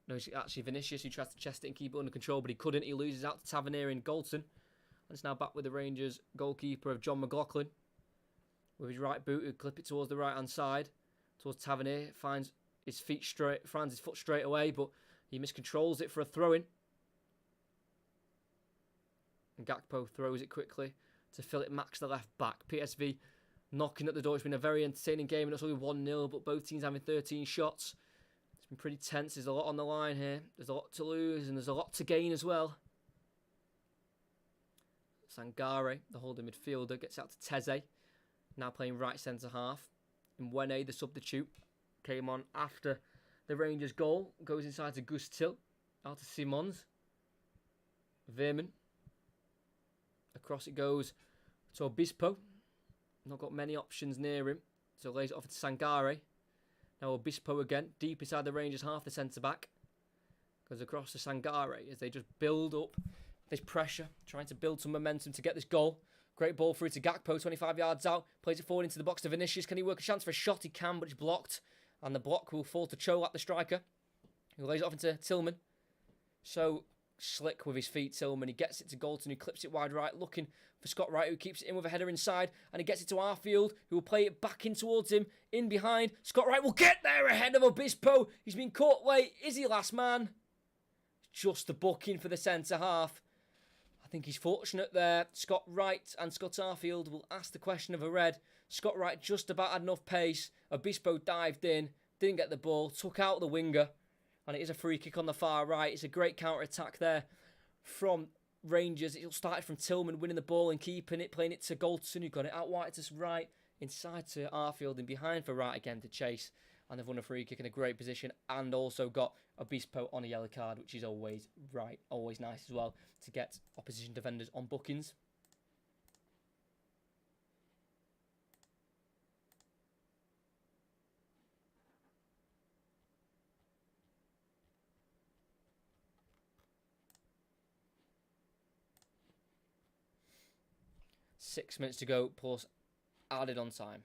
No, it's actually Vinicius who tries to chest it and keep it under control, but he couldn't. He loses out to Tavernier and Goldson. And it's now back with the Rangers goalkeeper of John McLaughlin. With his right boot, he'll clip it towards the right-hand side. Towards Tavernier, finds his foot straight away, but he miscontrols it for a throw-in. And Gakpo throws it quickly to Philip Max, the left back. PSV knocking at the door. It's been a very entertaining game, and it's only 1-0, but both teams having 13 shots. It's been pretty tense. There's a lot on the line here. There's a lot to lose, and there's a lot to gain as well. Sangare, the holding midfielder, gets out to Teze, now playing right centre-half. And Wene, the substitute, came on after the Rangers goal. Goes inside to Gustil, out to Simons. Veerman. Across it goes to Obispo. Not got many options near him, so lays it off to Sangare. Now Obispo again, deep inside the Rangers half, the centre-back. Goes across to Sangare as they just build up this pressure, trying to build some momentum to get this goal. Great ball through to Gakpo, 25 yards out. Plays it forward into the box to Vinicius. Can he work a chance for a shot? He can, but it's blocked. And the block will fall to Cholak, the striker, who lays it off into Tillman. So slick with his feet, Tillman. He gets it to Goldson, who clips it wide right, looking for Scott Wright, who keeps it in with a header inside, and he gets it to Arfield, who will play it back in towards him, in behind. Scott Wright will get there ahead of Obispo. He's been caught late. Is he last man? Just the booking for the centre-half. I think he's fortunate there. Scott Wright and Scott Arfield will ask the question of a red. Scott Wright just about had enough pace. Obispo dived in, didn't get the ball, took out the winger, and it is a free kick on the far right. It's a great counter-attack there from Rangers. It started from Tillman winning the ball and keeping it, playing it to Goldson, who got it out wide to right, inside to Arfield and behind for Wright again to chase. And they've won a free kick in a great position and also got Obispo on a yellow card, which is always right, always nice as well to get opposition defenders on bookings. Six minutes to go, plus added on time.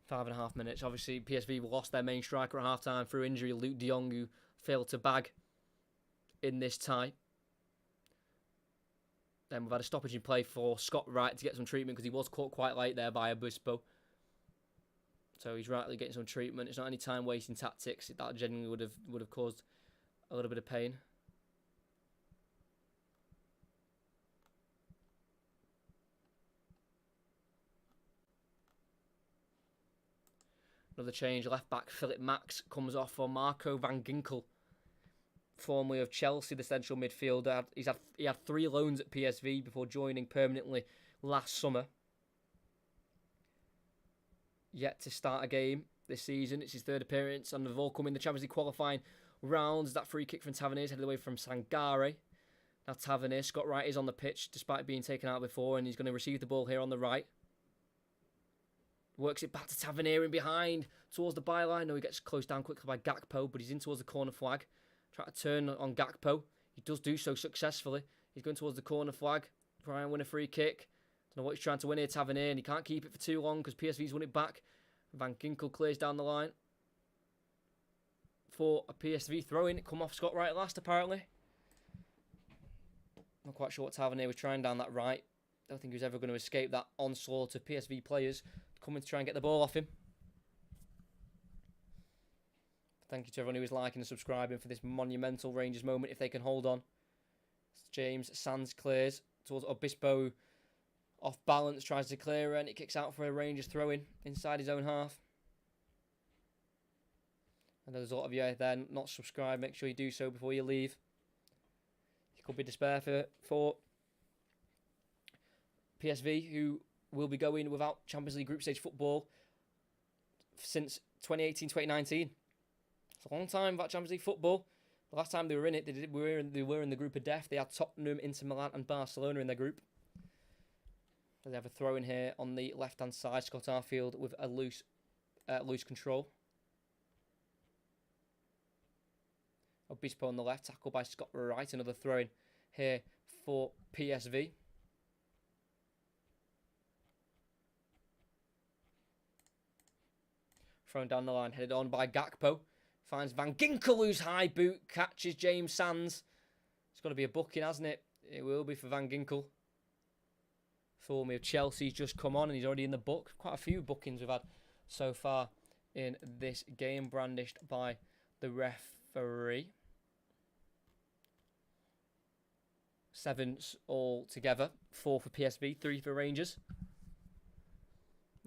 Five and a half minutes. Obviously, PSV lost their main striker at half-time through injury, Luke de Jong, who failed to bag in this tie. Then we've had a stoppage in play for Scott Wright to get some treatment because he was caught quite late there by Obispo. So he's rightly getting some treatment. It's not any time-wasting tactics. That genuinely would have caused a little bit of pain. Another change, left back Philip Max comes off for Marco van Ginkel formerly of Chelsea, the central midfielder. He had 3 loans at PSV before joining permanently last summer. Yet to start a game this season. It's his 3rd appearance, and they've all come in the Champions League qualifying rounds. That free kick from Tavernier headed away from Sangare. Now Tavernier, Scott Wright is on the pitch despite being taken out before, and he's going to receive the ball here on the right. Works it back to Tavernier in behind towards the byline. No, he gets closed down quickly by Gakpo, but he's in towards the corner flag. Try to turn on Gakpo. He does do so successfully. He's going towards the corner flag. Try and win a free kick. Don't know what he's trying to win here, Tavernier, and he can't keep it for too long because PSV's won it back. Van Ginkel clears down the line for a PSV throw-in. It come off Scott Wright last, apparently. Not quite sure what Tavernier was trying down that right. Don't think he was ever going to escape that onslaught of PSV players coming to try and get the ball off him. Thank you to everyone who is liking and subscribing for this monumental Rangers moment if they can hold on. James Sands clears towards Obispo. Off balance, tries to clear and it kicks out for a Rangers throw-in inside his own half. And there's a lot of you there not subscribed. Make sure you do so before you leave. It could be despair for PSV, who will be going without Champions League group stage football since 2018-2019. It's a long time without Champions League football. The last time they were in it, they were in the group of death. They had Tottenham, Inter Milan and Barcelona in their group. They have a throw in here on the left-hand side. Scott Arfield with a loose control. Obispo on the left, tackled by Scott Wright. Another throw in here for PSV. Thrown down the line, headed on by Gakpo. Finds Van Ginkel, whose high boot catches James Sands. It's got to be a booking, hasn't it? It will be for Van Ginkel. Formerly of Chelsea's just come on and he's already in the book. Quite a few bookings we've had so far in this game, brandished by the referee. 7 all together. 4 for PSV, 3 for Rangers.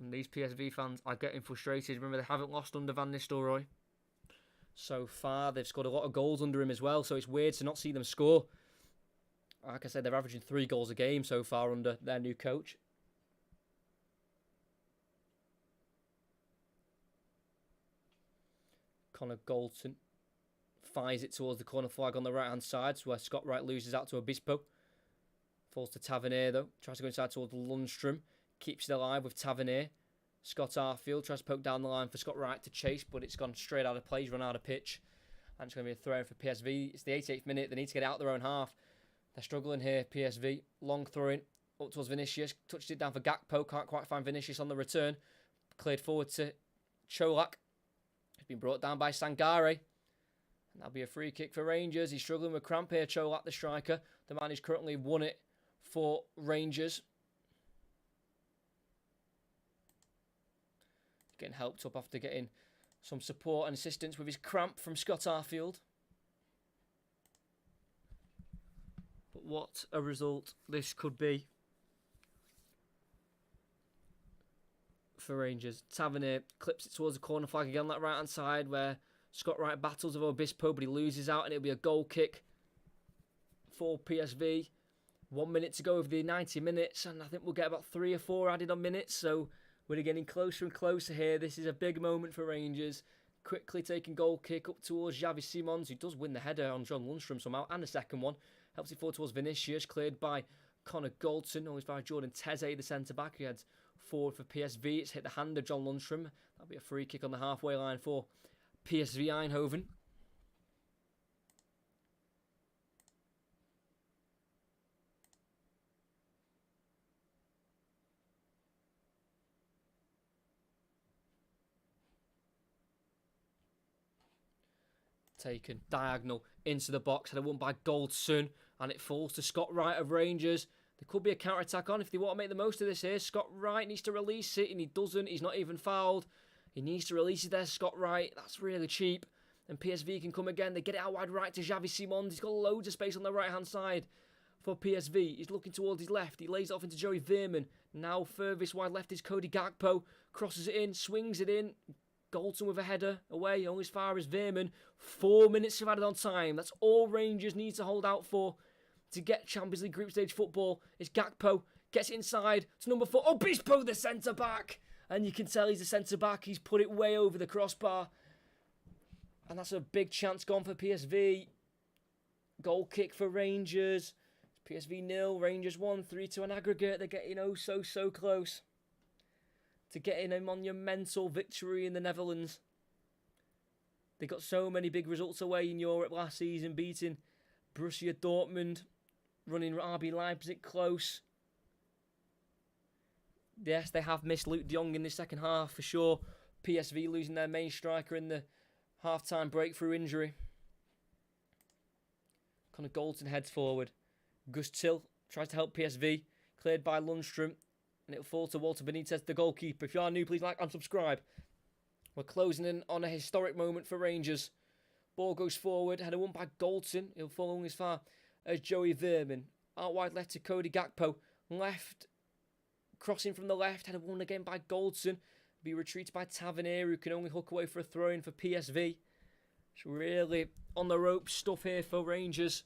And these PSV fans are getting frustrated. Remember, they haven't lost under Van Nistelrooy so far. They've scored a lot of goals under him as well, so it's weird to not see them score. Like I said, they're averaging 3 goals a game so far under their new coach. Connor Goldson fires it towards the corner flag on the right-hand side, where Scott Wright loses out to Obispo. Falls to Tavernier, though. Tries to go inside towards Lundstrom. Keeps it alive with Tavernier. Scott Arfield tries to poke down the line for Scott Wright to chase, but it's gone straight out of play. He's run out of pitch. And it's going to be a throw for PSV. It's the 88th minute. They need to get out their own half. They're struggling here, PSV. Long throwing up towards Vinicius. Touched it down for Gakpo. Can't quite find Vinicius on the return. Cleared forward to Cholak. It's been brought down by Sangare. And that'll be a free kick for Rangers. He's struggling with cramp here, Cholak, the striker. The man who's currently won it for Rangers. Getting helped up after getting some support and assistance with his cramp from Scott Arfield. But what a result this could be for Rangers. Tavernier clips it towards the corner flag again on that right hand side where Scott Wright battles with Obispo, but he loses out and it'll be a goal kick for PSV. 1 minute to go of the 90 minutes, and I think we'll get about 3 or 4 added on minutes, so we're getting closer and closer here. This is a big moment for Rangers. Quickly taking goal kick up towards Xavi Simons, who does win the header on John Lundstrom somehow, and the second one. Helps it forward towards Vinicius, cleared by Connor Goldson, always by Jordan Teze, the centre-back. He heads forward for PSV. It's hit the hand of John Lundstrom. That'll be a free kick on the halfway line for PSV Eindhoven. Taken diagonal into the box, header won by Goldson, and it falls to Scott Wright of Rangers. There could be a counter-attack on if they want to make the most of this here. Scott Wright needs to release it, and he doesn't. He's not even fouled. He needs to release it there, Scott Wright. That's really cheap. And PSV can come again. They get it out wide right to Xavi Simons. He's got loads of space on the right-hand side for PSV. He's looking towards his left. He lays it off into Joey Veerman. Now furthest wide left is Cody Gakpo. Crosses it in, swings it in. Galton with a header away, only as far as Veerman. 4 minutes of added on time. That's all Rangers need to hold out for to get Champions League group stage football. It's Gakpo, gets it inside to number 4. Obispo, the centre-back. And you can tell he's a centre-back. He's put it way over the crossbar. And that's a big chance gone for PSV. Goal kick for Rangers. PSV 0, Rangers 1, 3-2 on aggregate. They're getting so close to getting a monumental victory in the Netherlands. They got so many big results away in Europe last season, beating Borussia Dortmund, running RB Leipzig close. Yes, they have missed Luke de Jong in the second half for sure. PSV losing their main striker in the half-time breakthrough injury. Connor Galton heads forward. Gus Till tries to help PSV. Cleared by Lundstrom. And it'll fall to Walter Benitez, the goalkeeper. If you are new, please like and subscribe. We're closing in on a historic moment for Rangers. Ball goes forward. Header won by Galton. He'll fall along as far as Joey Veerman. Out wide left to Cody Gakpo. Left. Crossing from the left. Header won again by Galton. Be retreated by Tavernier, who can only hook away for a throw-in for PSV. It's really on the ropes stuff here for Rangers.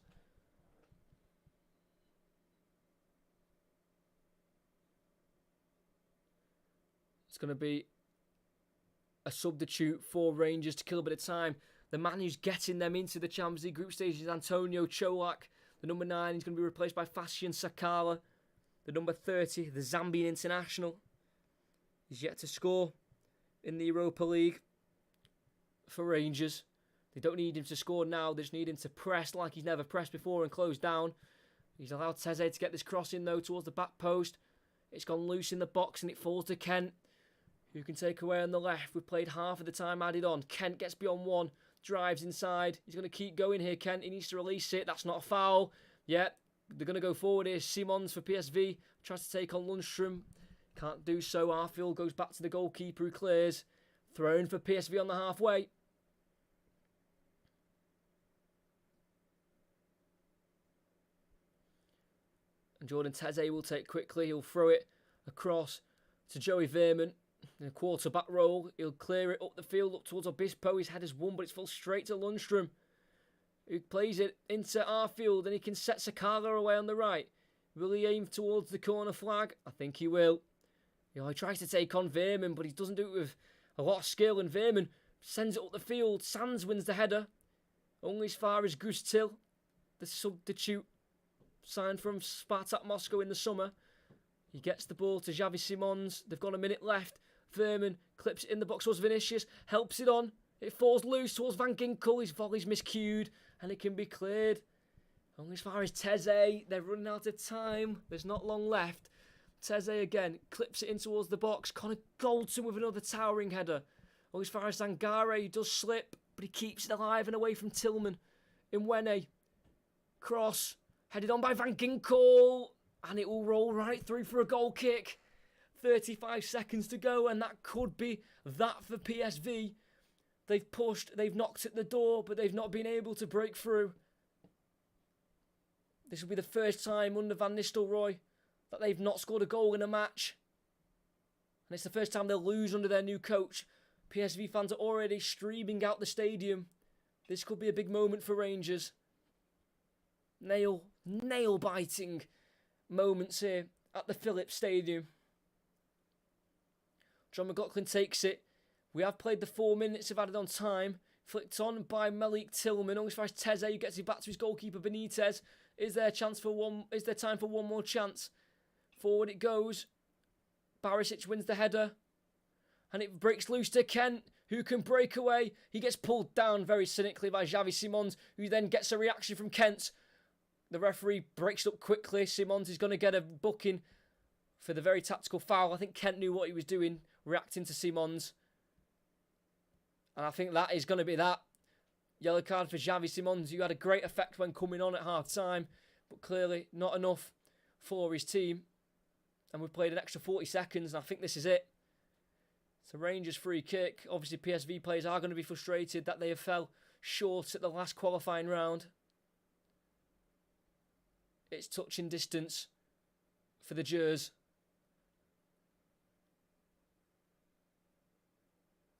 It's going to be a substitute for Rangers to kill a bit of time. The man who's getting them into the Champions League group stage is Antonio Cholak. The number 9 is going to be replaced by Fashion Sakala. The number 30, the Zambian international, is yet to score in the Europa League for Rangers. They don't need him to score now. They just need him to press like he's never pressed before and close down. He's allowed Teze to get this cross in, though, towards the back post. It's gone loose in the box and it falls to Kent, who can take away on the left. We've played half of the time added on. Kent gets beyond 1, drives inside. He's going to keep going here, Kent. He needs to release it. That's not a foul. Yeah, they're going to go forward here. Simons for PSV. Tries to take on Lundstrom. Can't do so. Arfield goes back to the goalkeeper who clears. Thrown for PSV on the halfway. And Jordan Teze will take quickly. He'll throw it across to Joey Veerman. In a quarterback roll, he'll clear it up the field, up towards Obispo. His header's won, but it's falls straight to Lundstrom, who plays it into Arfield, and he can set Sakala away on the right. Will he aim towards the corner flag? I think he will. You know, he tries to take on Veerman, but he doesn't do it with a lot of skill, and Veerman sends it up the field. Sands wins the header, only as far as Gus Till, the substitute signed from Spartak Moscow in the summer. He gets the ball to Xavi Simons. They've got a minute left. Veerman clips it in the box towards Vinicius, helps it on. It falls loose towards Van Ginkel. His volley's miscued, and it can be cleared. Only as far as Teze. They're running out of time. There's not long left. Teze again clips it in towards the box. Connor Galton with another towering header. Only as far as Zangare, he does slip, but he keeps it alive and away from Tillman. Mwene. Cross. Headed on by Van Ginkel. And it will roll right through for a goal kick. 35 seconds to go, and that could be that for PSV. They've pushed, they've knocked at the door, but they've not been able to break through. This will be the first time under Van Nistelrooy that they've not scored a goal in a match. And it's the first time they'll lose under their new coach. PSV fans are already streaming out the stadium. This could be a big moment for Rangers. Nail-biting moments here at the Philips Stadium. John McLaughlin takes it. We have played the 4 minutes of added on time. Flicked on by Malik Tillman. Only as far as Teze, who gets it back to his goalkeeper Benitez. Is there time for one more chance? Forward it goes. Barisic wins the header. And it breaks loose to Kent, who can break away. He gets pulled down very cynically by Xavi Simons, who then gets a reaction from Kent. The referee breaks up quickly. Simons is going to get a booking for the very tactical foul. I think Kent knew what he was doing, reacting to Simons. And I think that is going to be that. Yellow card for Xavi Simons, who had a great effect when coming on at half-time, but clearly not enough for his team. And we've played an extra 40 seconds, and I think this is it. It's a Rangers free kick. Obviously, PSV players are going to be frustrated that they have fell short at the last qualifying round. It's touching distance for the Gers.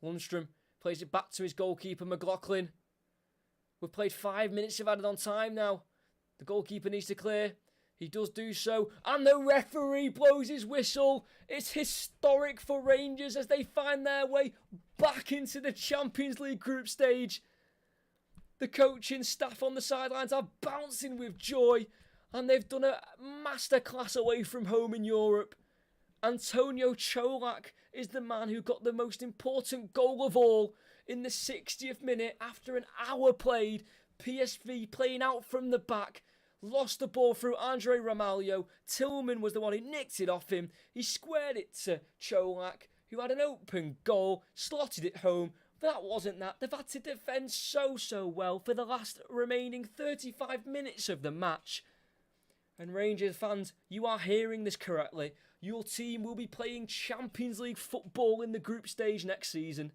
Lundstrom Plays it back to his goalkeeper, McLaughlin. We've played 5 minutes of added on time now. The goalkeeper needs to clear. He does do so. And the referee blows his whistle. It's historic for Rangers as they find their way back into the Champions League group stage. The coaching staff on the sidelines are bouncing with joy. And they've done a masterclass away from home in Europe. Antonio Cholak is the man who got the most important goal of all in the 60th minute after an hour played. PSV playing out from the back. Lost the ball through Andre Ramalho. Tillman was the one who nicked it off him. He squared it to Cholak, who had an open goal, slotted it home. But that wasn't that. They've had to defend so well for the last remaining 35 minutes of the match. And Rangers fans, you are hearing this correctly. Your team will be playing Champions League football in the group stage next season.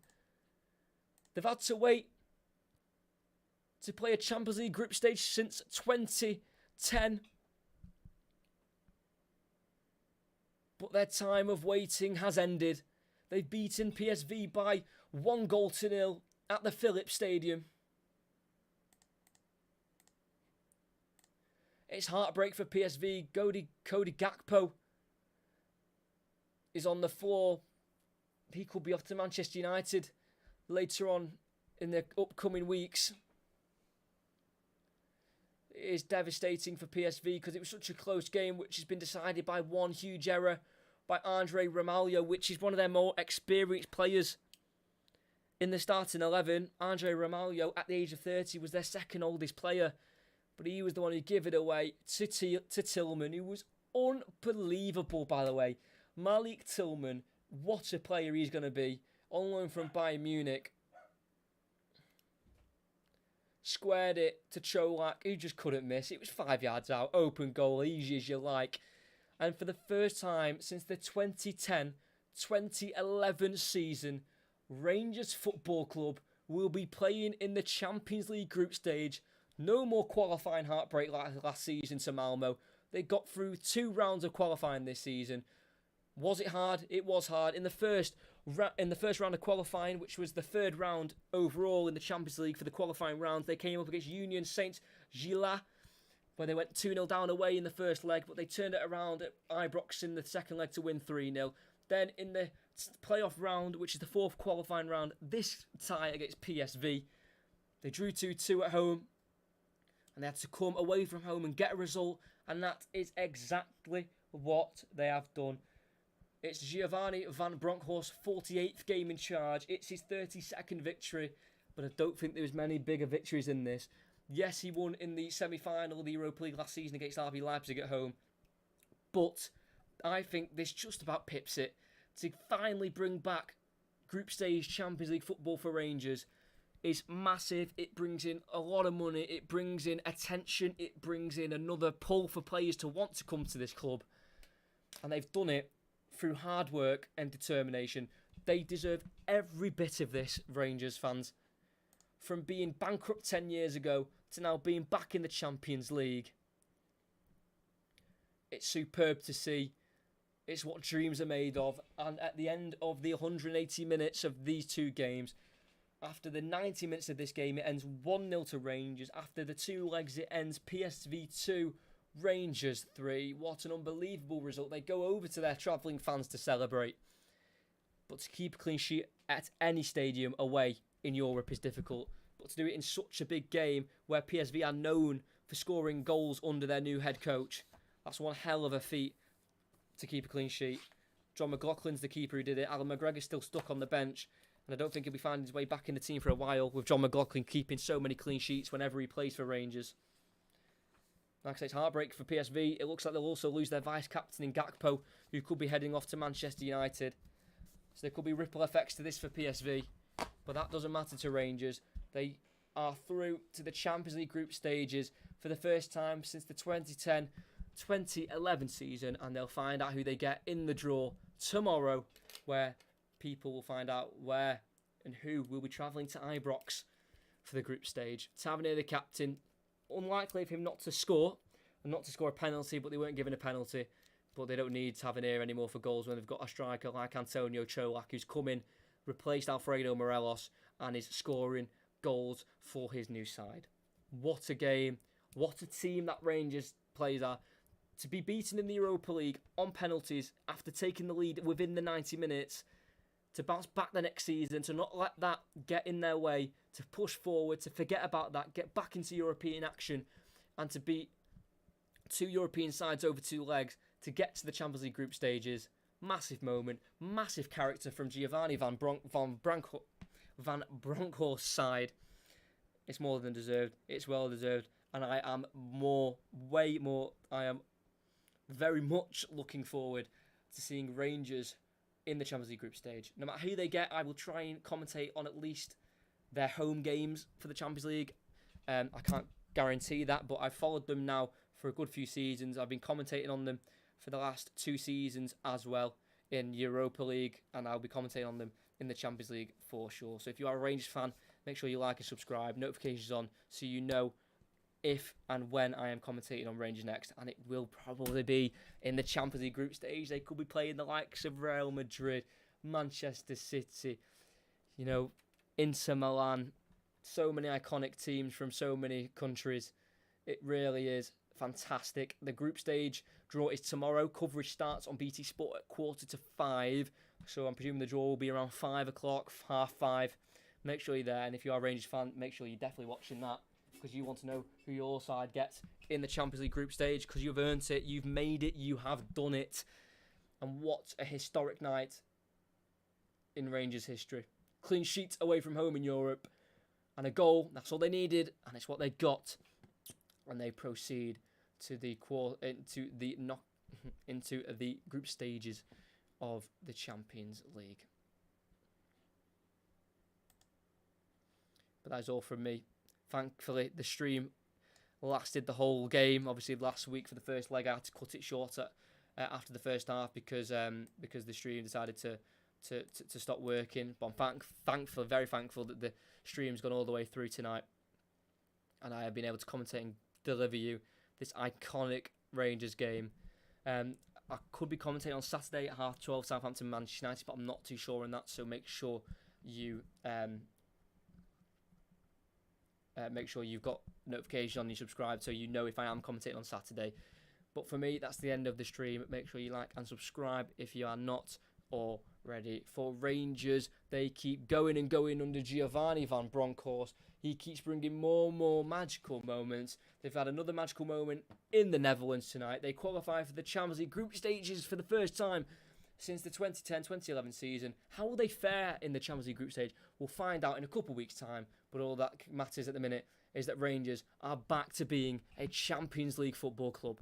They've had to wait to play a Champions League group stage since 2010. But their time of waiting has ended. They've beaten PSV by 1-0 at the Philips Stadium. It's heartbreak for PSV. Cody Gakpo is on the floor. He could be off to Manchester United later on in the upcoming weeks. It is devastating for PSV because it was such a close game, which has been decided by one huge error by Andre Ramalho, which is one of their more experienced players in the starting 11. Andre Ramalho, at the age of 30, was their second oldest player. But he was the one who gave it away to Tillman, who was unbelievable, by the way. Malik Tillman, what a player he's going to be. On loan from Bayern Munich. Squared it to Cholak, who just couldn't miss. It was 5 yards out. Open goal, easy as you like. And for the first time since the 2010-2011 season, Rangers Football Club will be playing in the Champions League group stage. No more qualifying heartbreak like last season to Malmo. They got through 2 rounds of qualifying this season. Was it hard? It was hard. In the first round of qualifying, which was the 3rd round overall in the Champions League for the qualifying rounds, they came up against Union Saint-Gilles, where they went 2-0 down away in the first leg, but they turned it around at Ibrox in the second leg to win 3-0. Then in the playoff round, which is the 4th qualifying round, this tie against PSV, they drew 2-2 at home. And they had to come away from home and get a result. And that is exactly what they have done. It's Giovanni Van Bronckhorst's 48th game in charge. It's his 32nd victory. But I don't think there was many bigger victories in this. Yes, he won in the semi-final of the Europa League last season against RB Leipzig at home. But I think this just about pips it. To finally bring back group stage Champions League football for Rangers is massive. It brings in a lot of money. It brings in attention. It brings in another pull for players to want to come to this club. And they've done it through hard work and determination. They deserve every bit of this, Rangers fans. From being bankrupt 10 years ago to now being back in the Champions League. It's superb to see. It's what dreams are made of. And at the end of the 180 minutes of these 2 games, after the 90 minutes of this game, it ends 1-0 to Rangers. After the 2 legs, it ends PSV 2, Rangers 3. What an unbelievable result. They go over to their travelling fans to celebrate. But to keep a clean sheet at any stadium away in Europe is difficult. But to do it in such a big game where PSV are known for scoring goals under their new head coach, that's one hell of a feat to keep a clean sheet. John McLaughlin's the keeper who did it. Alan McGregor's still stuck on the bench. And I don't think he'll be finding his way back in the team for a while, with John McLaughlin keeping so many clean sheets whenever he plays for Rangers. Like I say, it's heartbreak for PSV. It looks like they'll also lose their vice-captain in Gakpo, who could be heading off to Manchester United. So there could be ripple effects to this for PSV. But that doesn't matter to Rangers. They are through to the Champions League group stages for the first time since the 2010-2011 season. And they'll find out who they get in the draw tomorrow, where people will find out where and who will be travelling to Ibrox for the group stage. Tavernier, the captain, unlikely for him not to score, and not to score a penalty, but they weren't given a penalty. But they don't need Tavernier anymore for goals when they've got a striker like Antonio Cholak, who's come in, replaced Alfredo Morelos, and is scoring goals for his new side. What a game. What a team that Rangers players are. To be beaten in the Europa League on penalties after taking the lead within the 90 minutes, to bounce back the next season, to not let that get in their way, to push forward, to forget about that, get back into European action, and to beat 2 European sides over 2 legs to get to the Champions League group stages. Massive moment, massive character from Giovanni van Bronckhorst's side. It's more than deserved. It's well deserved. And I am very much looking forward to seeing Rangers in the Champions League group stage. No matter who they get, I will try and commentate on at least their home games for the Champions League. I can't guarantee that, but I've followed them now for a good few seasons. I've been commentating on them for the last 2 seasons as well in Europa League, and I'll be commentating on them in the Champions League for sure. So if you are a Rangers fan, make sure you like and subscribe, notifications on, so you know if and when I am commentating on Rangers next, and it will probably be in the Champions League group stage. They could be playing the likes of Real Madrid, Manchester City, Inter Milan, so many iconic teams from so many countries. It really is fantastic. The group stage draw is tomorrow. Coverage starts on BT Sport at 4:45, so I'm presuming the draw will be around 5 o'clock, 5:30. Make sure you're there, and if you are a Rangers fan, make sure you're definitely watching that, because you want to know who your side gets in the Champions League group stage, because you've earned it, you've made it, you have done it. And what a historic night in Rangers history. Clean sheet away from home in Europe, and a goal, that's all they needed, and it's what they got. And they proceed to the into the group stages of the Champions League. But that is all from me. Thankfully, the stream lasted the whole game. Obviously, last week for the first leg, I had to cut it short after the first half because the stream decided to stop working. But I'm thankful, very thankful that the stream's gone all the way through tonight, and I have been able to commentate and deliver you this iconic Rangers game. I could be commentating on Saturday at 12:30, Southampton, Manchester United, but I'm not too sure on that. So make sure you've got notifications on, you subscribe, so you know if I am commentating on Saturday. But for me, that's the end of the stream. Make sure you like and subscribe if you are not already. For Rangers, they keep going and going under Giovanni van Bronckhorst. He keeps bringing more and more magical moments. They've had another magical moment in the Netherlands tonight. They qualify for the Champions League group stages for the first time since the 2010-2011 season. How will they fare in the Champions League group stage? We'll find out in a couple of weeks' time. But all that matters at the minute is that Rangers are back to being a Champions League football club.